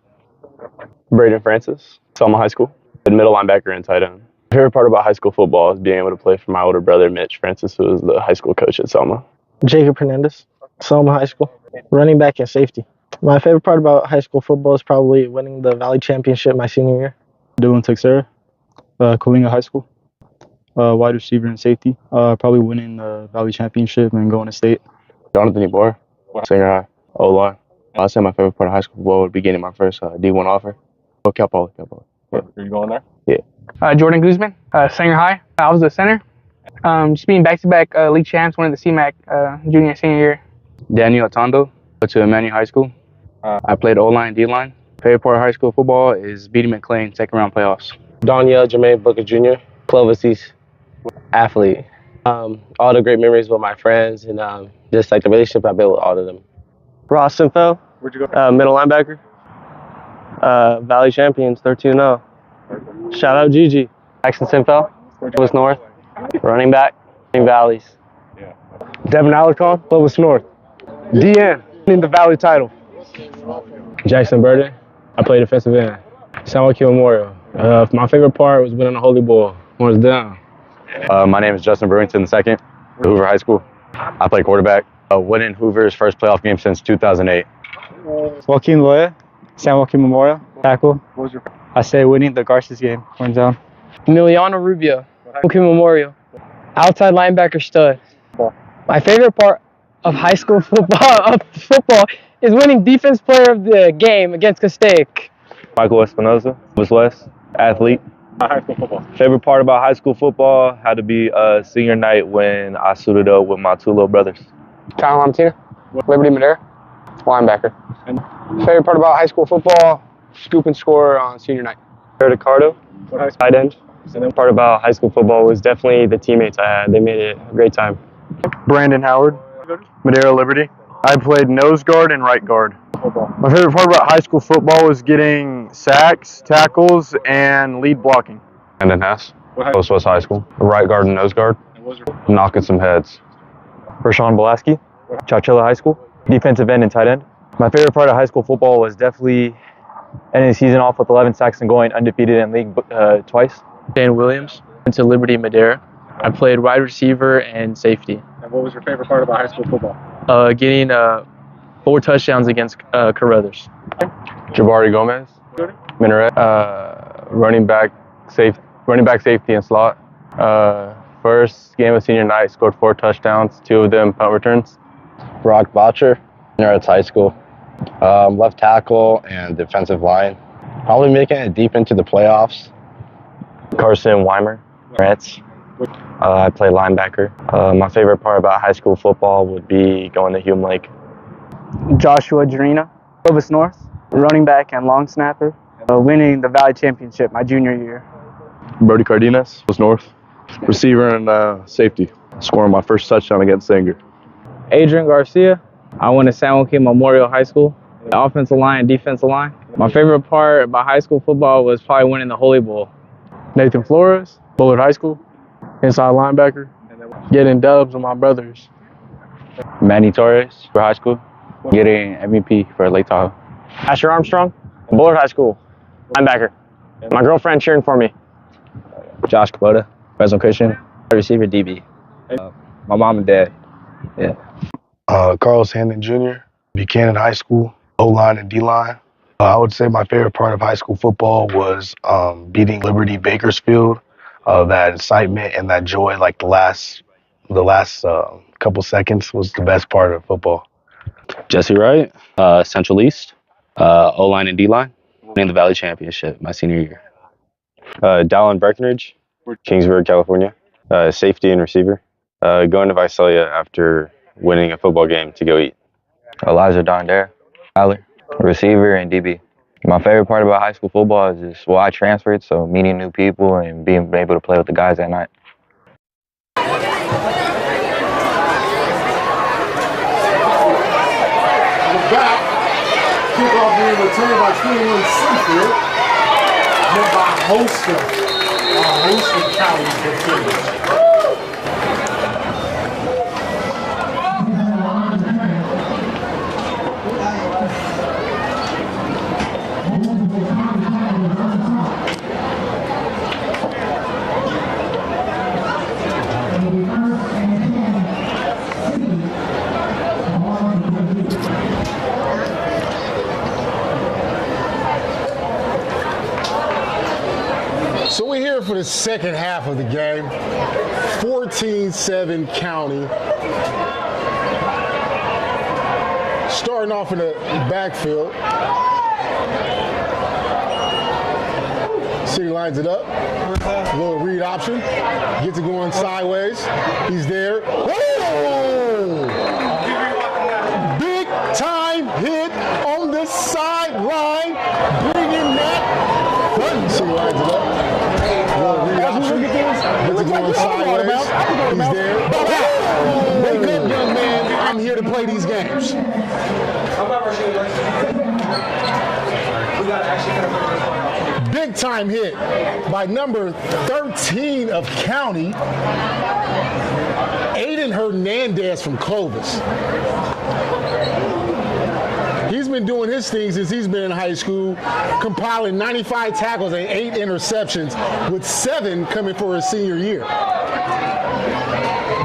Braden Francis, Selma High School, middle linebacker and tight end. My favorite part about high school football is being able to play for my older brother, Mitch Francis, who is the high school coach at Selma. Jacob Hernandez, Selma High School, running back and safety. My favorite part about high school football is probably winning the Valley Championship my senior year. Dylan Texera, Kalinga High School, wide receiver and safety. Probably winning the Valley Championship and going to state. Jonathan Ebor, senior high, O-line. I'd say my favorite part of high school football would be getting my first D1 offer. Cal Poly. Are you going there? Yeah. Jordan Guzman, senior high. I was the center. Just being back-to-back league champs, winning the CMAC junior and senior year. Daniel Atondo, went to Emmanuel High School. I played O-line, D-line. Favorite part of high school football is beating McLane, second round playoffs. Daniel Jermaine Booker Jr., Clovis East, athlete. All the great memories with my friends and just like the relationship I built with all of them. Ross Sinfeld, Where'd you go? middle linebacker. Valley champions, 13-0. Shout out Gigi. Jackson Sinfeld, Clovis North, running back, Valleys. Devin Alarcon, Clovis North. DN, winning the Valley title. Jackson Burden. I played defensive end. San Joaquin Memorial. My favorite part was winning the Holy Bowl. When it's down. My name is Justin Brewington II, Hoover High School. I play quarterback. Winning Hoover's first playoff game since 2008. Joaquin Loya, San Joaquin Memorial, tackle. What was your I say winning the Garcias game, went down. Emiliano Rubio, Joaquin Memorial, outside linebacker stud. My favorite part of high school football is winning defense player of the game against Castaic. Michael Espinoza, West, athlete. high school football? Favorite part about high school football had to be senior night when I suited up with my 2 little brothers. Kyle Lamartina, Liberty Madera, linebacker. Favorite part about high school football, scoop and score on senior night. Jared Ricardo, tight end. And the part about high school football was definitely the teammates I had. They made it a great time. Brandon Howard, Madera Liberty. I played nose guard and right guard. My favorite part about high school football was getting sacks, tackles, and lead blocking. And then Hess. Clovis High School. Right guard and nose guard. Knocking some heads. Rashawn Belaski, Chowchilla High School, defensive end and tight end. My favorite part of high school football was definitely ending the season off with 11 sacks and going undefeated in league twice. Dan Williams, went to Liberty Madera. I played wide receiver and safety. And what was your favorite part about high school football? Getting 4 touchdowns against Carruthers. Jabari Gomez, Minaret, running back safety and slot. First game of senior night, scored 4 touchdowns, 2 of them punt returns. Brock Botcher, Madera High School. Left tackle and defensive line. Probably making it deep into the playoffs. Carson Weimer, Reds. I play linebacker. My favorite part about high school football would be going to Hume Lake. Joshua Jarena, Clovis North, running back and long snapper. Winning the Valley Championship my junior year. Brody Cardenas, was North. Receiver and safety. Scoring my first touchdown against Sanger. Adrian Garcia. I went to San Joaquin Memorial High School. Offensive line and defensive line. My favorite part about high school football was probably winning the Holy Bowl. Nathan Flores, Bullard High School, inside linebacker, getting dubs with my brothers. Manny Torres for high school, getting MVP for Lake Tahoe. Asher Armstrong, Bullard High School, linebacker. My girlfriend cheering for me. Josh Kubota, Fresno Christian, receiver DB. My mom and dad. Yeah. Carlos Handon Jr., Buchanan High School, O-line and D-line. I would say my favorite part of high school football was beating Liberty Bakersfield. That excitement and that joy, like the last couple seconds, was the best part of football. Jesse Wright, Central East, O-line and D-line, winning the Valley Championship my senior year. Dallin Breckenridge, Kingsburg, California. Safety and receiver. Going to Visalia after winning a football game to go eat. Elijah Dondare, Tyler, receiver and DB. My favorite part about high school football is just, well, I transferred, so meeting new people and being able to play with the guys at night. Back, kickoff being returned by 21 Sunfield, led by a host of County defenders. So we're here for the second half of the game. 14-7 County. Starting off in the backfield. City lines it up. A little read option. Gets it going sideways. He's there. Oh! Big time hit on the sideline. Bringing that. City lines it up. Gets it going sideways. He's there. Wake up, young man. I'm here to play these games. Big time hit by number 13 of County, Aiden Hernandez from Clovis. He's been doing his thing since he's been in high school, compiling 95 tackles and 8 interceptions, with 7 coming for his senior year.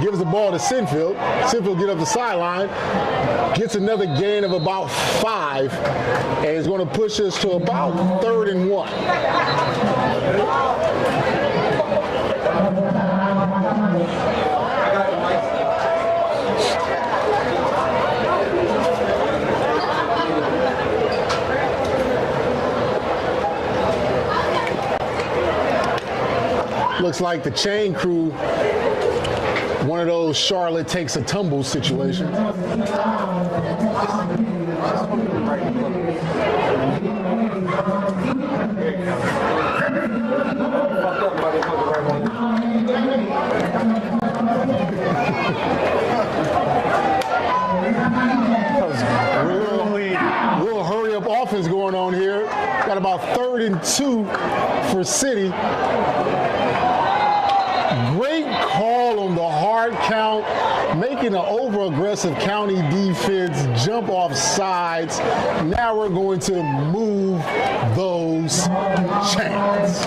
Gives the ball to Sinfield. Sinfield get up the sideline, gets another gain of about 5, and is going to push us to about 3rd and 1. Looks like the chain crew, one of those Charlotte takes a tumble situations. Little hurry up offense going on here. Got about 3rd and 2 for City. Great call on the hard count, making an over-aggressive county defense jump off sides. Now we're going to move those chains.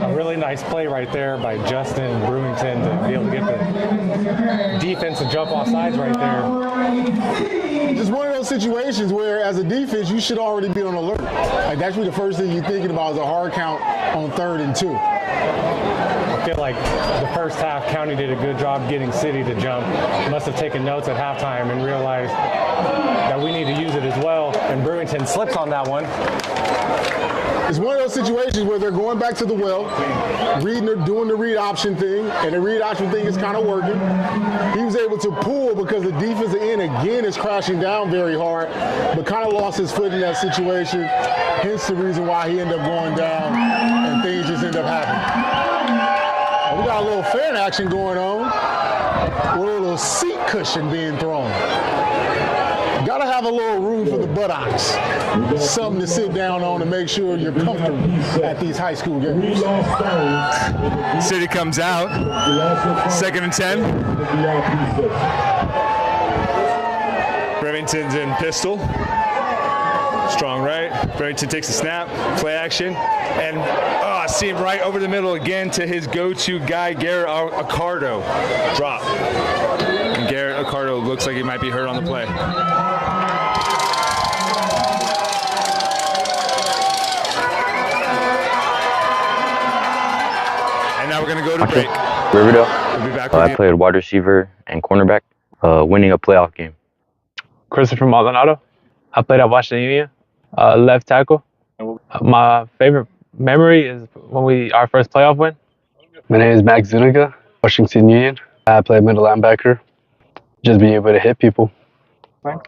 A really nice play right there by Justin Brewington to be able to get the defense to jump off sides right there. Just one of those situations where, as a defense, you should already be on alert. Like, that should be the first thing you're thinking about is a hard count on 3rd and 2. I feel like the first half, County did a good job getting City to jump. Must have taken notes at halftime and realized that we need to use it as well. And Brewington slips on that one. It's one of those situations where they're going back to the well, doing the read option thing, and the read option thing is kind of working. He was able to pull because the defensive end again is crashing down very hard, but kind of lost his foot in that situation. Hence the reason why he ended up going down and things just end up happening. We got a little fan action going on with a little seat cushion being thrown. Gotta have a little room for the buttocks. Something to sit down on to make sure you're comfortable at these high school games. City comes out. 2nd and 10. Remington's in pistol. Strong right. Remington takes a snap, play action, and I see him right over the middle again to his go-to guy, Garrett Accardo. Drop. And Garrett Accardo looks like he might be hurt on the play. And now we're going to go to break. Riverdale. We'll be back with I you. played wide receiver and cornerback, winning a playoff game. Christopher Maldonado. I played at Washington Union, left tackle. My favorite memory is when our first playoff win. My name is Max Zuniga, Washington Union. I play middle linebacker, just being able to hit people.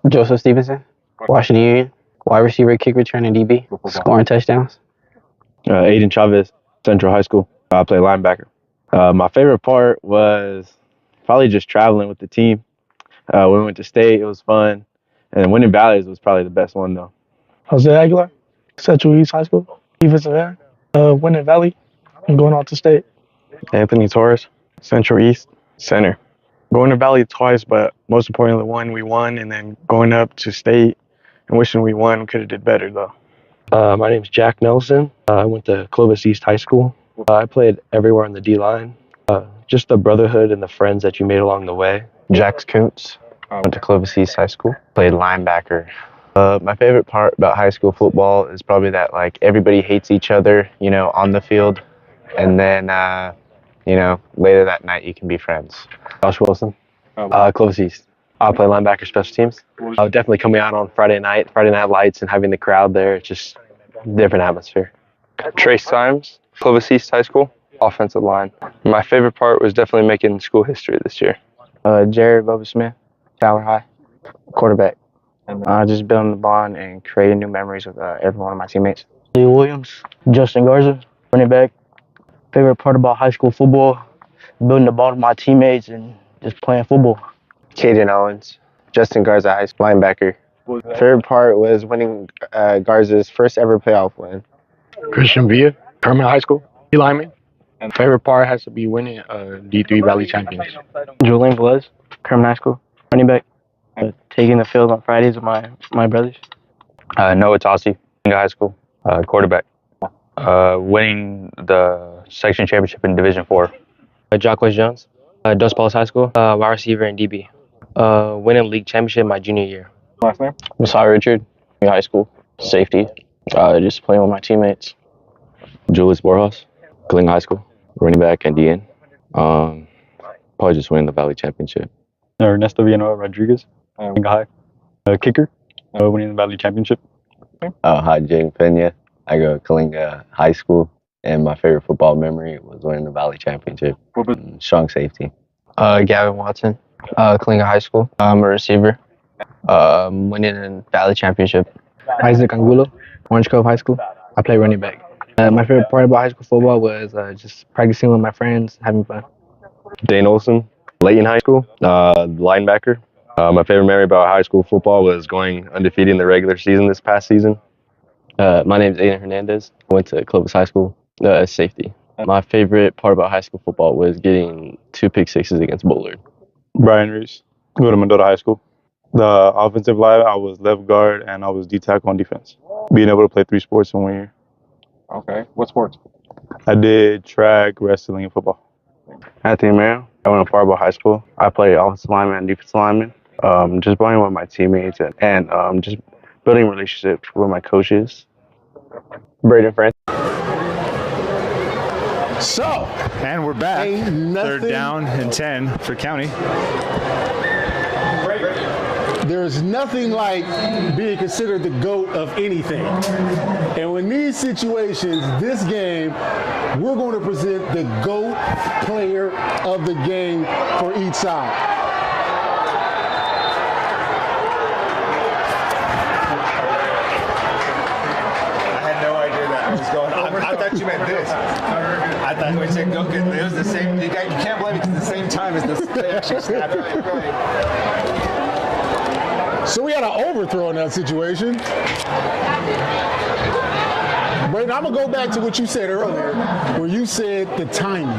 Joseph Stevenson, Washington Union, wide receiver, kick return, and DB, scoring touchdowns. Aiden Chavez, Central High School. I play linebacker. My favorite part was probably just traveling with the team. We went to state, it was fun. And winning Valleys was probably the best one, though. Jose Aguilar, Central East High School, defensive end, winning Valley, and going out to state. Anthony Torres, Central East, center. Going to Valley twice, but most importantly, one we won, and then going up to state and wishing we won, we could have did better, though. My name's Jack Nelson. I went to Clovis East High School. I played everywhere on the D-line. Just the brotherhood and the friends that you made along the way. Jax Kuntz. I went to Clovis East High School. Played linebacker. My favorite part about high school football is probably that, like, everybody hates each other, on the field. And then, later that night you can be friends. Josh Wilson, Clovis East. I play linebacker, special teams. Definitely coming out on Friday night lights, and having the crowd there. It's just different atmosphere. Trace Symes, Clovis East High School, offensive line. My favorite part was definitely making school history this year. Jared Bubba Smith, Tower High, quarterback. Just building the bond and creating new memories with every one of my teammates. Lee Williams, Justin Garza, running back. Favorite part about high school football, building the bond with my teammates and just playing football. Caden Owens, Justin Garza High School linebacker. Favorite part was winning Garza's first ever playoff win. Christian Villa, Kermit High School, lineman. And favorite part has to be winning D3 Valley Champions. Julian Velez, Kermit High School, running back. Taking the field on Fridays with my brothers. Noah Tossi, High School, quarterback. Winning the section championship in Division 4. Jacquez Jones, Dos Palos High School, wide receiver and DB. Winning league championship my junior year. Last name? Masai Richard, high school, safety. Just playing with my teammates. Julius Borjas, Kalinga High School, running back and DN. Probably just winning the Valley Championship. Ernesto Villanueva Rodriguez, High, kicker, winning the Valley Championship. Hi, Jaden Pena. I go to Kalinga High School, and my favorite football memory was winning the Valley Championship. Strong safety. Gavin Watson, Kalinga High School. I'm a receiver. Winning the Valley Championship. Isaac Angulo, Orange Cove High School. I play running back. My favorite part about high school football was just practicing with my friends, having fun. Dane Olson, Layton High School, linebacker. My favorite memory about high school football was going undefeated in the regular season this past season. My name is Aiden Hernandez. I went to Clovis High School as safety. My favorite part about high school football was getting 2 pick sixes against Bullard. Brian Reese. Go to Madera High School. The offensive line, I was left guard and I was D tackle on defense. Being able to play 3 sports in 1 year. Okay. What sports? I did track, wrestling, and football. Anthony Merrill. I went to Faribault High School. I played offensive lineman and defensive lineman. Just playing with my teammates and just building relationships with my coaches. Braden France. So, and we're back. 3rd down and 10 for County. There's nothing like being considered the GOAT of anything. And in these situations, this game, we're going to present the GOAT player of the game for each side. I thought you meant this. I thought when you said go get it was the same. You can't blame it to the same time as the actual snap. So we had an overthrow in that situation. Braden, I'm going to go back to what you said earlier, where you said the timing.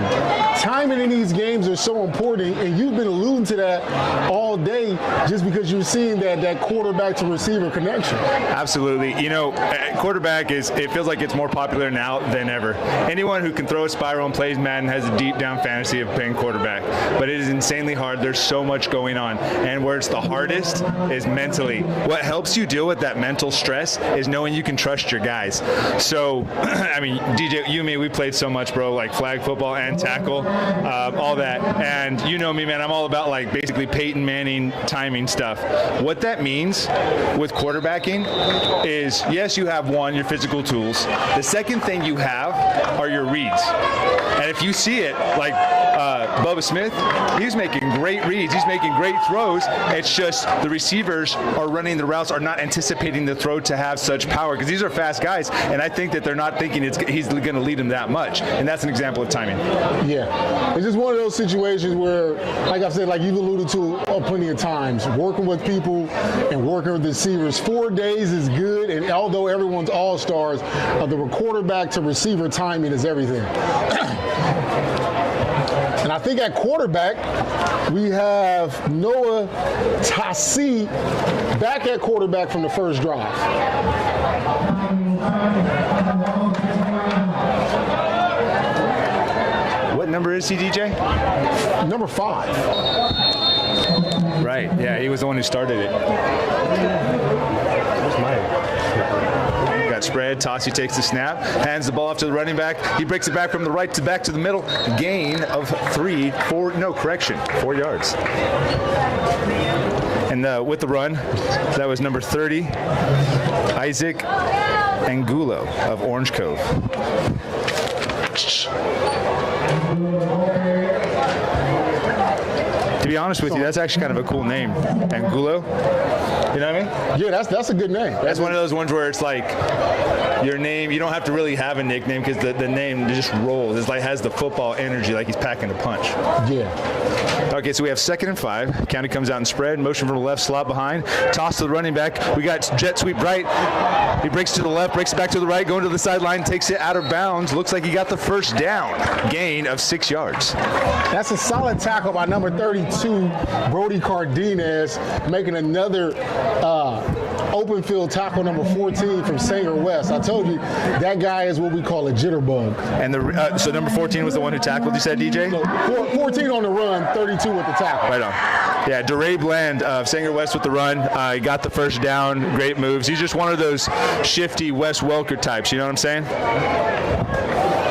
Timing in these games are so important, and you've been alluding to that all day just because you're seeing that quarterback to receiver connection. Absolutely. You know, quarterback it feels like it's more popular now than ever. Anyone who can throw a spiral and plays Madden has a deep down fantasy of playing quarterback. But it is insanely hard. There's so much going on. And where it's the hardest is mentally. What helps you deal with that mental stress is knowing you can trust your guys. So, I mean, DJ, you and me, we played so much, bro, like flag football and tackle, all that. And you know me, man, I'm all about like basically Peyton Manning timing stuff. What that means with quarterbacking is, yes, you have your physical tools. The second thing you have are your reads. And if you see it, like Bubba Smith, he's making great reads. He's making great throws. It's just the receivers are running the routes, are not anticipating the throw to have such power because these are fast guys. And I think that they're not thinking he's going to lead them that much. And that's an example of timing. Yeah. It's just one of those situations where, like I've said, like you've alluded to plenty of times, working with people and working with receivers. 4 days is good. And although everyone's all-stars, the quarterback to receiver timing is everything. And I think at quarterback, we have Noah Tassi back at quarterback from the first drive. What number is he, DJ? Number 5. Right, yeah, he was the one who started it. Where's mine? Got spread, Tassi takes the snap, hands the ball off to the running back. He breaks it back from the right to back to the middle. Gain of 4 yards. And with the run, that was number 30, Isaac Angulo of Orange Cove. To be honest with you, that's actually kind of a cool name, Angulo. You know what I mean? Yeah, that's a good name. That's one of those ones where it's like your name, you don't have to really have a nickname because the name just rolls. It's like has the football energy, like he's packing a punch. Yeah. Okay, so we have 2nd and 5. County comes out and spread. Motion from the left, slot behind. Toss to the running back. We got jet sweep right. He breaks to the left, breaks it back to the right, going to the sideline, takes it out of bounds. Looks like he got the first down. Gain of 6 yards. That's a solid tackle by number 32, Brody Cardenas, making another open field tackle, number 14 from Sanger West. I told you, that guy is what we call a jitterbug. And so number 14 was the one who tackled, you said, DJ? No, 14 on the run, 32 with the tackle. Right on. Yeah, DeRay Bland of Sanger West with the run. He got the first down. Great moves. He's just one of those shifty Wes Welker types. You know what I'm saying?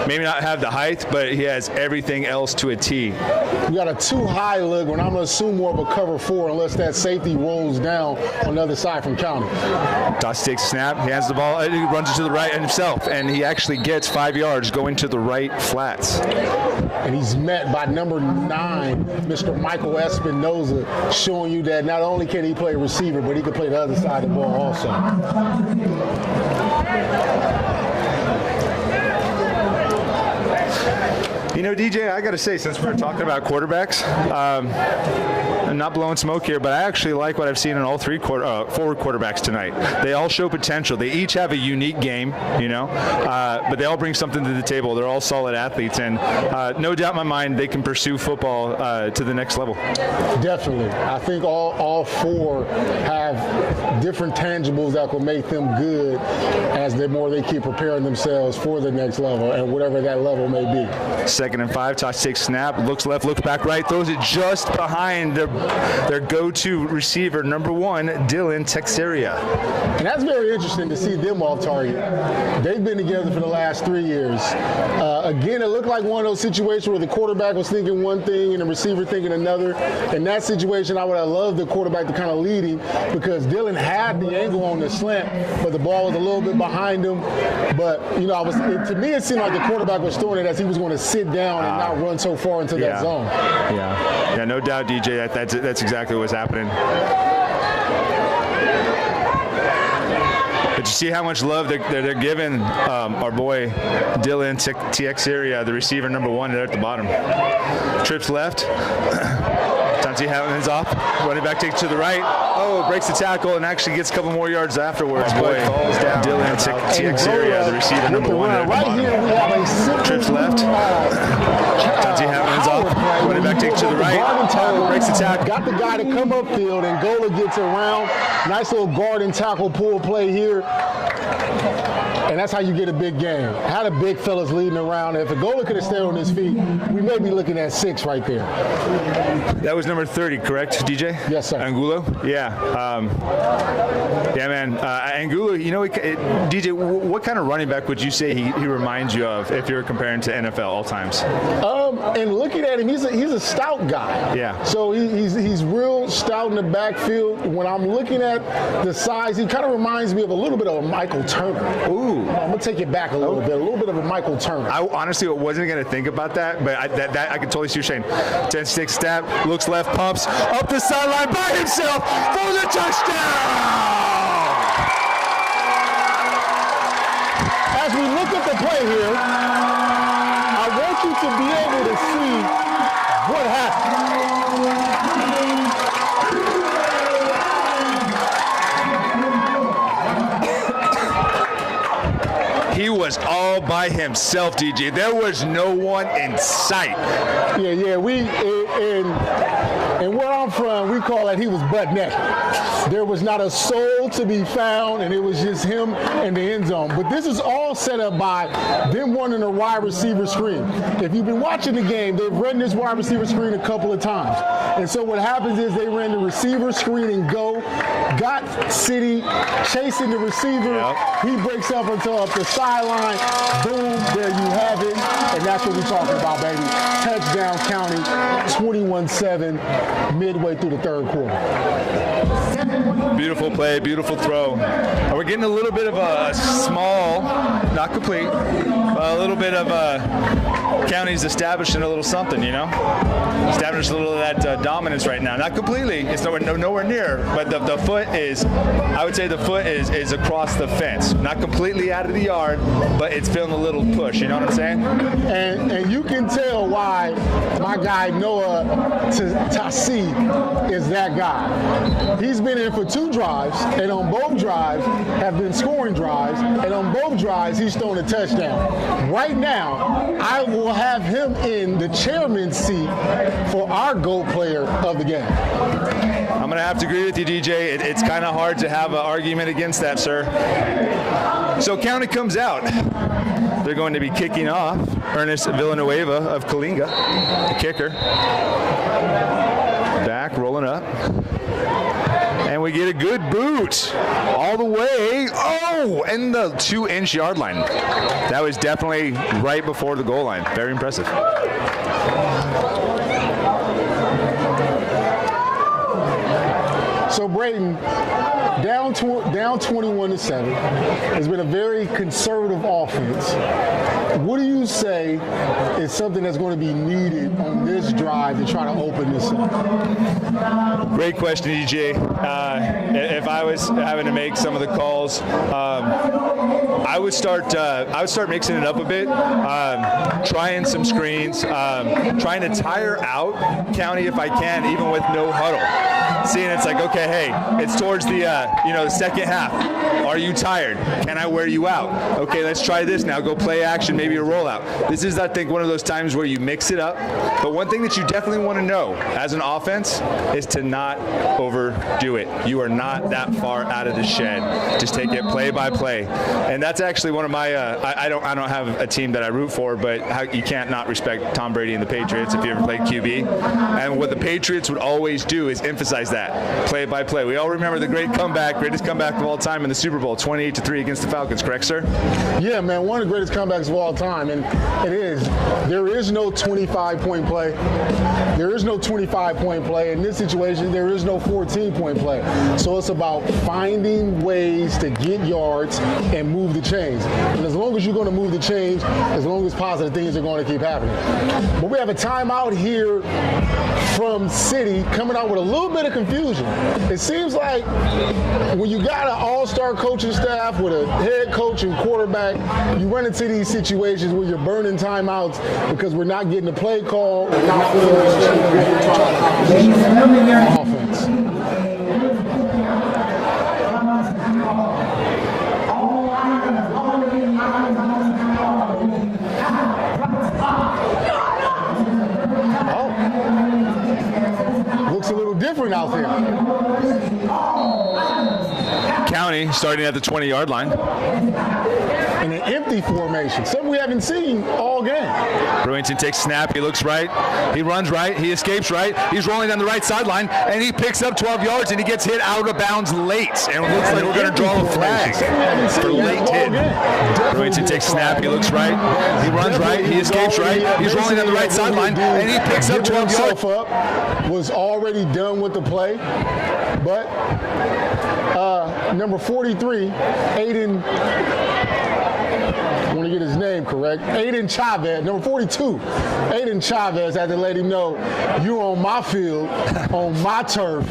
Maybe not have the height, but he has everything else to a T. We got a too high look, and I'm going to assume more of a cover 4 unless that safety rolls down on the other side from County. Dawson takes a snap. He hands the ball. He runs it to the right himself, and he actually gets 5 yards going to the right flats. And he's met by number 9, Mr. Michael Espinoza, showing you that not only can he play receiver, but he can play the other side of the ball also. You know, DJ, I got to say, since we're talking about quarterbacks, I'm not blowing smoke here, but I actually like what I've seen in all three forward quarterbacks tonight. They all show potential. They each have a unique game, you know, but they all bring something to the table. They're all solid athletes, and no doubt in my mind they can pursue football to the next level. Definitely. I think all four have different tangibles that will make them good as the more they keep preparing themselves for the next level, and whatever that level may be. 2nd and 5, Tosh takes snap, looks left, looks back right, throws it just behind their go-to receiver, number 1, Dylan Texeria. And that's very interesting to see them off target. They've been together for the last 3 years. Again, it looked like one of those situations where the quarterback was thinking one thing and the receiver thinking another. In that situation, I would have loved the quarterback to kind of lead him, because Dylan had the angle on the slant, but the ball was a little bit behind him. But, you know, to me it seemed like the quarterback was throwing it as he was going to sit down and not run so far into that zone. Yeah, no doubt, DJ, that's exactly what's happening. But you see how much love they're giving our boy Dylan Texeria, the receiver, number 1, there at the bottom. Trips left. Tanti Hammond's off. Running back takes to the right. Oh, breaks the tackle and actually gets a couple more yards afterwards. Boy, Dylan Texeria, the receiver, number 1, there at the bottom. Trips left. Tanti Hammond's off. Running back takes to the right. Breaks the tackle. Got the guy to come upfield, and Gola gets around. Nice little guard and tackle pull play here. And that's how you get a big game. Had the big fellas leading around. If Gola could have stayed on his feet, we may be looking at 6 right there. That was number 30, correct, DJ? Yes, sir. Angulo? Yeah. Yeah, man. Angulo, you know, DJ, what kind of running back would you say he reminds you of if you're comparing to NFL all times? And looking at him, he's a stout guy. Yeah. So he's real stout in the backfield. When I'm looking at the size, he kind of reminds me of a little bit of a Michael Turner. Ooh. I'm going to take it back a little bit of a Michael Turner. I honestly wasn't going to think about that, but I can totally see what you're saying. 10-6 snap, looks left, pumps, up the sideline by himself for the touchdown! As we look at the play here, I want you to be able to see what happened. He was all by himself, DJ. There was no one in sight. Yeah. And where I'm from, we call it he was butt naked. There was not a soul to be found, and it was just him in the end zone. But this is all set up by them running a wide receiver screen. If you've been watching the game, they've run this wide receiver screen a couple of times. And so what happens is they ran the receiver screen and go, got City chasing the receiver. Yep. He breaks up until up the sideline. Boom, there you have it. And that's what we're talking about, baby. Touchdown County, 21-7, midway through the third quarter. Beautiful play, beautiful throw. We're getting a little bit of a small, not complete, but a little bit of County's establishing a little something, you know? Establishing a little of that dominance right now. Not completely, it's nowhere near, but the foot is, I would say the foot is across the fence. Not completely out of the yard, but it's feeling a little push, you know what I'm saying? And you can tell why my guy Noah Tassi is that guy. He's been in for 2 drives, and on both drives have been scoring drives, and on both drives he's thrown a touchdown. Right now, I will have him in the chairman's seat for our GOAT player of the game. I'm going to have to agree with you, DJ. It's kind of hard to have an argument against that, sir. So County comes out. They're going to be kicking off. Ernest Villanueva of Kalinga, the kicker. Back, rolling up. And we get a good boot all the way. Oh, and the 2-inch yard line. That was definitely right before the goal line. Very impressive. So Brayton, down 21-7. It's been a very conservative offense. What do you say is something that's going to be needed on this drive to try to open this up? Great question, EJ. If I was having to make some of the calls, I would start mixing it up a bit, trying some screens, trying to tire out County if I can, even with no huddle. Seeing it's like, okay, hey, it's towards the the second half. Are you tired? Can I wear you out? Okay, let's try this now. Go play action, maybe a rollout. This is, I think, one of those times where you mix it up. But one thing that you definitely want to know as an offense is to not overdo it. You are not that far out of the shed. Just take it play by play. And that's actually one of my. I don't have a team that I root for, but you can't not respect Tom Brady and the Patriots if you ever played QB. And what the Patriots would always do is emphasize that play by play. We all remember the greatest comeback of all time in the Super Bowl, 28-3 against the Falcons. Correct, sir? Yeah, man, one of the greatest comebacks of all time, and it is. There is no 25-point play. There is no 25-point play. In this situation, there is no 14-point play. So it's about finding ways to get yards and move the chains. And as long as you're going to move the chains, as long as positive things are going to keep happening. But we have a timeout here from City coming out with a little bit of confusion. It seems like when you got an all-star coaching staff with a head coach and quarterback, you run into these situations where you're burning timeouts because we're not getting the play call, we're not offense. Looks a little different out there. County starting at the 20-yard line. In an empty formation, something we haven't seen all game. Brewington takes snap. He looks right. He runs right. He escapes right. He's rolling down the right sideline, and he picks up 12 yards, and he gets hit out of bounds late. And it looks like we're going to draw a flag for late hit. Brewington takes snap. He looks right. He runs right. He escapes right. He's rolling down the right sideline, and he picks up 12 yards. Was already done with the play, but number 43, Aiden. I want to get his name correct. Aiden Chavez, number 42. Aiden Chavez had to let him know, you're on my field, on my turf.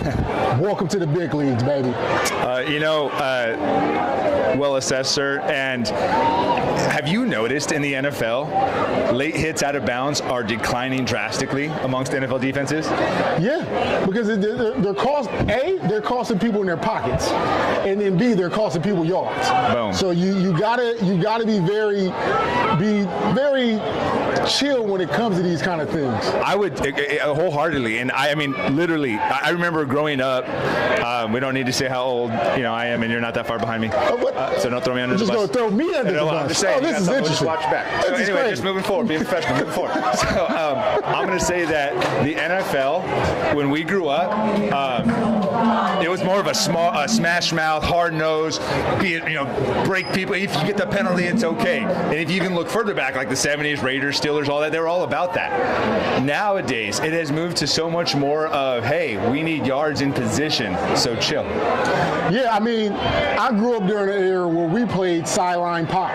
Welcome to the big leagues, baby. Well assessed, sir. And have you noticed in the NFL, late hits out of bounds are declining drastically amongst NFL defenses? Yeah, because they're costing people in their pockets, and then B, they're costing people yards. Boom. So you gotta be very chill when it comes to these kind of things. I would wholeheartedly, and I mean literally. I remember growing up. We don't need to say how old I am, and you're not that far behind me. So don't throw me under the bus. Just gonna throw me under the bus. I'm just saying. This is interesting. Just watch back. So anyway, just moving forward, being professional, moving forward. So I'm going to say that the NFL, when we grew up, it was more of a smash mouth, hard nose, break people. If you get the penalty, it's okay. And if you even look further back, like the 70s, Raiders, Steelers, all that, they were all about that. Nowadays, it has moved to so much more of, hey, we need yards in position, so chill. Yeah, I mean, I grew up during an era where we played sideline pop,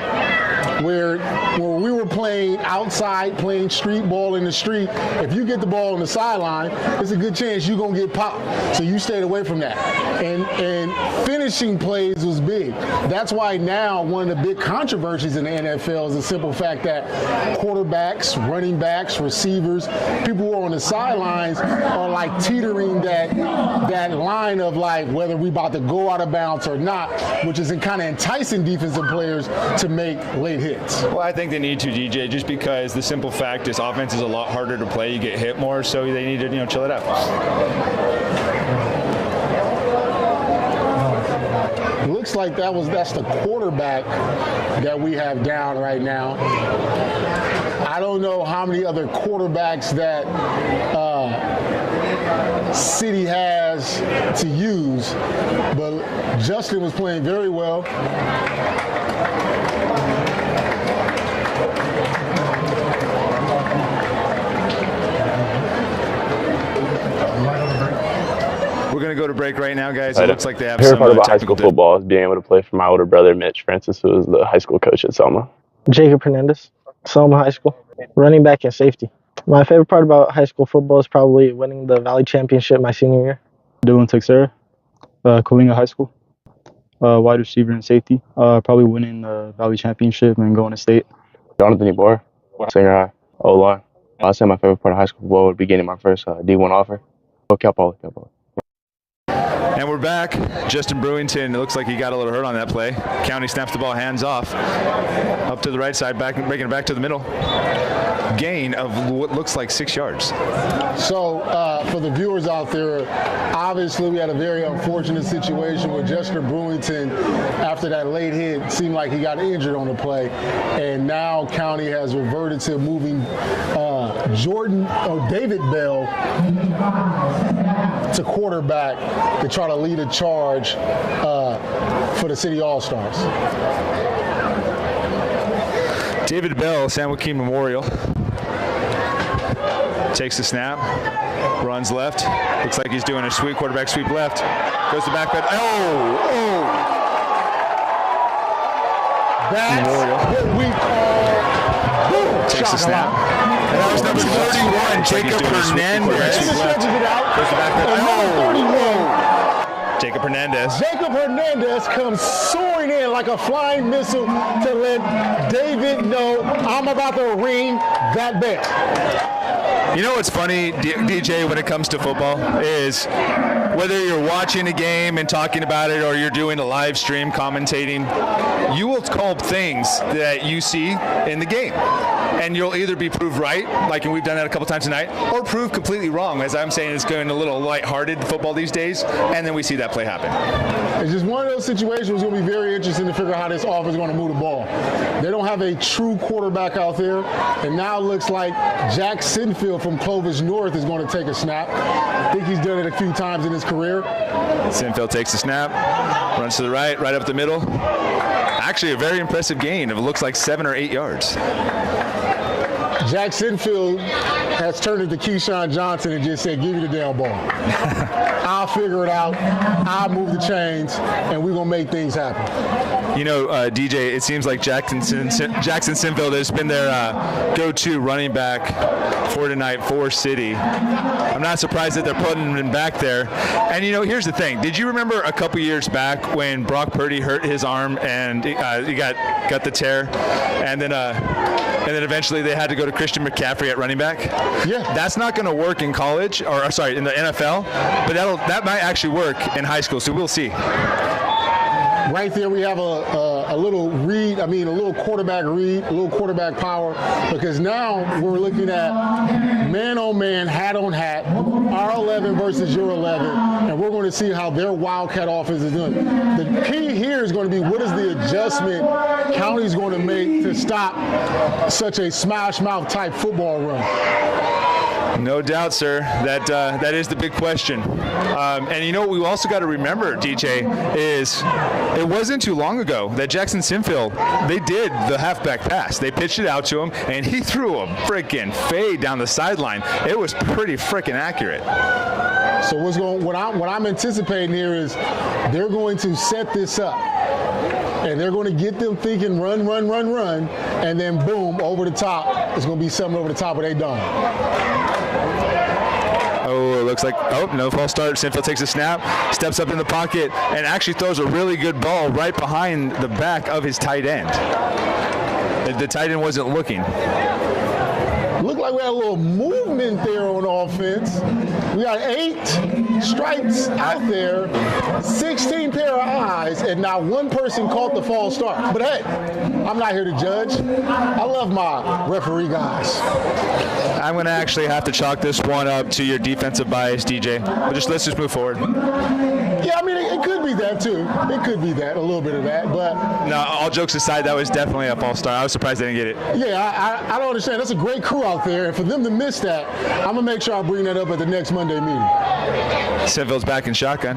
where we were playing outside, playing street ball in the street. If you get the ball on the sideline, it's a good chance you're going to get popped. So you stayed away from that. And finishing plays was big. That's why now one of the big controversies in the NFL is the simple fact that quarterbacks, running backs, receivers, people who are on the sidelines are like teetering that line of like whether we about to go out of bounds or not, which is kind of enticing defensive players to make late hits. Well, I think they need to, DJ, just because the simple fact is offense is a lot harder to play. You get hit more, so they need to chill it out. Looks like that's the quarterback that we have down right now. I don't know how many other quarterbacks that City has to use, but Justin was playing very well. We're going to go to break right now, guys. It Right. looks like they have My favorite some part about high technical school football is being able to play for my older brother, Mitch Francis, who is the high school coach at Selma. Jacob Hernandez, Selma High School, running back and safety. My favorite part about high school football is probably winning the Valley Championship my senior year. Dylan Texera, Coalinga High School, wide receiver and safety. Probably winning the Valley Championship and going to state. Jonathan Ebor, Singer High, O-line. I'd say my favorite part of high school football would be getting my first D1 offer. Cal Poly. And we're back. Justin Brewington, it looks like he got a little hurt on that play. County snaps the ball, hands off. Up to the right side, back, making it back to the middle. Gain of what looks like 6 yards. So for the viewers out there, obviously we had a very unfortunate situation with Justin Brewington after that late hit. It seemed like he got injured on the play. And now County has reverted to moving David Bell to quarterback to try to lead a charge for the City All-Stars. David Bell, San Joaquin Memorial. Takes the snap, runs left. Looks like he's doing a sweep, quarterback sweep left. Goes to back, but That's what we call takes the snap. And that was number 31, Jacob Hernandez. Goes to back, Jacob Hernandez. Jacob Hernandez comes soaring in like a flying missile to let David know I'm about to ring that bell. You know what's funny, DJ, when it comes to football is whether you're watching a game and talking about it or you're doing a live stream commentating, you will call things that you see in the game. And you'll either be proved right, like we've done that a couple times tonight, or proved completely wrong. As I'm saying, it's going a little lighthearted football these days, and then we see that play happen. It's just one of those situations that's going to be very interesting to figure out how this offense is going to move the ball. They don't have a true quarterback out there, and now it looks like Jack Sinfield from Clovis North is going to take a snap. I think he's done it a few times in his career. Sinfield takes the snap, runs to the right up the middle. Actually, a very impressive gain of it looks like 7 or 8 yards. Jack Sinfield has turned it to Keyshawn Johnson and just said, give me the damn ball. I'll figure it out. I'll move the chains, and we're going to make things happen. You know, DJ, it seems like Jackson Sinfield has been their go-to running back for tonight for City. I'm not surprised that they're putting him back there. And, you know, here's the thing. Did you remember a couple years back when Brock Purdy hurt his arm and he got the tear? And then eventually they had to go to Christian McCaffrey at running back. Yeah. That's not going to work in college, or sorry, in the NFL, but that might actually work in high school, so we'll see. Right there we have a little read, a little quarterback read, a little quarterback power, because now we're looking at man-on-man, hat-on-hat, our 11 versus your 11, and we're going to see how their Wildcat offense is doing. The key here is going to be what is the adjustment County's going to make to stop such a smash-mouth type football run. No doubt, sir. That is the big question. And you know what we also got to remember, DJ, is it wasn't too long ago that Jackson Sinfield, they did the halfback pass. They pitched it out to him, and he threw a freaking fade down the sideline. It was pretty freaking accurate. So what I'm anticipating here is they're going to set this up. And they're going to get them thinking run, and then boom, over the top. It's going to be something over the top of their dome. Oh, it looks like, no false start. Sinfield takes a snap, steps up in the pocket, and actually throws a really good ball right behind the back of his tight end. The tight end wasn't looking. Looked like we had a little movement there on offense. We got 8 stripes out there, 16 pair of eyes, and not one person caught the false start. But hey, I'm not here to judge. I love my referee guys. I'm going to actually have to chalk this one up to your defensive bias, DJ. Let's just move forward. Yeah, it could be that too. It could be that, a little bit of that, but. No, all jokes aside, that was definitely a false start. I was surprised they didn't get it. Yeah, I don't understand. That's a great crew out there, and for them to miss that, I'm going to make sure I bring that up at the next Monday meeting. Sinfield's back in shotgun.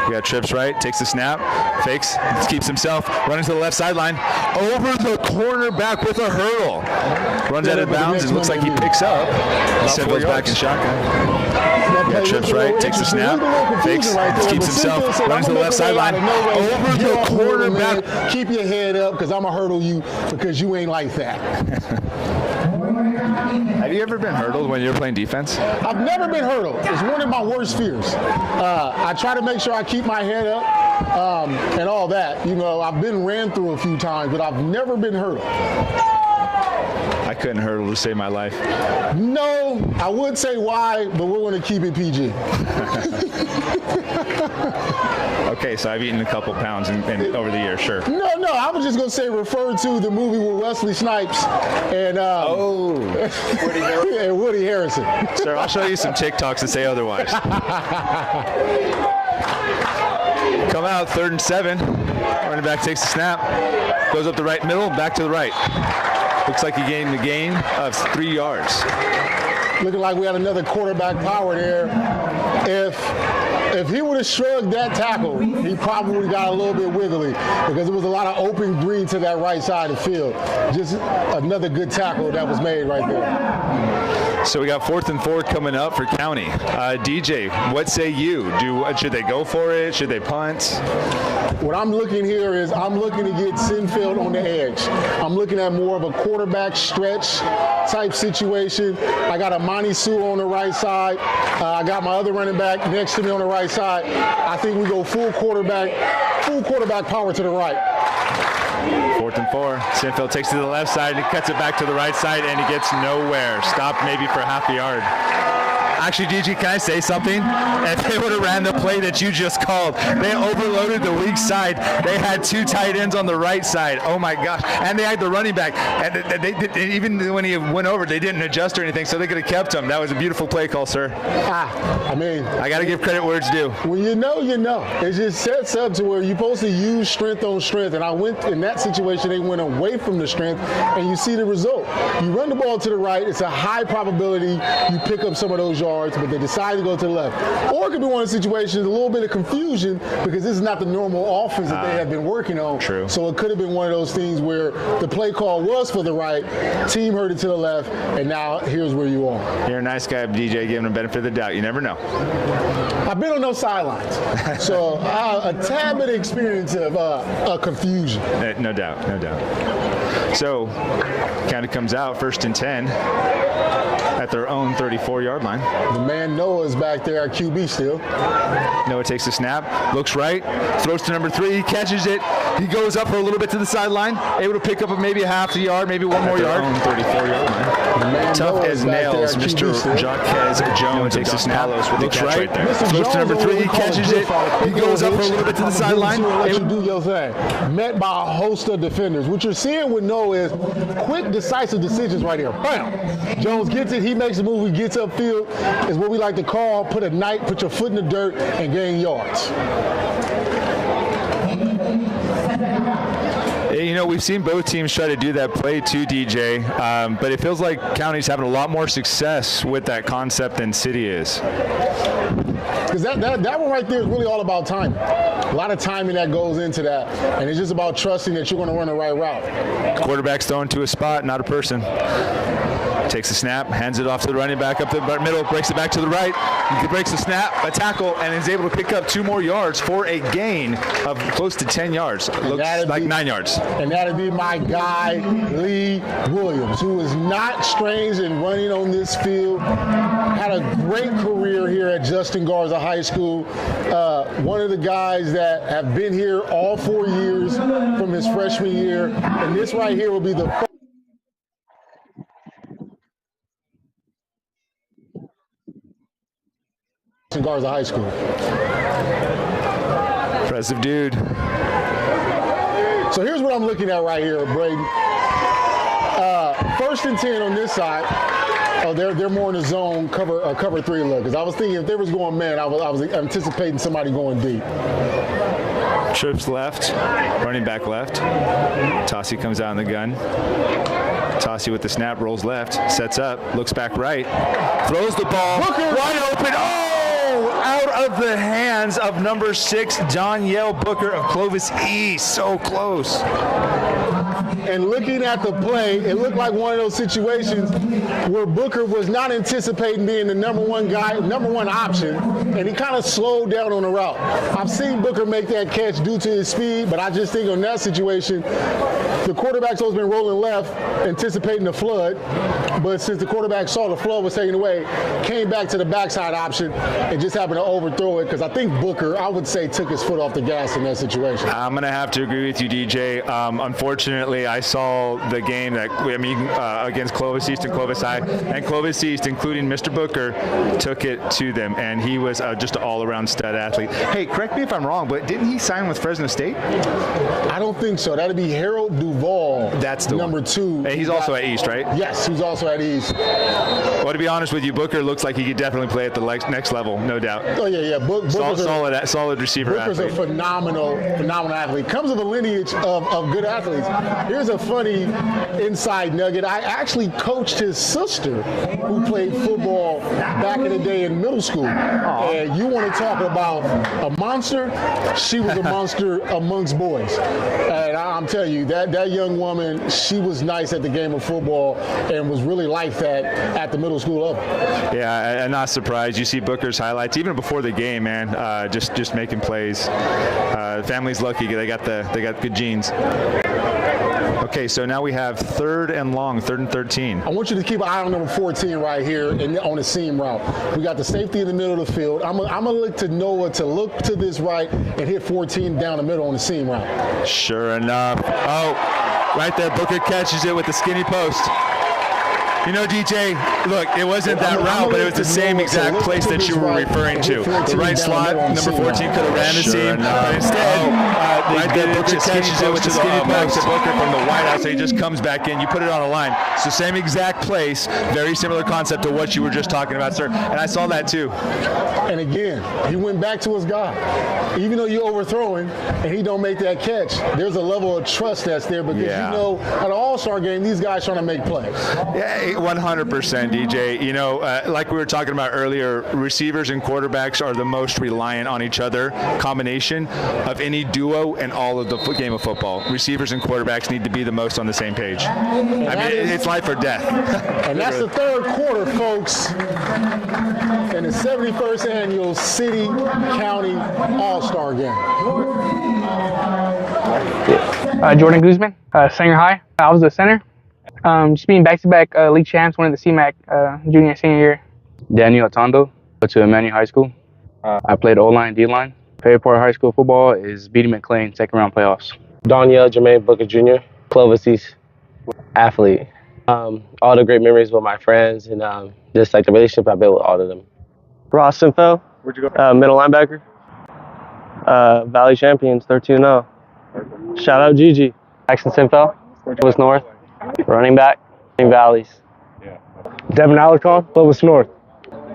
We got trips right, takes the snap, fakes, keeps himself, running to the left sideline, over the cornerback with a hurdle. Runs out of bounds and looks like he picks up. Sinfield's back in shotgun. We got trips right, takes the snap, fakes, keeps himself, running to the left sideline, over the cornerback. Keep your head up, because I'm going to hurdle you because you ain't like that. Have you ever been hurdled when you're playing defense? I've never been hurdled. It's one of my worst fears. I try to make sure I keep my head up and all that. You know, I've been ran through a few times, but I've never been hurdled. I couldn't hurdle to save my life. No, I would say why, but we're going to keep it PG. Okay, so I've eaten a couple pounds over the years, sure. No, I was just going to say refer to the movie with Wesley Snipes and Woody Harrison. Sir, I'll show you some TikToks that say otherwise. Come out, 3rd and 7. Running back takes the snap, goes up the right middle, back to the right. Looks like he gained the gain of 3 yards. Looking like we had another quarterback power there. If he would have shrugged that tackle, he probably would have got a little bit wiggly because there was a lot of open green to that right side of the field. Just another good tackle that was made right there. So we got 4th and 4 coming up for County. DJ, what say you? Should they go for it? Should they punt? What I'm looking here is I'm looking to get Sinfield on the edge. I'm looking at more of a quarterback stretch type situation. I got Amani Sue on the right side. I got my other running back next to me on the right side. I think we go full quarterback power to the right. 4th and 4. Sinfield takes it to the left side and cuts it back to the right side, and he gets nowhere. Stopped maybe for half a yard. Actually, DG, can I say something? If they would have ran the play that you just called, they overloaded the weak side. They had 2 tight ends on the right side. Oh my gosh! And they had the running back. And they even when he went over, they didn't adjust or anything, so they could have kept him. That was a beautiful play call, sir. I mean, I got to give credit where it's due. When you know, you know. It just sets up to where you're supposed to use strength on strength. And I went in that situation, they went away from the strength, and you see the result. You run the ball to the right. It's a high probability you pick up some of those yards, but they decide to go to the left. Or it could be one of the situations, a little bit of confusion, because this is not the normal offense that they have been working on. True. So it could have been one of those things where the play call was for the right, team heard it to the left, and now here's where you are. You're a nice guy, DJ, giving him benefit of the doubt. You never know. I've been on those sidelines, so a tad bit of experience of confusion. No doubt, no doubt. So, County comes out 1st and 10 at their own 34-yard line. The man Noah's back there at QB still. Noah takes the snap, looks right, throws to number 3, he catches it. He goes up for a little bit to the sideline, able to pick up maybe a half a yard, maybe one more yard. Own 34-yard line. Tough as nails, Mr. Jacques Jones takes the snap, looks right, throws to number 3, he catches it. He goes up for a little bit to the sideline. Let you do your thing. Met by a host of defenders. What you're seeing with Noah is quick, decisive decisions right here. Bam! Jones gets it, he makes a move, he gets upfield. Is what we like to call put your foot in the dirt and gain yards. You know, we've seen both teams try to do that play too, DJ, but it feels like County's having a lot more success with that concept than City is. Because that one right there is really all about timing. A lot of timing that goes into that, and it's just about trusting that you're going to run the right route. Quarterback's thrown to a spot, not a person. Takes the snap, hands it off to the running back up the middle, breaks it back to the right. He breaks the snap, a tackle, and is able to pick up 2 more yards for a gain of close to 10 yards. Looks like 9 yards. And that'd be my guy, Lee Williams, who is not strange in running on this field. Had a great career here at Justin Garza High School. One of the guys that have been here all 4 years from his freshman year. And this right here will be the first. Garza High School. Impressive dude. So here's what I'm looking at right here, Braden. 1st and 10 on this side. Oh, they're more in the zone cover 3 look. Because I was thinking if they was going man, I was anticipating somebody going deep. Trips left, running back left. Tossie comes out in the gun. Tossie with the snap, rolls left, sets up, looks back right, throws the ball, wide open. Oh! out of the hands of number 6, Danielle Booker of Clovis East. So close. And looking at the play, it looked like one of those situations where Booker was not anticipating being the number one option, and he kind of slowed down on the route. I've seen Booker make that catch due to his speed, but I just think on that situation, the quarterback's supposed to be rolling left, anticipating the flood, but since the quarterback saw the flood was taken away, came back to the backside option and just happened to overthrow it, because I think Booker, I would say, took his foot off the gas in that situation. I'm going to have to agree with you, DJ. Unfortunately, I saw the game against Clovis East and Clovis High, and Clovis East, including Mr. Booker, took it to them, and he was just an all-around stud athlete. Hey, correct me if I'm wrong, but didn't he sign with Fresno State? I don't think so. That'd be Harold Duval. That's the number one. 2. Hey, he's also at East, right? Yes, he's also at East. Well, to be honest with you, Booker looks like he could definitely play at the next level, no doubt. Oh yeah. Booker's solid receiver. Booker's athlete. a phenomenal athlete. Comes with a lineage of good athletes. Here's a funny inside nugget. I actually coached his sister, who played football back in the day in middle school. And you want to talk about a monster? She was a monster amongst boys. And I'm telling you, that young woman, she was nice at the game of football and was really like that at the middle school level. Yeah, I'm not surprised. You see Booker's highlights even before the game, man. Just making plays. The family's lucky; they got good genes. Okay, so now we have 3rd and 13. I want you to keep an eye on number 14 right here on the seam route. We got the safety in the middle of the field. I'm gonna look to Noah to look to this right and hit 14 down the middle on the seam route. Sure enough. Oh, right there, Booker catches it with the skinny post. You know, DJ, look, it wasn't that route, but it was the same exact place that you were referring to. The right slot, number 14 could have ran the seam, but instead, right there, Booker catches it with the skinny post. Booker from the wide out, so he just comes back in. You put it on a line. It's the same exact place, very similar concept to what you were just talking about, sir. And I saw that too. And again, he went back to his guy. Even though you're overthrowing and he don't make that catch, there's a level of trust that's there, because you know, at an all-star game, these guys trying to make plays. Yeah, 100%, DJ. You know, like we were talking about earlier, receivers and quarterbacks are the most reliant on each other combination of any duo in all of the game of football. Receivers and quarterbacks need to be the most on the same page. I mean, it's life or death. And that's the 3rd quarter, folks, in the 71st annual City County All-Star Game. Jordan Guzman, Senior High. I was the center. Just being back-to-back league champs, winning the CMAC junior and senior year. Daniel Atondo, went to Emmanuel High School. I played O-line, D-line. Favorite part of high school football is beating McLane, 2nd round playoffs. Danielle Jermaine Booker Jr., Clovis East athlete. All the great memories with my friends and just like the relationship I built with all of them. Ross Sinfeld. Where'd you go? Middle linebacker. Valley champions, 13-0. Shout out Gigi. Jackson Sinfeld, Clovis North. Running back, Valleys. Yeah. Devin Alarcon, Clovis North.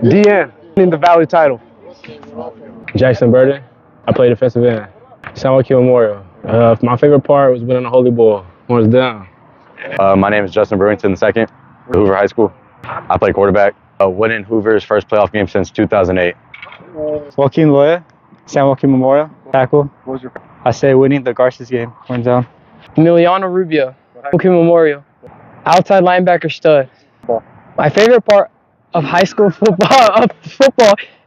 DN, in the Valley title. Jackson Burden. I played defensive end. San Joaquin Memorial. My favorite part was winning the Holy Bowl. When it's down. My name is Justin Brewington II, Hoover High School. I play quarterback. Winning Hoover's first playoff game since 2008. Joaquin Loya, San Joaquin Memorial, tackle. I say winning the Garcias game, went down. Emiliano Rubio, Joaquin Memorial, outside linebacker stud. My favorite part of high school football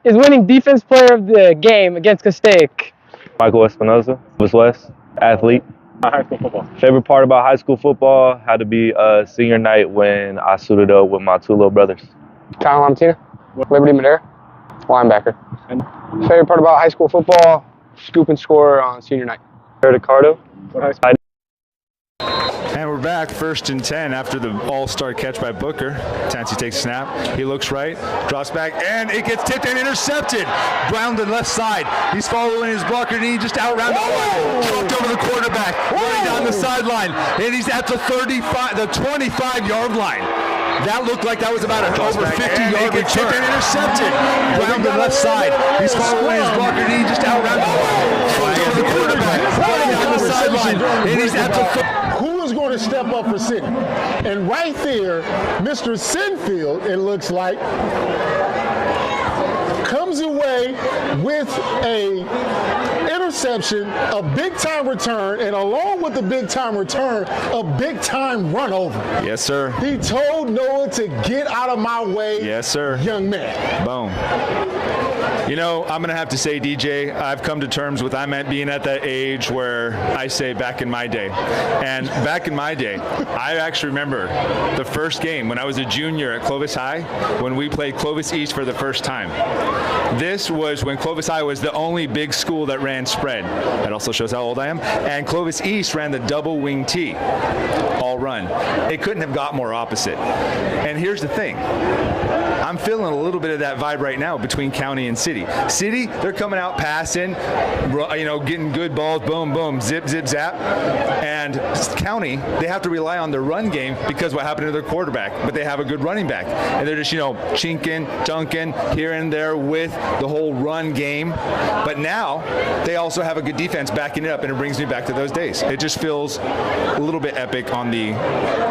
is winning defense player of the game against Castaic. Michael Espinoza, West, athlete. High school football. Favorite part about high school football had to be senior night when I suited up with my 2 little brothers. Kyle Lamartina, Liberty Madera, linebacker. Favorite part about high school football, scoop and score on senior night. Ricardo. And we're back, 1st and 10 after the all-star catch by Booker. Tansy takes a snap. He looks right, drops back, and it gets tipped and intercepted. Brown to the left side. He's following his blocker, and he just outran the line. Dropped over the quarterback, running down the sideline, and he's at the 25-yard line. That looked like that was about an over 50-yard return. And intercepted. Brown to the left side. He's following his blocker, and he just outran the line. Over the quarterback, running down the sideline, and he's at the Who is going to step up for City? And right there, Mr. Sinfield, it looks like, comes away with a interception, a big-time return, and along with the big-time return, a big-time run over. Yes, sir. He told Noah to get out of my way, yes, sir. Young man. Boom. You know, I'm going to have to say, DJ, I've come to terms with being at that age where I say back in my day. And back in my day, I actually remember the first game when I was a junior at Clovis High when we played Clovis East for the first time. This was when Clovis High was the only big school that ran spread. That also shows how old I am. And Clovis East ran the double wing T, all run. It couldn't have got more opposite. And here's the thing. I'm feeling a little bit of that vibe right now between County and City. City, they're coming out passing, you know, getting good balls, boom, boom, zip, zip, zap. And County, they have to rely on their run game because what happened to their quarterback. But they have a good running back. And they're just, you know, chinking, dunking here and there with the whole run game. But now they also have a good defense backing it up, and it brings me back to those days. It just feels a little bit epic on the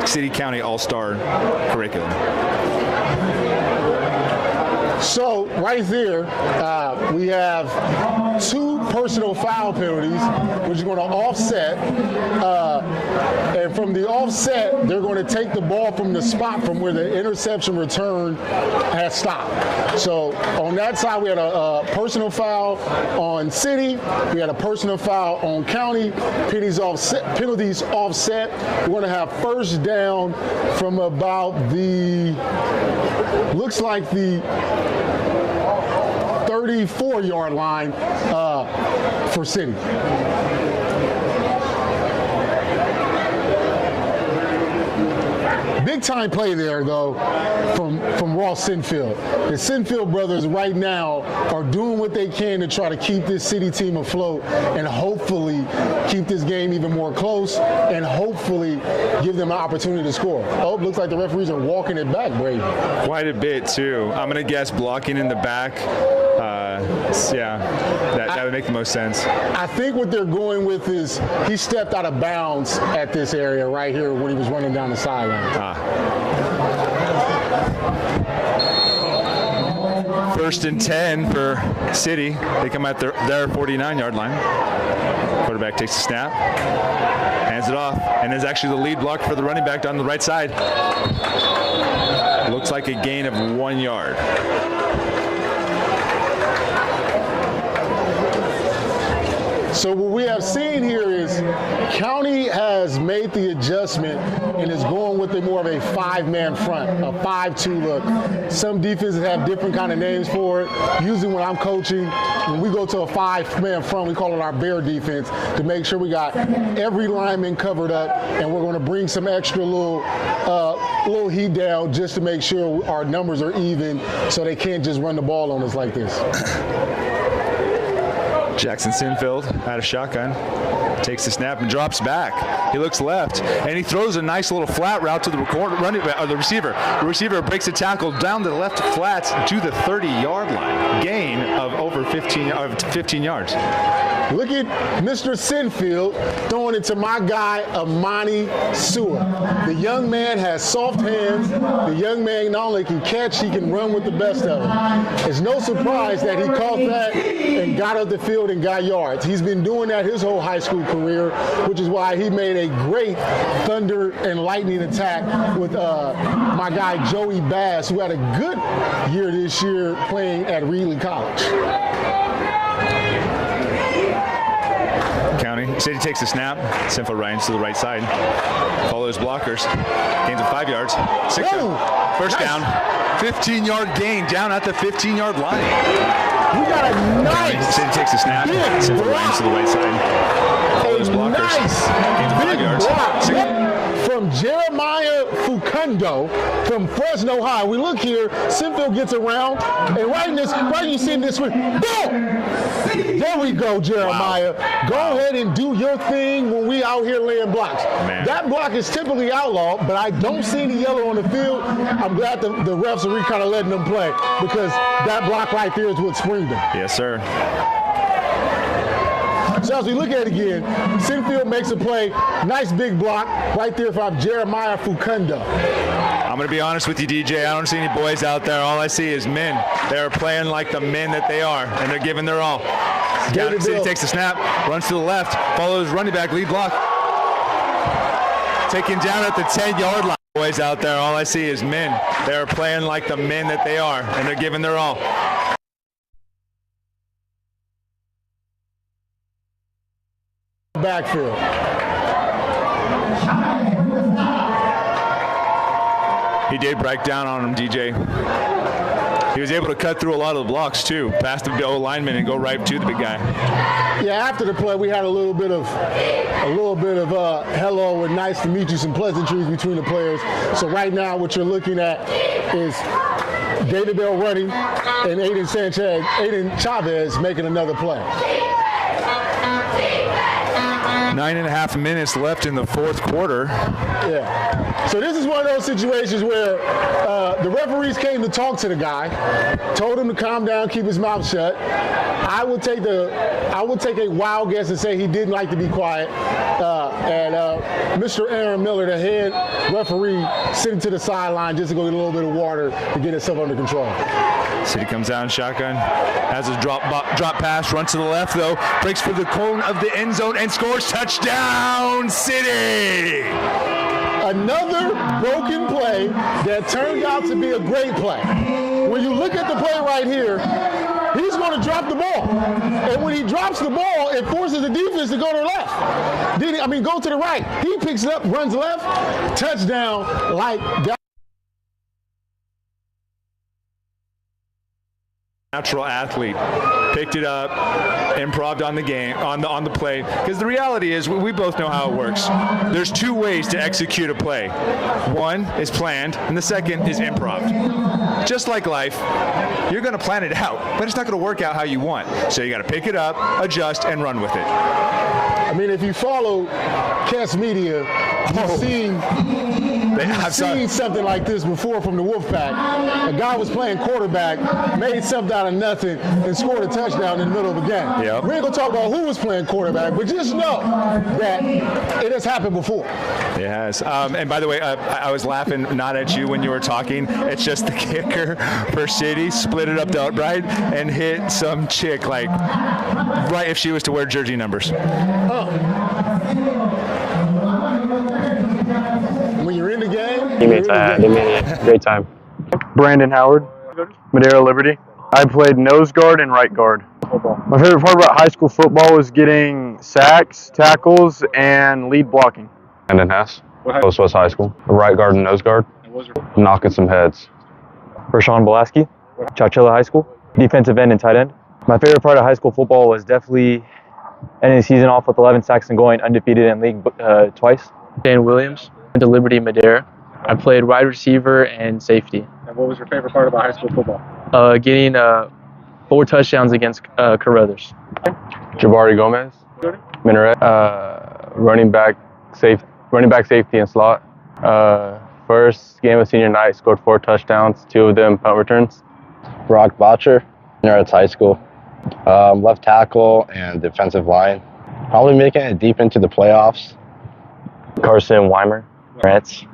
City-County All-Star curriculum. So right there, we have 2 personal foul penalties, which is going to offset. And from the offset, they're going to take the ball from the spot from where the interception return has stopped. So on that side, we had a personal foul on City. We had a personal foul on County. Penalties offset. We're going to have first down from about the, looks like the 34-yard line for City. Big time play there, though, from Ross Sinfield. The Sinfield brothers right now are doing what they can to try to keep this City team afloat and hopefully keep this game even more close and hopefully give them an opportunity to score. Oh, looks like the referees are walking it back, Brady. Quite a bit, too. I'm going to guess blocking in the back. Yeah, that would make the most sense. I think what they're going with is he stepped out of bounds at this area right here when he was running down the sideline. First and 10 for City. They come at their 49-yard line. Quarterback takes the snap, hands it off, and is actually the lead block for the running back down the right side. Looks like a gain of 1 yard. So what we have seen here is County has made the adjustment and is going with more of a 5-man front, a 5-2 look. Some defenses have different kind of names for it. Usually when I'm coaching, when we go to a 5-man front, we call it our bear defense to make sure we got every lineman covered up, and we're going to bring some extra little heat down just to make sure our numbers are even so they can't just run the ball on us like this. Jackson Sinfield out of shotgun, takes the snap and drops back. He looks left, and he throws a nice little flat route to the receiver. The receiver breaks a tackle down the left flat to the 30-yard line. Gain of over 15 yards. Look at Mr. Sinfield throwing it to my guy, Amani Sua. The young man has soft hands. The young man not only can catch, he can run with the best of them. It's no surprise that he caught that and got up the field and got yards. He's been doing that his whole high school career, which is why he made a great thunder and lightning attack with my guy Joey Bass, who had a good year this year playing at Reedley College. County. City takes the snap. Sinfield runs to the right side. Follows blockers. Gains of 5 yards. First down. 15-yard gain down at the 15-yard line. We got a nice. City takes the snap. Sinfield runs to the right side. Follows blockers. Gains of 5 yards. From Jeremiah Fukundo from Fresno High. We look here, Sinfield gets around, and right you see in this swing, boom! There we go, Jeremiah. Wow. Go ahead and do your thing when we out here laying blocks. Man. That block is typically outlawed, but I don't see any yellow on the field. I'm glad the refs are kind of letting them play because that block right there is what springed them. Yes, sir. So as we look at it again, Sinfield makes a play. Nice big block right there from Jeremiah Fukundo. I'm I'm going to be honest with you, DJ. I don't see any boys out there. All I see is men. They're playing like the men that they are, and they're giving their all. County City takes the snap, runs to the left, follows running back, lead block. Taken down at the 10-yard line. Boys out there, all I see is men. They're playing like the men that they are, and they're giving their all. Backfield. He did break down on him, DJ. He was able to cut through a lot of the blocks too, past the O lineman and go right to the big guy. Yeah, after the play, we had a little bit of hello and nice to meet you, some pleasantries between the players. So right now, what you're looking at is David Bell running and Aiden Chavez making another play. 9.5 minutes left in the fourth quarter. Yeah. So this is one of those situations where the referees came to talk to the guy, told him to calm down, keep his mouth shut. I would take a wild guess and say he didn't like to be quiet. And Mr. Aaron Miller, the head referee, sitting to the sideline just to go get a little bit of water to get himself under control. City comes down shotgun, has a drop pass, runs to the left though, breaks for the cone of the end zone and scores. Touchdown, City! Another broken play that turned out to be a great play. When you look at the play right here, he's going to drop the ball. And when he drops the ball, it forces the defense to go to the left. Go to the right. He picks it up, runs left, touchdown like that. Natural athlete, picked it up, improved on the game, on the play. Because the reality is, we both know how it works. There's two ways to execute a play. One is planned, and the second is improv. Just like life, you're going to plan it out, but it's not going to work out how you want. So you got to pick it up, adjust, and run with it. I mean, if you follow Kess Media, you've seen something like this before from the Wolfpack. A guy was playing quarterback, made something out of nothing, and scored a touchdown in the middle of a game. Yep. We ain't gonna talk about who was playing quarterback, but just know that it has happened before. It has. And by the way, I was laughing not at you when you were talking. It's just the kicker for City split it up the upright and hit some chick like right if she was to wear jersey numbers. When you're in the game, Teammates I had, they made a great time. Brandon Howard, Madera Liberty. I played nose guard and right guard. My favorite part about high school football was getting sacks, tackles, and lead blocking. Brandon Hess, Clovis West High School. Right guard and nose guard. Knocking some heads. Rashawn Belaski, Chowchilla High School. Defensive end and tight end. My favorite part of high school football was definitely ending the season off with 11 sacks and going undefeated in league twice. Dan Williams, went to Liberty Madera. I played wide receiver and safety. And what was your favorite part about high school football? Getting 4 touchdowns against Carruthers. Jabari Gomez, Minaret, running back safety and slot. First game of senior night, scored 4 touchdowns, 2 of them punt returns. Brock Botcher, Madera High School. Left tackle and defensive line. Probably making it deep into the playoffs. Carson Weimer, Reds.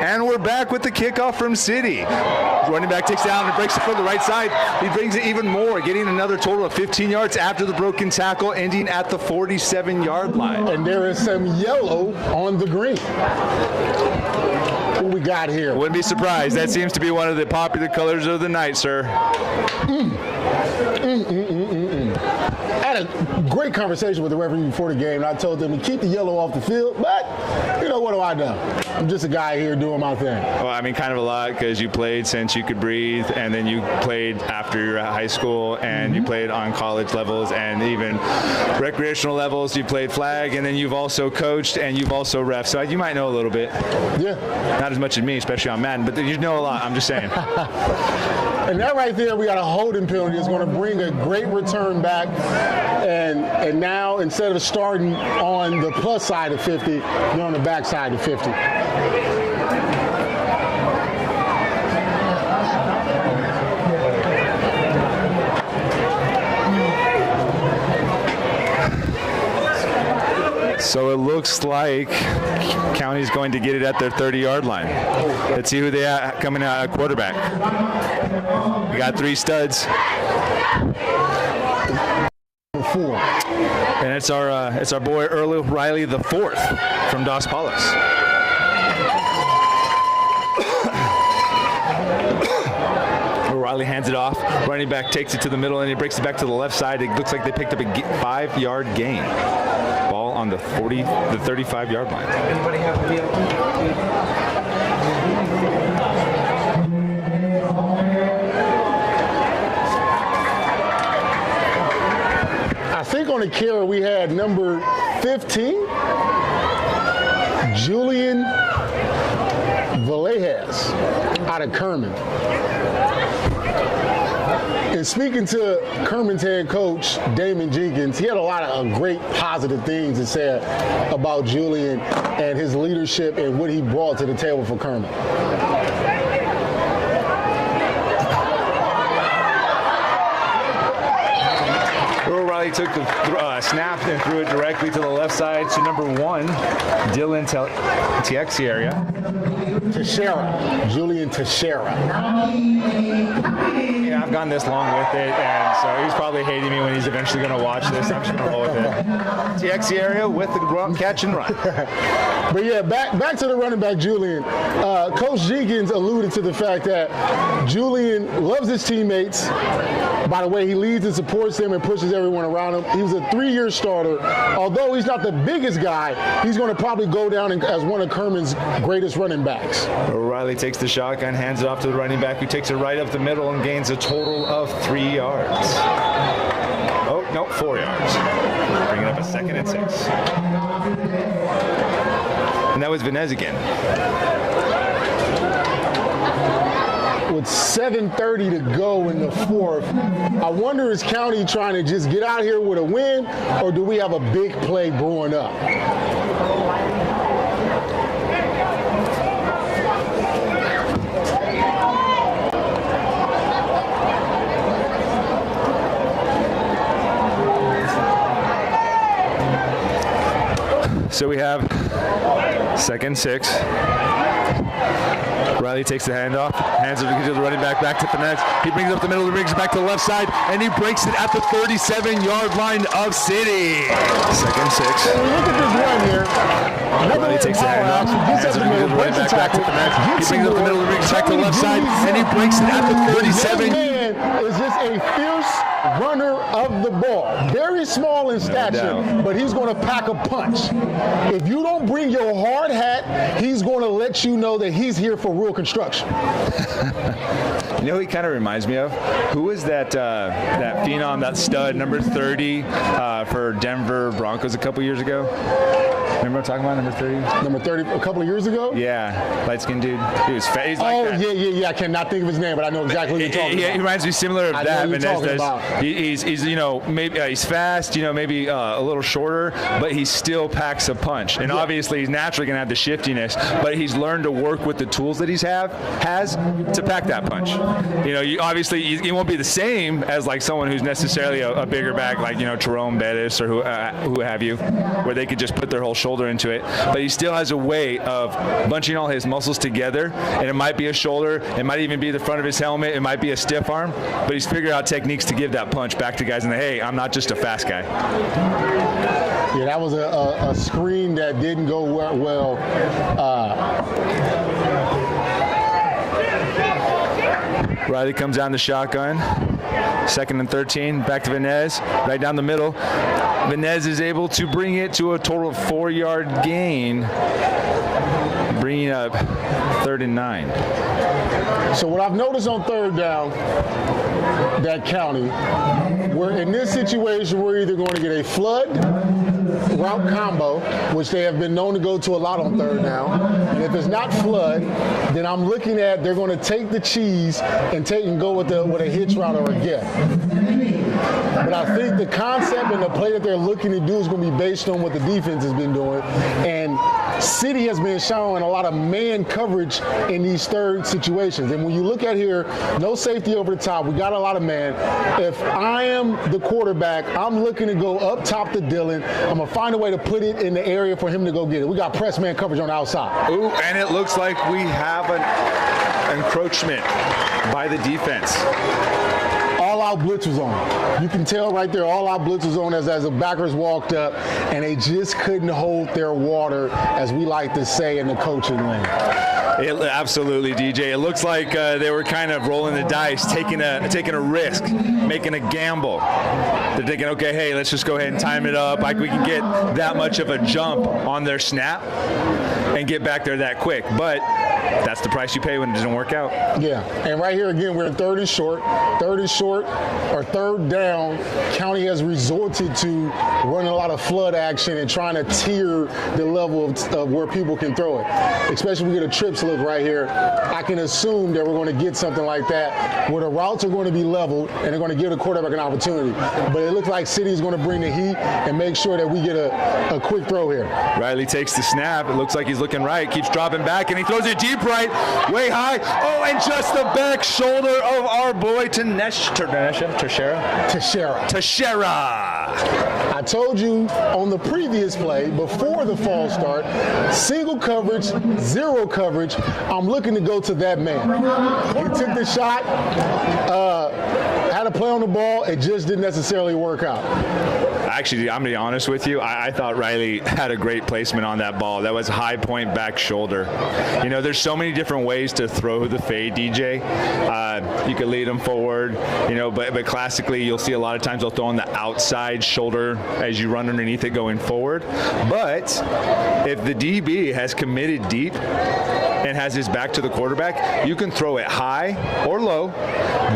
And we're back with the kickoff from City. Running back takes down and breaks it from the right side. He brings it even more, getting another total of 15 yards after the broken tackle, ending at the 47-yard line. And there is some yellow on the green. What we got here? Wouldn't be surprised. That seems to be one of the popular colors of the night, sir. I had a great conversation with the referee before the game, and I told them to keep the yellow off the field, but, what do I know? I'm just a guy here doing my thing. Well, I mean, kind of a lot, because you played since you could breathe, and then you played after you were at high school, and you played on college levels, and even recreational levels. You played flag, and then you've also coached, and you've also ref, so you might know a little bit. Yeah. Not as much as me, especially on Madden, but you know a lot, I'm just saying. And that right there, we got a holding penalty. It's going to bring a great return back. And now, instead of starting on the plus side of 50, you're on the back side of 50. So it looks looks like County's going to get it at their 30-yard line. Let's see who they have coming out at quarterback. We got 3 studs. 4. And it's our boy Earl Riley the 4th from Dos Palos. Riley hands it off. Running back takes it to the middle and he breaks it back to the left side. It looks like they picked up a 5-yard gain. Ball on the 35-yard line. Anybody have a deal? I think on the carry we had number 15, Julian Villegas out of Kerman. And speaking to Kerman's head coach, Damon Jenkins, he had a lot of great positive things to say about Julian and his leadership and what he brought to the table for Kerman. Riley took the snap and threw it directly to the left side to number 1, Dylan Teixeira. Julian Teixeira. Yeah, I've gone this long with it, and so he's probably hating me when he's eventually going to watch this. I'm just going to roll with it. Teixeira with the catch and run. But yeah, back to the running back, Julian. Coach Jenkins alluded to the fact that Julian loves his teammates. By the way, he leads and supports them and pushes everyone around him. He was a 3-year starter. Although he's not the biggest guy, he's going to probably go down as one of Kerman's greatest running backs. O'Reilly takes the shotgun, hands it off to the running back, who takes it right up the middle and gains a total of 3 yards. Oh, no, 4 yards. Bringing up a 2nd and 6. And that was Vanez again. With 7:30 to go in the 4th, I wonder is County trying to just get out here with a win, or do we have a big play brewing up? So we have 2nd 6. Riley takes the handoff, hands it to the running back to Finesse. He brings it up the middle, he brings it back to the left side, and he breaks it at the 37-yard line of City. 2nd 6. When we look at this run here, Riley takes the handoff, hands it to the running back to Finesse. He brings it up the middle, he brings it back to the left side, and he breaks it at the 37. This man is just a fierce runner of the ball. Very small in stature, but he's going to pack a punch. If you don't bring your hard hat, he's going to let you know that he's here for real construction. You know who he kind of reminds me of? Who was that phenom, that stud, number 30 for Denver Broncos a couple years ago? Remember what I'm talking about, number 30? Number 30 a couple of years ago? Yeah, light-skinned dude. He was fat. He's like that. Yeah. I cannot think of his name, but I know exactly what you're talking about. He reminds me similar of that. He's maybe he's fast, maybe a little shorter, but he still packs a punch. And obviously he's naturally going to have the shiftiness, but he's learned to work with the tools that has to pack that punch. Obviously he won't be the same as like someone who's necessarily a bigger back like Jerome Bettis or who have you, where they could just put their whole shoulder into it. But he still has a way of bunching all his muscles together, and it might be a shoulder, it might even be the front of his helmet, it might be a stiff arm, but he's figured out techniques to give that punch back to guys and hey, I'm not just a fast guy. Yeah, that was a screen that didn't go well. Riley comes down the shotgun. 2nd and 13, back to Vanez, right down the middle. Vanez is able to bring it to a total of 4-yard gain, bringing up 3rd and 9. So what I've noticed on 3rd down, that County, we're in this situation, we're either going to get a flood route combo, which they have been known to go to a lot on 3rd down, and if it's not flood, then I'm looking at they're going to take the cheese and go with a hitch route or a get. But I think the concept and the play that they're looking to do is going to be based on what the defense has been doing. And City has been showing a lot of man coverage in these third situations. And when you look at here, no safety over the top. We got a lot of man. If I am the quarterback, I'm looking to go up top to Dylan. I'm going to find a way to put it in the area for him to go get it. We got press man coverage on the outside. Ooh, and it looks like we have an encroachment by the defense. All-out blitz was on. You can tell right there, all-out blitz was on as the backers walked up, and they just couldn't hold their water, as we like to say in the coaching lane. Absolutely, DJ. It looks like they were kind of rolling the dice, taking a risk, making a gamble. They're thinking, okay, hey, let's just go ahead and time it up. Like we can get that much of a jump on their snap and get back there that quick. But that's the price you pay when it doesn't work out. Yeah, and right here again, we're in third and short, or third down. County has resorted to running a lot of flood action and trying to tier the level of where people can throw it. Especially if we get a trips look right here, I can assume that we're going to get something like that where the routes are going to be leveled and they're going to give the quarterback an opportunity. But it looks like City is going to bring the heat and make sure that we get a quick throw here. Riley takes the snap. It looks like he's looking right, keeps dropping back, and he throws it deep right, way high. Oh, and just the back shoulder of our boy Teixeira. I told you on the previous play, before the false start, single coverage, zero coverage, I'm looking to go to that man. He took the shot, had a play on the ball, it just didn't necessarily work out. Actually, I'm going to be honest with you. I thought Riley had a great placement on that ball. That was high point back shoulder. You know, there's so many different ways to throw the fade, DJ. You could lead them forward, you know, but classically you'll see a lot of times they'll throw on the outside shoulder as you run underneath it going forward. But if the DB has committed deep and has his back to the quarterback, you can throw it high or low,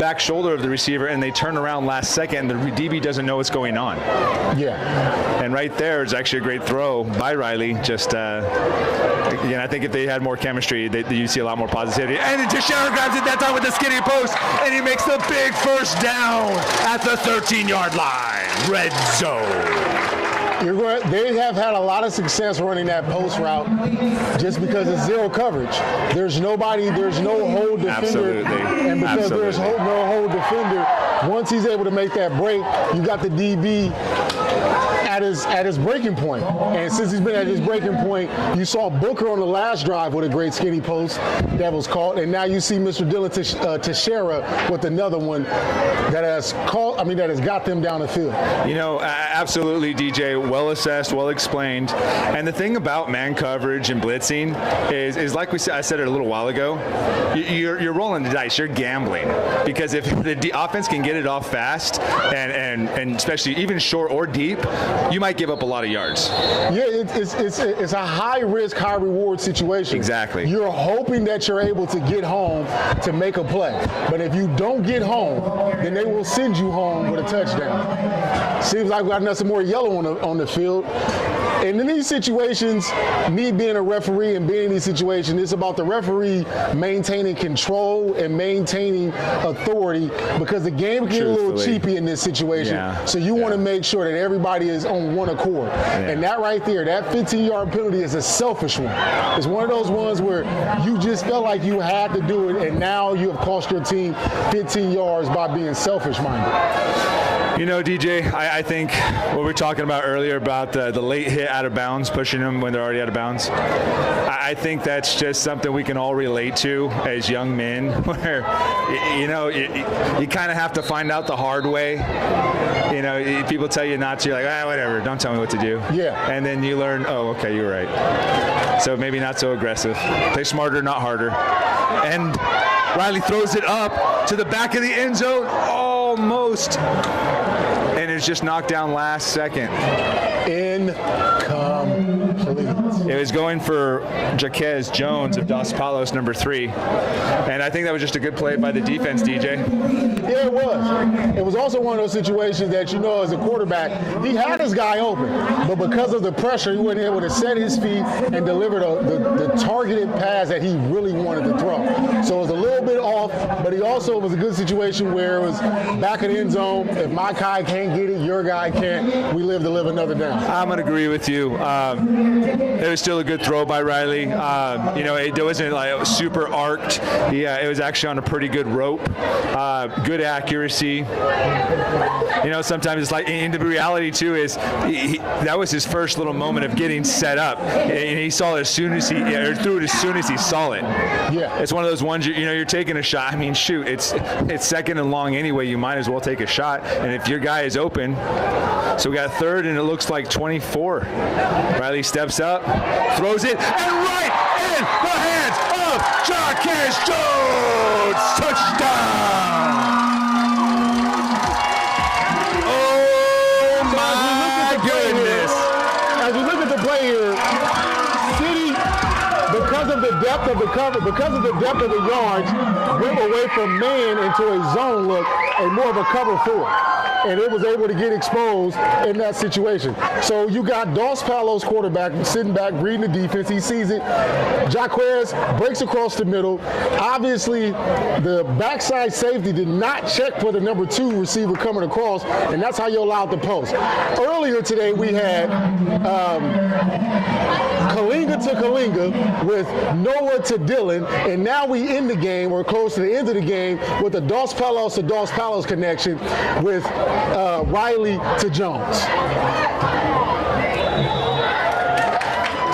back shoulder of the receiver, and they turn around last second and the DB doesn't know what's going on. Yeah. And right there is actually a great throw by Riley. Just, again, I think if they had more chemistry, you'd see a lot more positivity. And then Teixeira grabs it that time with the skinny post, and he makes the big first down at the 13-yard line. Red zone. They have had a lot of success running that post route just because it's zero coverage. There's nobody, there's no hold defender. Absolutely. And because there's no hold defender, once he's able to make that break, you got the DB at his breaking point. And since he's been at his breaking point, you saw Booker on the last drive with a great skinny post that was caught, and now you see Mr. Dylan Teixeira with another one that has got them down the field. You know, absolutely, DJ. Well assessed, well explained. And the thing about man coverage and blitzing is like I said it a little while ago, you're rolling the dice, you're gambling. Because if the offense can get it off fast and especially even short or deep, you might give up a lot of yards. Yeah, it's a high risk, high reward situation. Exactly. You're hoping that you're able to get home to make a play. But if you don't get home, then they will send you home with a touchdown. Seems like we got nothing more yellow on the field. And in these situations, me being a referee and being in these situations, it's about the referee maintaining control and maintaining authority, because the game can get a little cheapy in this situation. Yeah. So you want to make sure that everybody is on one accord. Yeah. And that right there, that 15-yard penalty is a selfish one. It's one of those ones where you just felt like you had to do it, and now you have cost your team 15 yards by being selfish-minded. You know, DJ, I think what we were talking about earlier about the late hit out of bounds, pushing them when they're already out of bounds, I think that's just something we can all relate to as young men, where, you know, you kind of have to find out the hard way. You know, people tell you not to, you're like, whatever, don't tell me what to do. Yeah. And then you learn, oh, okay, you're right. So maybe not so aggressive. Play smarter, not harder. And Riley throws it up to the back of the end zone, almost. And it's just knocked down last second. Incomplete. It was going for Jaquez Jones of Dos Palos, number 3. And I think that was just a good play by the defense, DJ. Yeah, it was. It was also one of those situations that, you know, as a quarterback, he had his guy open, but because of the pressure, he wasn't able to set his feet and deliver the targeted pass that he really wanted to throw. So it was a little bit off, but he also was a good situation where it was back in the end zone. If my guy can't get it, your guy can't. We live to live another down. I'm going to agree with you. It was still a good throw by Riley. It wasn't like super arced. Yeah, it was actually on a pretty good rope. Good accuracy. Sometimes it's like, and the reality too is that was his first little moment of getting set up, and he saw it as soon as he threw it as soon as he saw it. Yeah, it's one of those ones you're taking a shot. I mean, shoot, it's second and long anyway. You might as well take a shot, and if your guy is open, so we got third, and it looks like 24. Riley steps up, throws it, and right in the hands of Jarquez Jones. Touchdown! Oh my goodness! As we look at the play here, City, because of the depth of the cover, because of the depth of the yards, went away from man into a zone look and more of a cover four. And it was able to get exposed in that situation. So you got Dos Palos, quarterback, sitting back, reading the defense. He sees it. Jaquez breaks across the middle. Obviously, the backside safety did not check for the number 2 receiver coming across, and that's how you allowed the post. Earlier today, we had Kalinga to Kalinga with Noah to Dylan, and now we end the game, or close to the end of the game, with the Dos Palos to Dos Palos connection with Riley to Jones.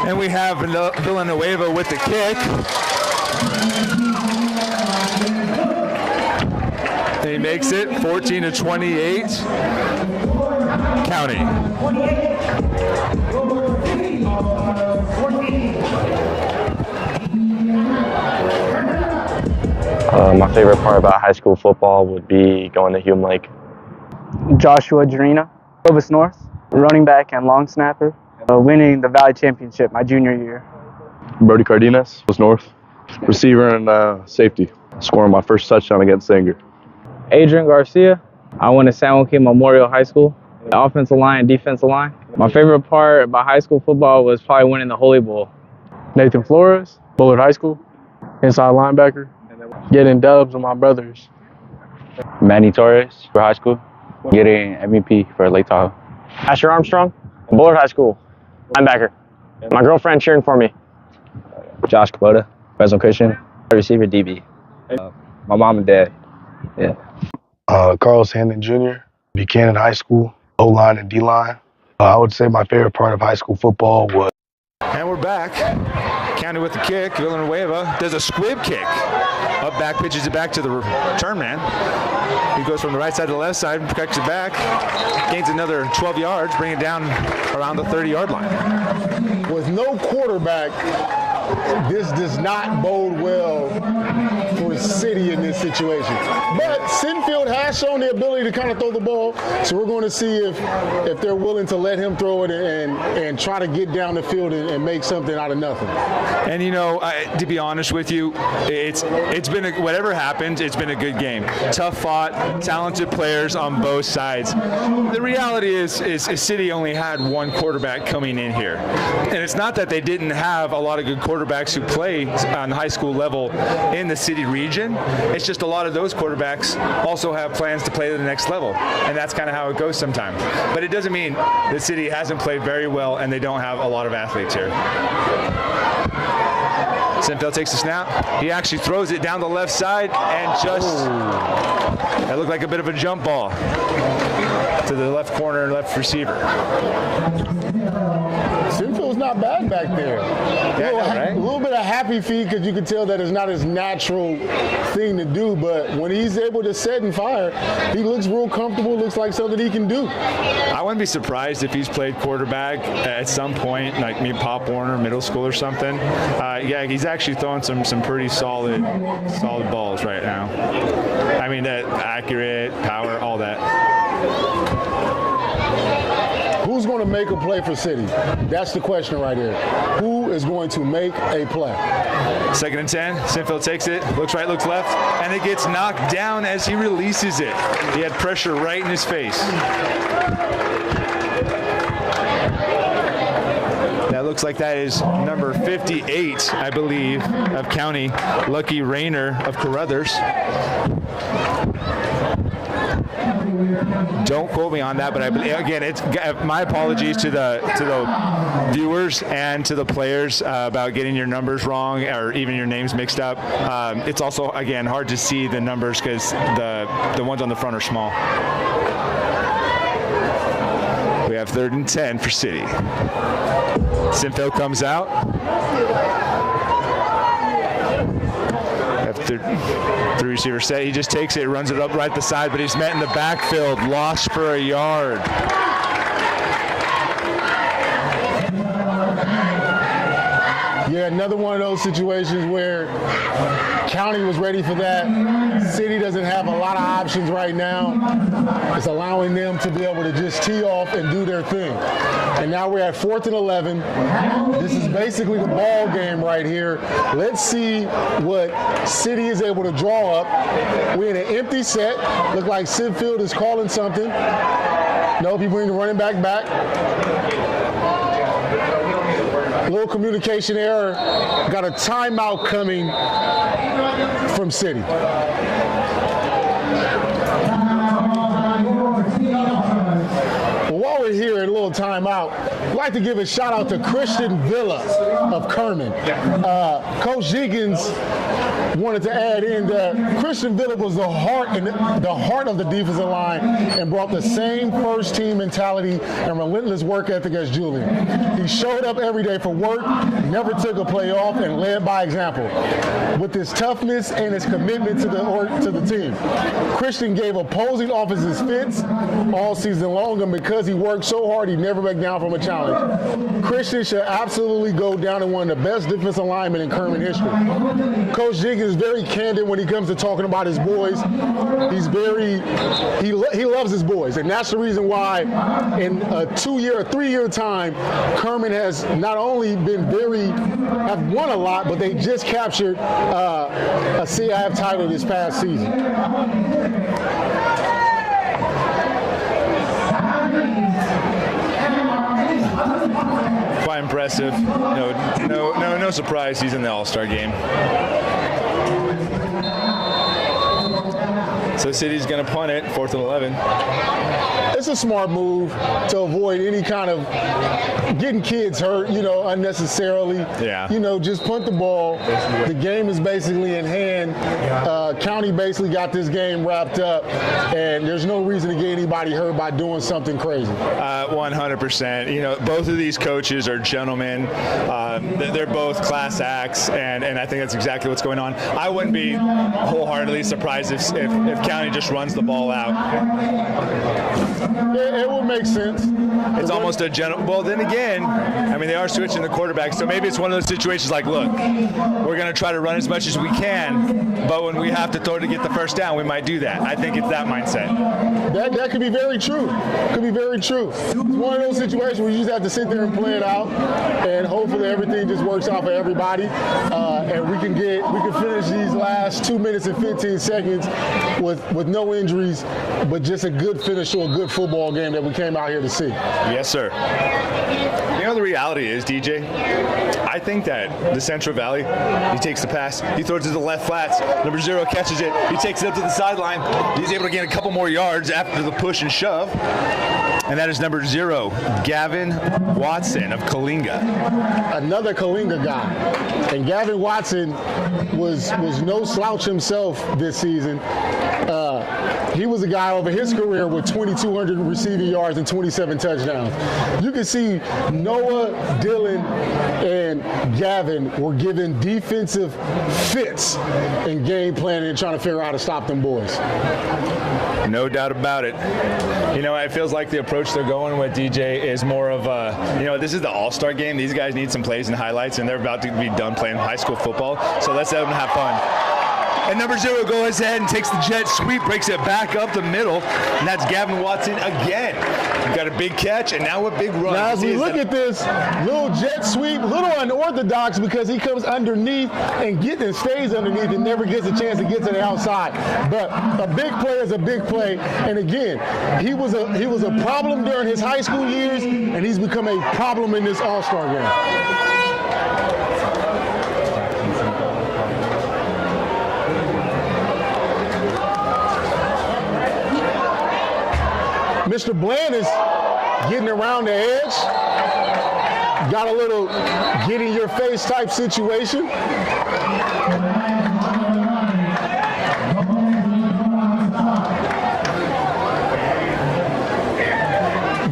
And we have Villanueva with the kick. And he makes it 14-28. County. My favorite part about high school football would be going to Hume Lake. Joshua Jarena, Clovis North, running back and long snapper, winning the Valley Championship my junior year. Brody Cardenas, Clovis North, receiver and safety, scoring my first touchdown against Sanger. Adrian Garcia, I went to San Joaquin Memorial High School, offensive line, defensive line. My favorite part about high school football was probably winning the Holy Bowl. Nathan Flores, Bullard High School, inside linebacker, getting dubs with my brothers. Manny Torres for high school, getting MVP for Lake Tahoe. Asher Armstrong, Bullard High School, linebacker. My girlfriend cheering for me. Josh Kubota, Fresno Christian, receiver DB. My mom and dad. Yeah. Carlos Hendon Jr., Buchanan High School, O-line and D-line. I would say my favorite part of high school football was. And we're back. County with the kick. Villanueva does a squib kick. Up back, pitches it back to the return man. He goes from the right side to the left side, protects it back, gains another 12 yards, bring it down around the 30-yard line. With no quarterback, this does not bode well for City in this situation. But Sinfield has shown the ability to kind of throw the ball, so we're going to see if they're willing to let him throw it and try to get down the field and make something out of nothing. And to be honest with you, it's been whatever happened, it's been a good game. Tough fought, talented players on both sides. The reality is City only had one quarterback coming in here, and it's not that they didn't have a lot of good quarterbacks who play on the high school level in the City region. It's just a lot of those quarterbacks also have plans to play to the next level, and that's kind of how it goes sometimes. But it doesn't mean the City hasn't played very well and they don't have a lot of athletes here. Sinfield takes the snap. He actually throws it down the left side and that looked like a bit of a jump ball to the left corner, left receiver. Sinfield's not bad back there. A little bit of happy feet because you can tell that it's not his natural thing to do, but when he's able to set and fire, he looks real comfortable, looks like something he can do. I wouldn't be surprised if he's played quarterback at some point, like maybe Pop Warner, middle school or something. Yeah, he's actually throwing some pretty solid balls right now. I mean, that accurate, power, all that. Who's going to make a play for City? That's the question right here. Who is going to make a play? 2nd and 10. Sinfield takes it, looks right, looks left, and it gets knocked down as he releases it. He had pressure right in his face. That looks like that is number 58, I believe, of County, Lucky Rayner of Carruthers. Don't quote me on that, but again, it's my apologies to the viewers and to the players about getting your numbers wrong or even your names mixed up. It's also, again, hard to see the numbers because the ones on the front are small. We have 3rd and 10 for City. Sinfield comes out. Three receiver set. He just takes it, runs it up right the side, but he's met in the backfield, lost for a yard. Yeah, another one of those situations where County was ready for that. City doesn't have a lot of options right now. It's allowing them to be able to just tee off and do their thing. And now we're at 4th and 11. This is basically the ball game right here. Let's see what City is able to draw up. We're in an empty set. Look like Sinfield is calling something. No, he bring the running back back. Little communication error. Got a timeout coming from City. Well, while we're here at a little timeout, I'd like to give a shout out to Christian Villa of Kerman. Coach Jenkins wanted to add in that Christian Villa was the heart of the defensive line and brought the same first team mentality and relentless work ethic as Julian. He showed up every day for work, never took a play off, and led by example. With his toughness and his commitment to the team, Christian gave opposing offenses fits all season long, and because he worked so hard, he never backed down from a challenge. Christian should absolutely go down as one of the best defensive linemen in Kerman history. Coach Jenkins is very candid when he comes to talking about his boys. He loves his boys, and that's the reason why in a 3-year time, Kerman has not only been have won a lot, but they just captured a CIF title this past season. Quite impressive. No surprise he's in the All-Star game. So City's going to punt it, 4th and 11. It's a smart move to avoid any kind of getting kids hurt, unnecessarily. Yeah. Just punt the ball. The game is basically in hand. County basically got this game wrapped up, and there's no reason to get anybody hurt by doing something crazy. 100%. Both of these coaches are gentlemen. They're both class acts, and I think that's exactly what's going on. I wouldn't be wholeheartedly surprised if County just runs the ball out. It would make sense. It's almost a general. Well, then again, they are switching the quarterback, so maybe it's one of those situations like, look, we're going to try to run as much as we can, but when we have to throw to get the first down, we might do that. I think it's that mindset. That could be very true. Could be very true. It's one of those situations where you just have to sit there and play it out, and hopefully everything just works out for everybody, and we can finish these last 2 minutes and 15 seconds with no injuries, but just a good finish to a good football game that we came out here to see. Yes, sir. The reality is, DJ, I think that the Central Valley, he takes the pass, he throws it to the left flats, number 0 catches it, he takes it up to the sideline, he's able to gain a couple more yards after the push and shove, and that is number 0, Gavin Watson of Kalinga. Another Kalinga guy, and Gavin Watson was no slouch himself this season. He was a guy over his career with 2,200 receiving yards and 27 touchdowns. You can see Noah, Dylan, and Gavin were given defensive fits in game planning and trying to figure out how to stop them boys. No doubt about it. It feels like the approach they're going with, DJ, is more of this is the All-Star game. These guys need some plays and highlights, and they're about to be done playing high school football, so let's let them have fun. And number 0 goes ahead and takes the jet sweep, breaks it back up the middle, and that's Gavin Watson again. We've got a big catch, and now a big run. Now, as we look at this little jet sweep, little unorthodox because he comes underneath and stays underneath and never gets a chance to get to the outside. But a big play is a big play, and again, he was a problem during his high school years, and he's become a problem in this All-Star game. Mr. Bland is getting around the edge. Got a little get in your face type situation.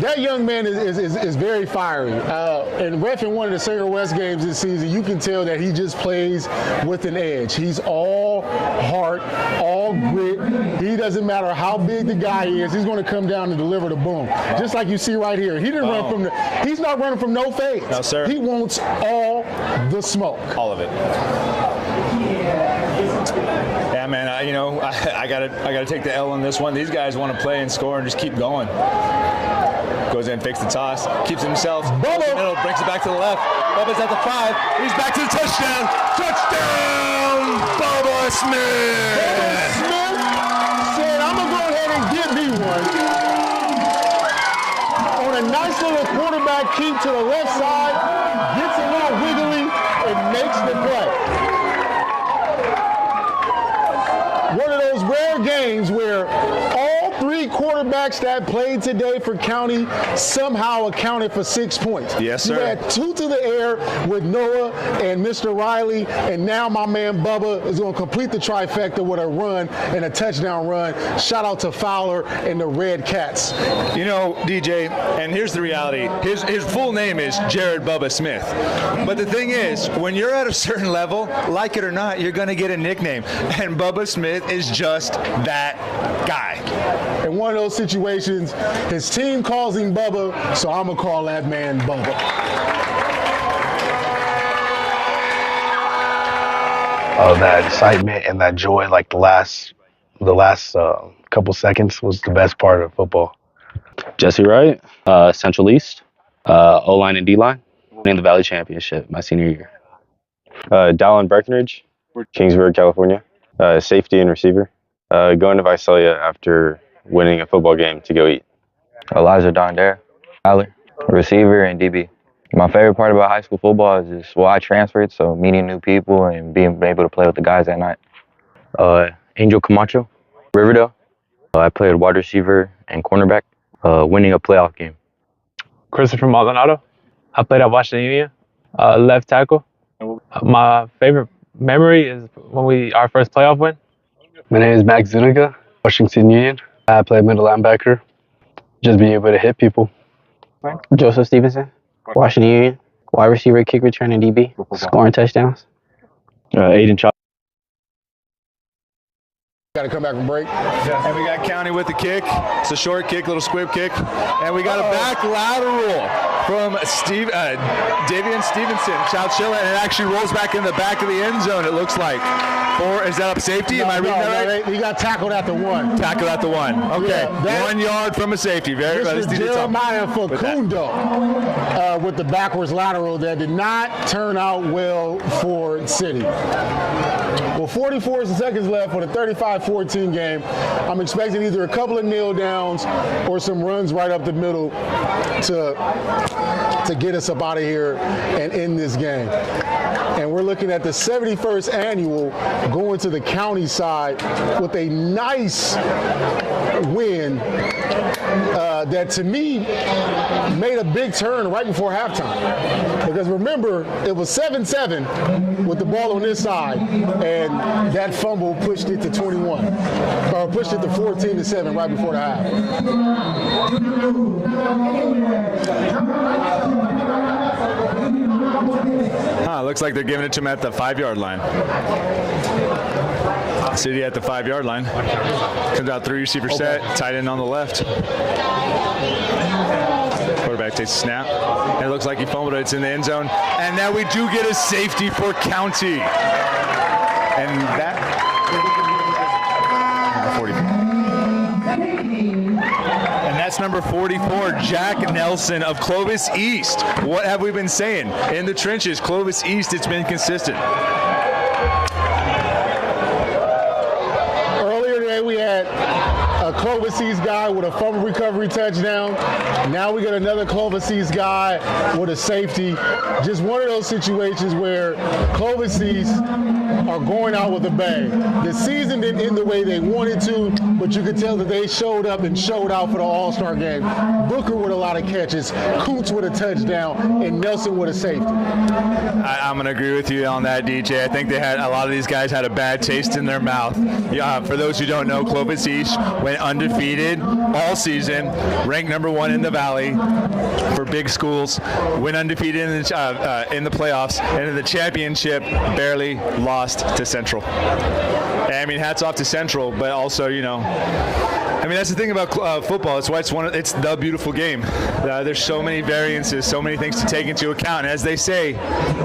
That young man is very fiery. And reffing one of the Central West games this season, you can tell that he just plays with an edge. He's all heart, all grit. He doesn't matter how big the guy is. He's going to come down and deliver the boom. Just like you see right here. He didn't run from he's not running from no fades. No, sir. He wants all the smoke. All of it. Yeah, man. I gotta take the L on this one. These guys want to play and score and just keep going. Goes in, fakes the toss, keeps himself. Bubba middle, brings it back to the left. Bubba's at the 5. He's back to the touchdown. Touchdown, Bubba Smith. Bubba Smith said, "I'm gonna go ahead and get me one." On a nice little quarterback keep to the left side, gets a little wiggly and makes the play. One of those rare games where all 3 quarterbacks that played today for County somehow accounted for 6 points. Yes, sir. You had 2 to the air with Noah and Mr. Riley, and now my man Bubba is going to complete the trifecta with a run and a touchdown run. Shout out to Fowler and the Red Cats. You know, DJ, and here's the reality. His full name is Jared Bubba Smith. But the thing is, when you're at a certain level, like it or not, you're going to get a nickname. And Bubba Smith is just that guy. In one of those situations, his team calls him Bubba, so I'm going to call that man Bubba. That excitement and that joy, like the last couple seconds, was the best part of football. Jesse Wright, Central East, O-line and D-line, winning the Valley Championship my senior year. Dallin Breckenridge, Kingsburg, California, safety and receiver. Going to Visalia after winning a football game to go eat. Elijah Dondare, Tyler, receiver and DB. My favorite part about high school football is just, I transferred, so meeting new people and being able to play with the guys at night. Angel Camacho, Riverdale. I played wide receiver and cornerback, winning a playoff game. Christopher Maldonado. I played at Washington Union, left tackle. My favorite memory is when our first playoff win. My name is Max Zuniga, Washington Union. I play middle linebacker. Just being able to hit people. Joseph Stevenson, Washington Union, wide receiver, kick return, and DB, scoring touchdowns. Aiden Chop. Got to come back from break. And we got County with the kick. It's a short kick, little squib kick. And we got a back lateral from Davian Stevenson, Chowchilla, and it actually rolls back in the back of the end zone, it looks like. Is that up safety? Am I reading that right? He got tackled at the 1. Tackled at the 1. Okay. Yeah, 1 yard from a safety. Very good. Mr. Jeremiah Facundo with the backwards lateral that did not turn out well for City. Well, 44 seconds left for the 35-14 game. I'm expecting either a couple of kneel downs or some runs right up the middle to get us up out of here and end this game. And we're looking at the 71st annual going to the county side with a nice win that to me made a big turn right before halftime. Because remember, it was 7-7 with the ball on this side, and that fumble pushed it to 21, or pushed it to 14-7 right before the half. Looks like they're giving it to him at the 5-yard line. City at the 5-yard line. Comes out 3 receiver set, tight end on the left. Quarterback takes a snap. And it looks like he fumbled it. It's in the end zone. And now we do get a safety for County. And that... 44. And that's number 44, Jack Nelson of Clovis East. What have we been saying? In the trenches, Clovis East, it's been consistent. Earlier today we had a Clovis East guy with a fumble recovery touchdown. Now we got another Clovis East guy with a safety. Just one of those situations where Clovis East are going out with a bang. The season didn't end the way they wanted to, but you could tell that they showed up and showed out for the All-Star game. Booker with a lot of catches, Kuntz with a touchdown, and Nelson with a safety. I'm going to agree with you on that, DJ. I think they had a lot of these guys had a bad taste in their mouth. Yeah, for those who don't know, Clovis East went undefeated all season, ranked #1 in the Valley for big schools, went undefeated in the playoffs, and in the championship barely lost to Central. And, I mean, hats off to Central, but also, you know, I mean, that's the thing about football. It's why it's the beautiful game. There's so many variances, so many things to take into account. And as they say,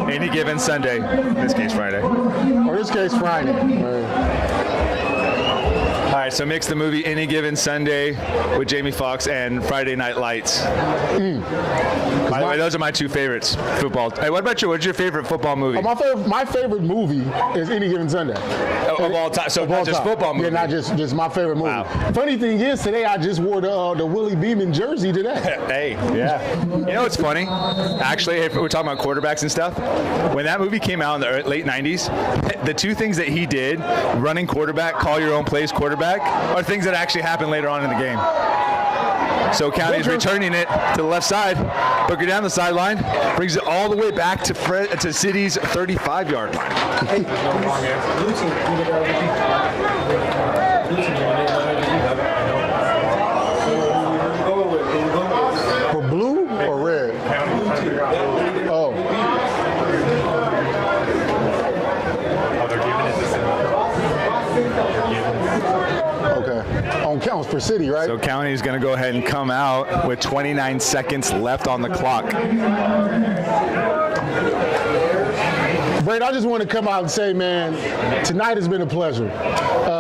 any given Sunday, in this case Friday. Or this case Friday. All right, so mix the movie Any Given Sunday with Jamie Foxx and Friday Night Lights. By the way, those are my two favorites. Football. Hey, what about you? What's your favorite football movie? My favorite movie is Any Given Sunday. Of all time. So not just football movie. Yeah, not just my favorite movie. Wow. Funny thing is, today I just wore the Willie Beeman jersey today. Hey, yeah. You know what's funny? Actually, if we're talking about quarterbacks and stuff, when that movie came out in the late 90s, the two things that he did, running quarterback, call your own plays quarterback, are things that actually happen later on in the game. So County is returning it to the left side. Booker down the sideline, brings it all the way back to City's 35-yard line. For blue or red? Oh. Okay. On counts for City, right? So County is going to go ahead and come out with 29 seconds left on the clock. Brad, I just want to come out and say, man, tonight has been a pleasure.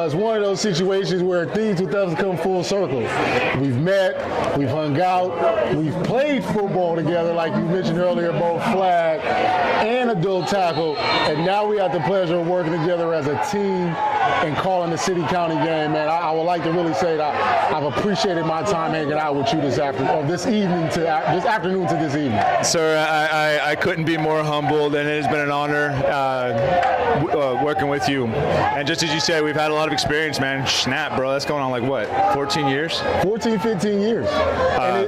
It's one of those situations where things with us come full circle. We've met, we've hung out, we've played football together, like you mentioned earlier, both flag and adult tackle, and now we have the pleasure of working together as a team and calling the city-county game, man. I would like to really say that I've appreciated my time hanging out with you this afternoon to this evening. Sir, I couldn't be more humbled, and it has been an honor working with you. And just as you said, we've had a lot of experience, man. Snap, bro. That's going on like what, 14 years? 14, 15 years.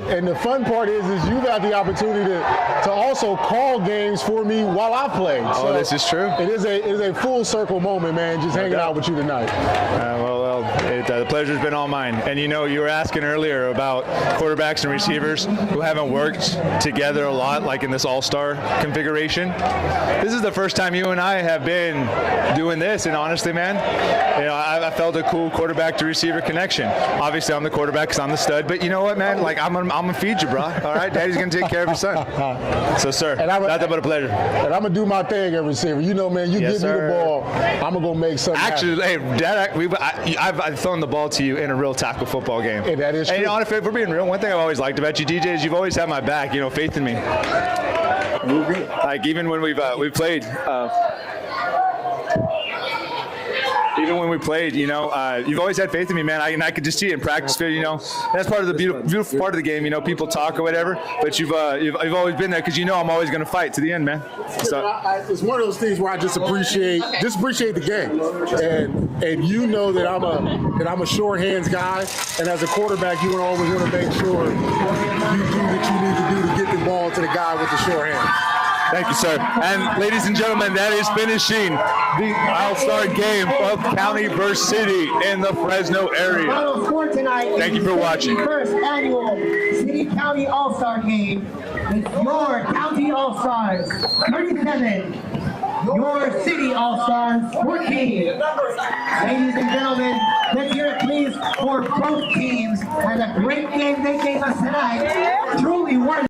And the fun part is you've had the opportunity to also call games for me while I played. So this is true. It is a full circle moment, man, just hanging out with you tonight. The pleasure's been all mine. And you know, you were asking earlier about quarterbacks and receivers who haven't worked together a lot, like in this all-star configuration. This is the first time you and I have been doing this, and honestly, man, you know, I felt a cool quarterback to receiver connection. Obviously, I'm the quarterback because I'm the stud, but you know what, man? Like, I'm gonna feed you, bro. All right, Daddy's gonna take care of your son. So, sir, nothing but a pleasure. And I'm gonna do my thing at receiver. You know, man, you give me the ball, I'm gonna go make something happen. Hey, Dad, I've thrown the ball to you in a real tackle football game. Hey, that is true. And you know, if we're being real, one thing I've always liked about you, DJ, is you've always had my back. You know, faith in me. Like even when we've played. Even when we played, you know, you've always had faith in me, man. I could just see it in practice. You know, that's part of the beautiful part of the game. You know, people talk or whatever, but you've always been there because you know I'm always going to fight to the end, man. So it's one of those things where I just appreciate the game, and you know that I'm a short hands guy, and as a quarterback, you always want to make sure you do what you need to do to get the ball to the guy with the short hands. Thank you, sir. And ladies and gentlemen, that is finishing the All-Star game of County versus City in the Fresno area. Final score tonight. Thank you for watching. The first annual City County All-Star game. It's your County All-Stars 37. Your City All-Stars 14. Ladies and gentlemen, let's hear it please for both teams. And a great game they gave us tonight. Truly wonderful.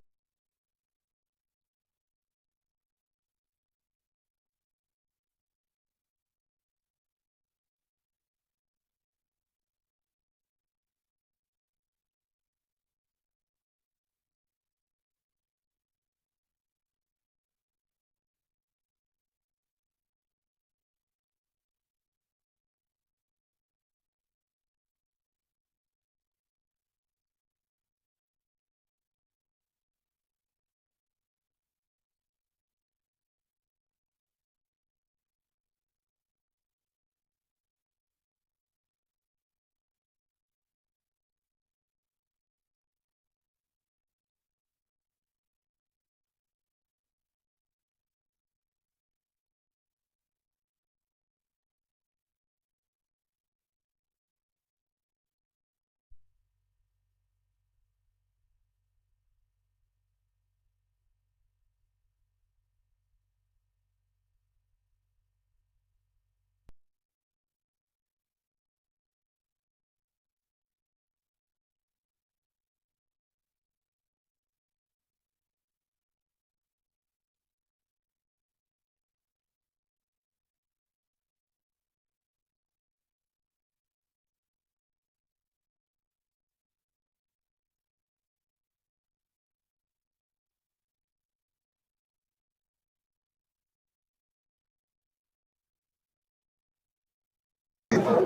Down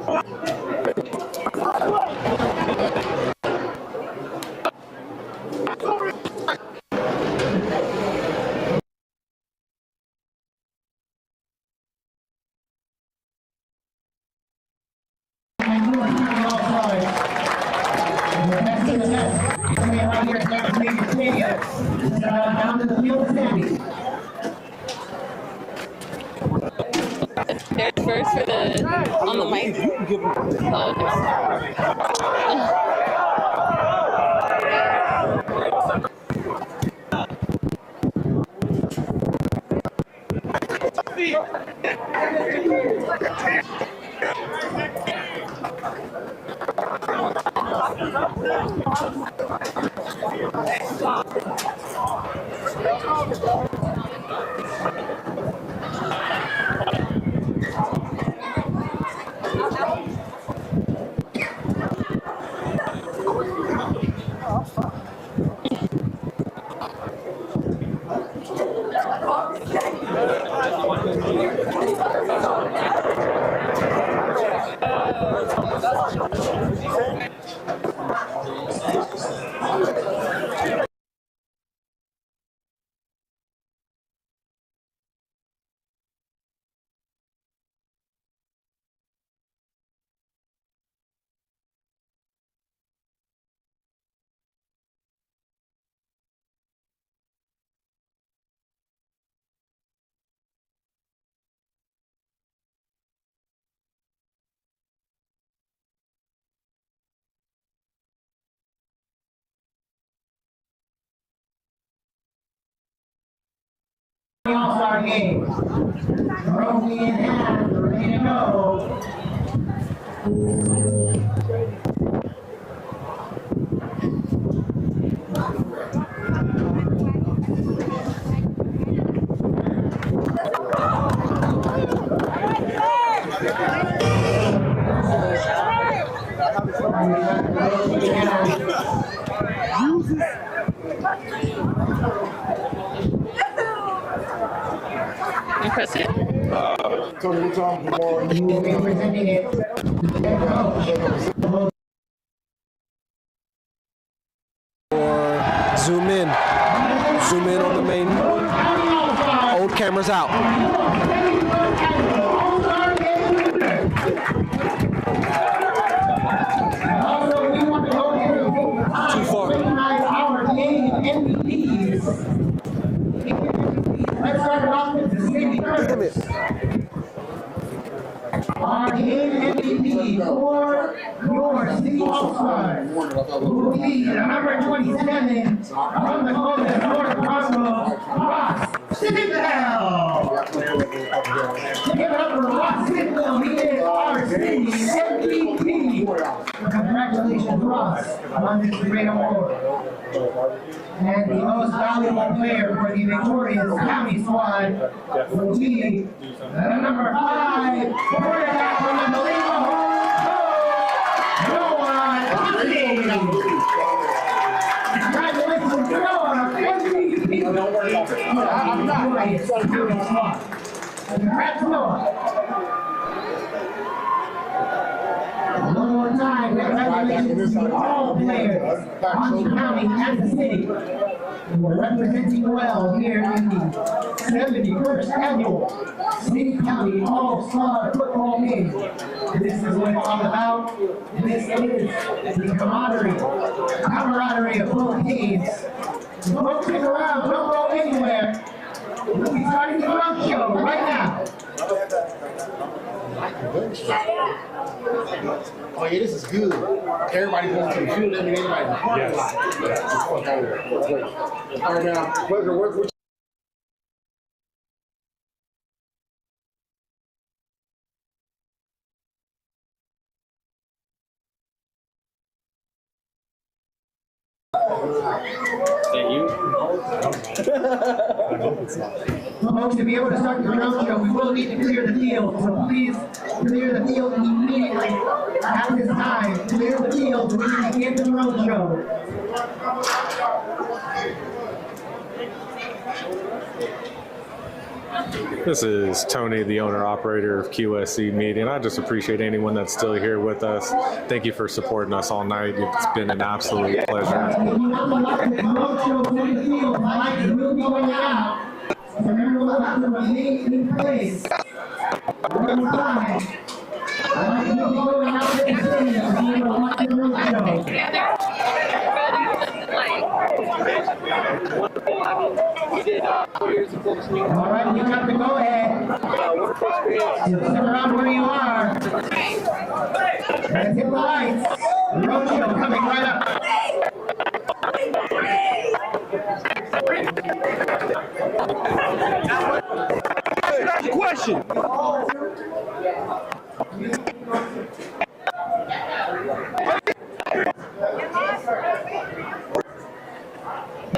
to the field standing. There's first for the on the mic. All-Star game. Trophy in hand, ready to go. Impressive. Tony, we're talking more. You will be presenting it. Zoom in. Zoom in on the main. Old cameras out. Too far. Let's start it off with the city first. Our game MVP for your City All-Stars will be number 27 from the Clovis North Bronco, Ross Smithville. Give it up for Ross Smithville. He is our city MVP. Congratulations, Ross, on this great award. And the most valuable player for the victorious county squad will be the number 5 quarterback from the Lemoore High School, Congratulations, Noah, MVP. Congrats, Noah. One more time, congratulations to all players on the county and the city who are representing well here in the 71st annual City County All-Star Football Game. This is what it's all about. This is the camaraderie of both teams. Don't stick around, don't go anywhere. We'll be starting the drum show right now. Oh yeah, this is good. Everybody going to the field, everybody in the parking lot. All right, now, pleasure working with you. Folks, to be able to start the drum show, we will need to clear the field. So please clear the field immediately at this time. Clear the field so we can begin the drum show. This is Tony, the owner-operator of QSC Media, and I just appreciate anyone that's still here with us. Thank you for supporting us all night. It's been an absolute pleasure. All right, you got to go ahead. Sit around where you are.